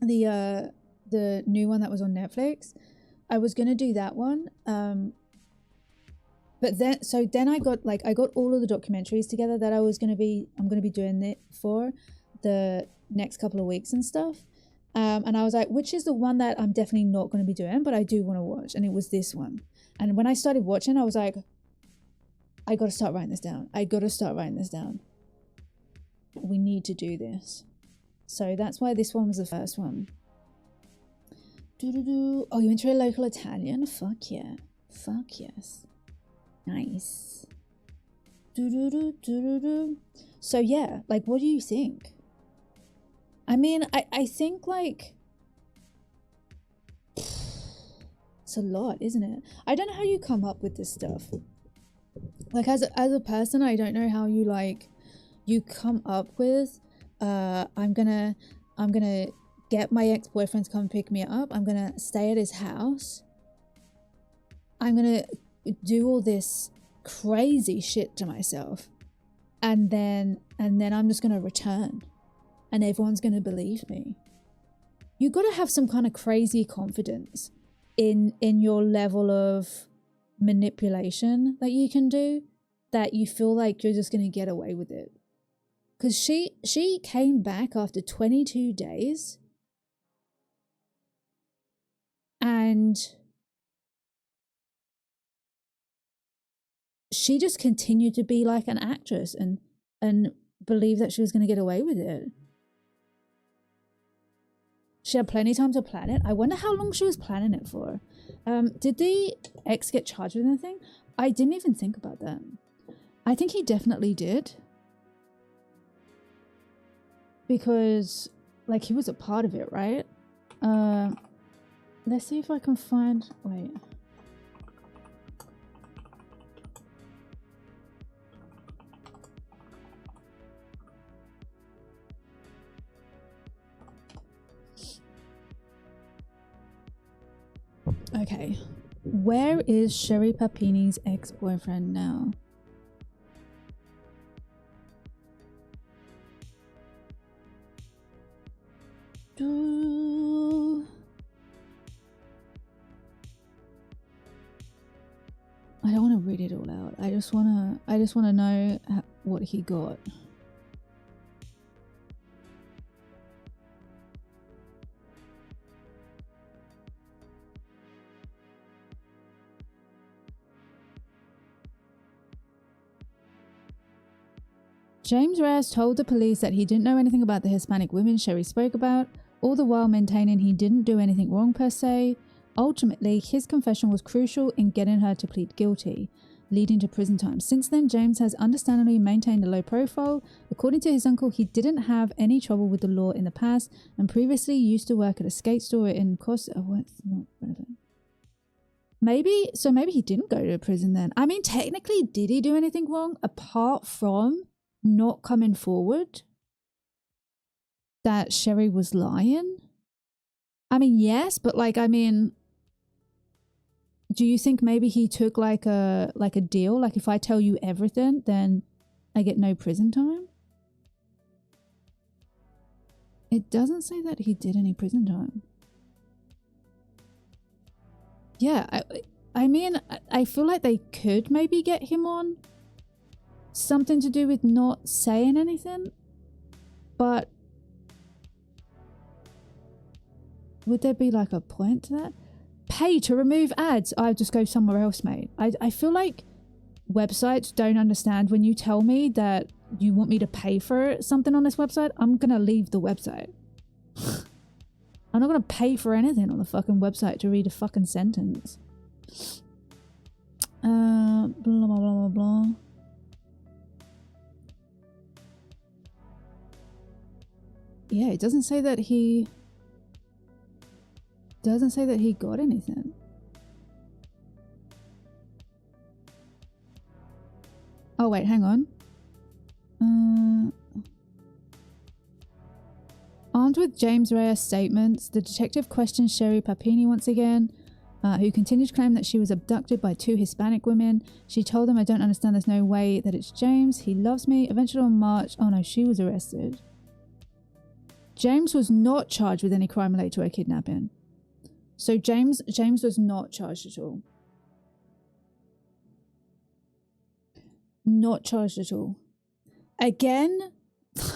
[SPEAKER 1] The new one that was on Netflix. I was going to do that one. But then I got all of the documentaries together that I'm going to be doing it for the next couple of weeks and stuff. And I was like, which is the one that I'm definitely not going to be doing, but I do want to watch. And it was this one. And when I started watching, I was like, I got to start writing this down. We need to do this. So that's why this one was the first one. Oh, you went to a local Italian? Fuck yeah. Fuck yes. Nice. So yeah, like, what do you think? I mean, I think like it's a lot, isn't it? I don't know how you come up with this stuff. Like as a person, I don't know how you come up with I'm gonna get my ex-boyfriend to come pick me up. I'm gonna stay at his house. I'm gonna do all this crazy shit to myself, and then I'm just gonna return, and everyone's gonna believe me. You gotta have some kind of crazy confidence in your level of manipulation that you can do, that you feel like you're just gonna get away with it. Because she came back after 22 days and she just continued to be like an actress and believe that she was going to get away with it. She had plenty of time to plan it. I wonder how long she was planning it for. Did the ex get charged with anything? I didn't even think about that. I think he definitely did. Because, like, he was a part of it, right? Let's see if I can find... Wait. Okay. Where is Sherri Papini's ex-boyfriend now? I don't want to read it all out. I just want to know what he got. James Reyes told the police that he didn't know anything about the Hispanic women Sherri spoke about, all the while maintaining he didn't do anything wrong per se. Ultimately, his confession was crucial in getting her to plead guilty, leading to prison time. Since then, James has understandably maintained a low profile. According to his uncle, he didn't have any trouble with the law in the past and previously used to work at a skate store in Costa... Oh, what's not relevant. Maybe he didn't go to prison then. I mean, technically, did he do anything wrong apart from not coming forward that Sherri was lying? I mean, yes, but like, I mean... Do you think maybe he took like a deal? Like if I tell you everything, then I get no prison time? It doesn't say that he did any prison time. Yeah, I mean, I feel like they could maybe get him on something to do with not saying anything, but would there be like a point to that? Pay to remove ads. I just go somewhere else, mate. I feel like websites don't understand when you tell me that you want me to pay for something on this website. I'm gonna leave the website. I'm not gonna pay for anything on the fucking website to read a fucking sentence. Blah blah blah blah blah. Yeah, it doesn't say that he got anything. Oh wait, hang on. Armed with James Reyes' statements, the detective questions Sherri Papini once again, who continued to claim that she was abducted by 2 Hispanic women. She told them, "I don't understand, there's no way that it's James. He loves me." Eventually on March, oh no, she was arrested. James was not charged with any crime related to her kidnapping. So James was not charged at all. Not charged at all. Again,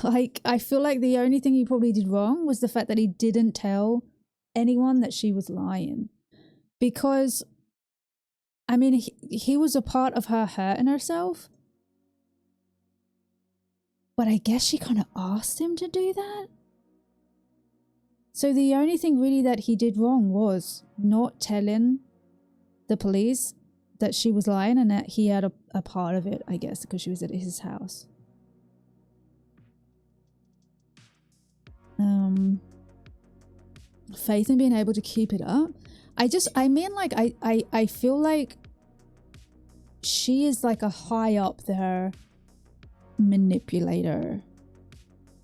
[SPEAKER 1] like, I feel like the only thing he probably did wrong was the fact that he didn't tell anyone that she was lying. Because, I mean, he was a part of her hurting herself. But I guess she kind of asked him to do that. So the only thing really that he did wrong was not telling the police that she was lying, and that he had a part of it, I guess, because she was at his house. Faith in being able to keep it up. I mean, like, I feel like she is like a high up there manipulator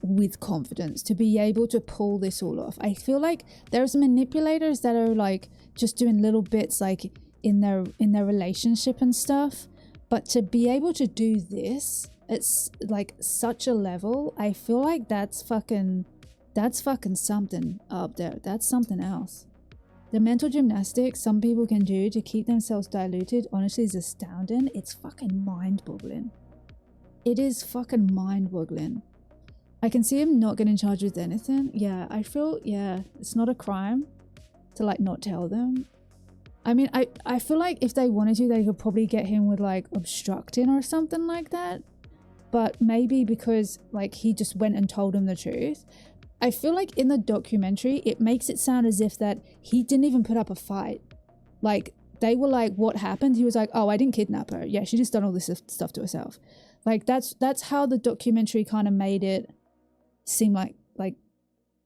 [SPEAKER 1] with confidence to be able to pull this all off. I feel like there's manipulators that are like just doing little bits like in their relationship and stuff, but to be able to do this, it's like such a level. I feel like that's fucking something up there. That's something else. The mental gymnastics some people can do to keep themselves diluted honestly is astounding. It's fucking mind-boggling. It is fucking mind-boggling. I can see him not getting charged with anything. Yeah, I feel, yeah, it's not a crime to like not tell them. I mean, I feel like if they wanted to, they could probably get him with like obstructing or something like that. But maybe because like he just went and told them the truth. I feel like in the documentary, it makes it sound as if that he didn't even put up a fight. Like, they were like, what happened? He was like, oh, I didn't kidnap her. Yeah, she just done all this stuff to herself. Like, that's how the documentary kind of made it seem like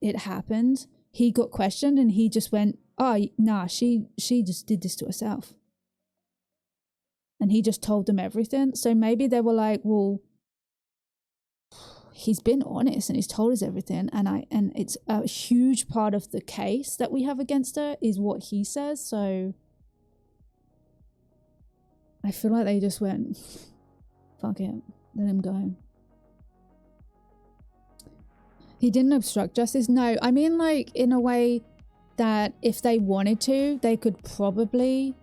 [SPEAKER 1] it happened. He got questioned and he just went, oh, nah, she just did this to herself. And he just told them everything. So maybe they were like, well, he's been honest and he's told us everything, and it's a huge part of the case that we have against her is what he says. So I feel like they just went, fuck it, let him go. He didn't obstruct justice. No, I mean, like, in a way that if they wanted to, they could probably,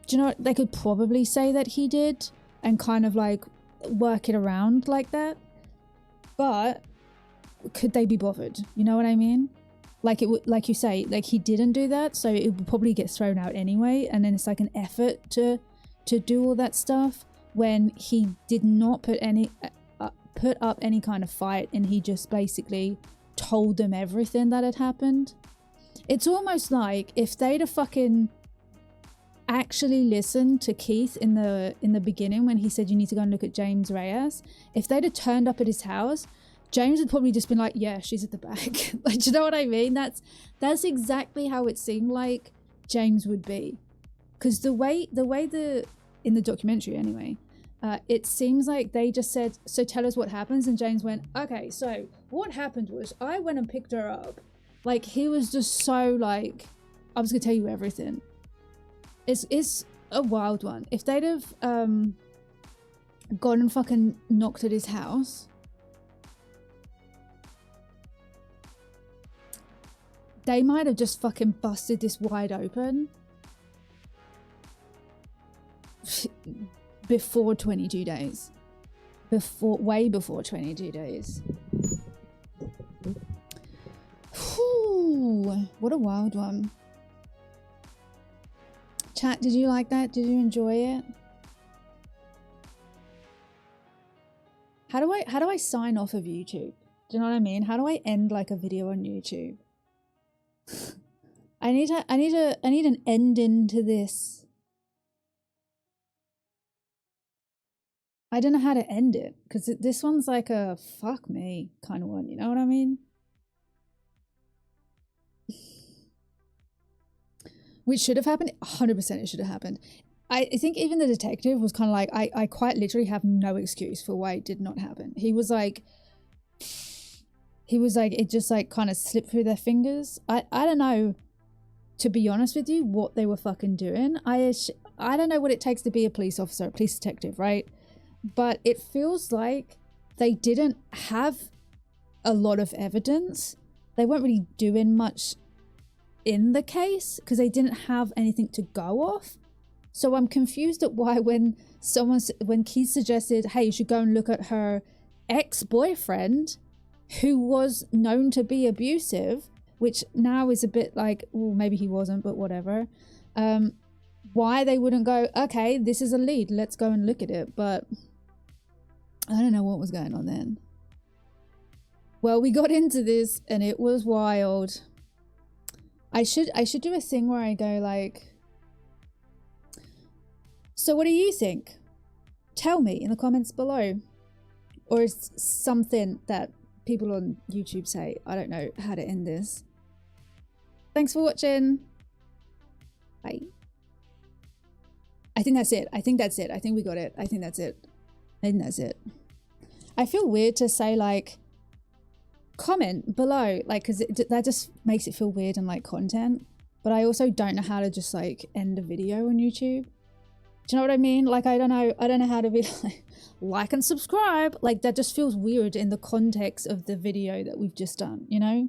[SPEAKER 1] do you know what, they could probably say that he did and kind of like work it around like that. But could they be bothered? You know what I mean? Like, it would, like you say, like he didn't do that, so it would probably get thrown out anyway. And then it's like an effort to do all that stuff when he did not put up any kind of fight, and he just basically told them everything that had happened. It's almost like if they'd have fucking actually listened to Keith in the beginning when he said you need to go and look at James Reyes, if they'd have turned up at his house, James would probably just been like, yeah, she's at the back. Like, do you know what I mean? That's exactly how it seemed like James would be, because the way in the documentary anyway, it seems like they just said, so tell us what happens, and James went, okay, so what happened was I went and picked her up. Like, he was just so like, I was gonna tell you everything. It's a wild one. If they'd have gone and fucking knocked at his house, they might have just fucking busted this wide open before 22 days. Way before 22 days. Whew, what a wild one. Chat, did you like that? Did you enjoy it? How do I sign off of YouTube? Do you know what I mean? How do I end like a video on YouTube? I need an ending to this. I don't know how to end it because this one's like a fuck me kind of one. You know what I mean? Which should have happened. 100% it should have happened. I think even the detective was kind of like, I quite literally have no excuse for why it did not happen. He was like, it just like kind of slipped through their fingers. I don't know, to be honest with you, what they were fucking doing. I don't know what it takes to be a police officer, a police detective, right? But it feels like they didn't have a lot of evidence. They weren't really doing much in the case because they didn't have anything to go off. So I'm confused at why when Keith suggested, hey, you should go and look at her ex-boyfriend who was known to be abusive, which now is a bit like, well, maybe he wasn't, but whatever. Why they wouldn't go, okay, this is a lead, let's go and look at it. But I don't know what was going on then. Well, we got into this and it was wild. I should do a thing where I go like, so what do you think? Tell me in the comments below. Or is something that people on YouTube say, I don't know how to end this. Thanks for watching. Bye. I think that's it. I think we got it. I think that's it. I feel weird to say like, comment below, like, because that just makes it feel weird and like content. But I also don't know how to just like end a video on YouTube. Do you know what I mean? Like, I don't know how to be like and subscribe. Like, that just feels weird in the context of the video that we've just done, you know?